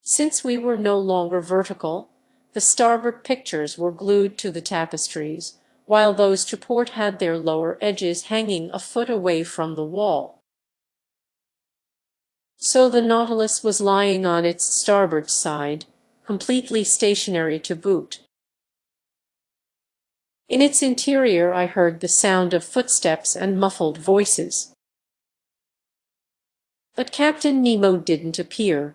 Speaker 1: Since we were no longer vertical, the starboard pictures were glued to the tapestries, while those to port had their lower edges hanging a foot away from the wall. So the Nautilus was lying on its starboard side, completely stationary to boot. In its interior I heard the sound of footsteps and muffled voices. But Captain Nemo didn't appear.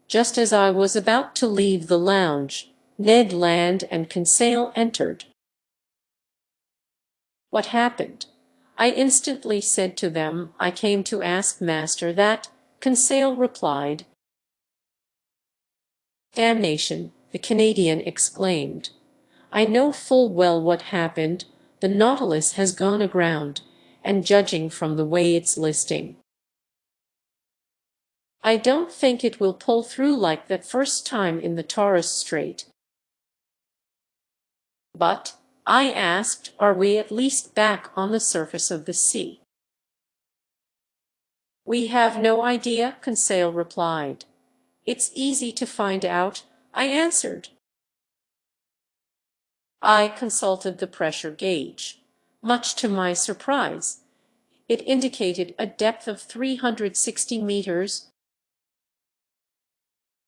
Speaker 1: Just as I was about to leave the lounge, Ned Land and Conseil entered. What happened? I instantly said to them. I came to ask Master that, Conseil replied. Damnation, the Canadian exclaimed. I know full well what happened. The Nautilus has gone aground, and judging from the way it's listing, I don't think it will pull through like that first time in the Taurus Strait. But, I asked, are we at least back on the surface of the sea? We have no idea, Conseil replied. It's easy to find out, I answered. I consulted the pressure gauge. Much to my surprise, it indicated a depth of 360 meters.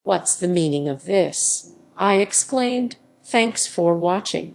Speaker 1: What's the meaning of this? I exclaimed. Thanks for watching.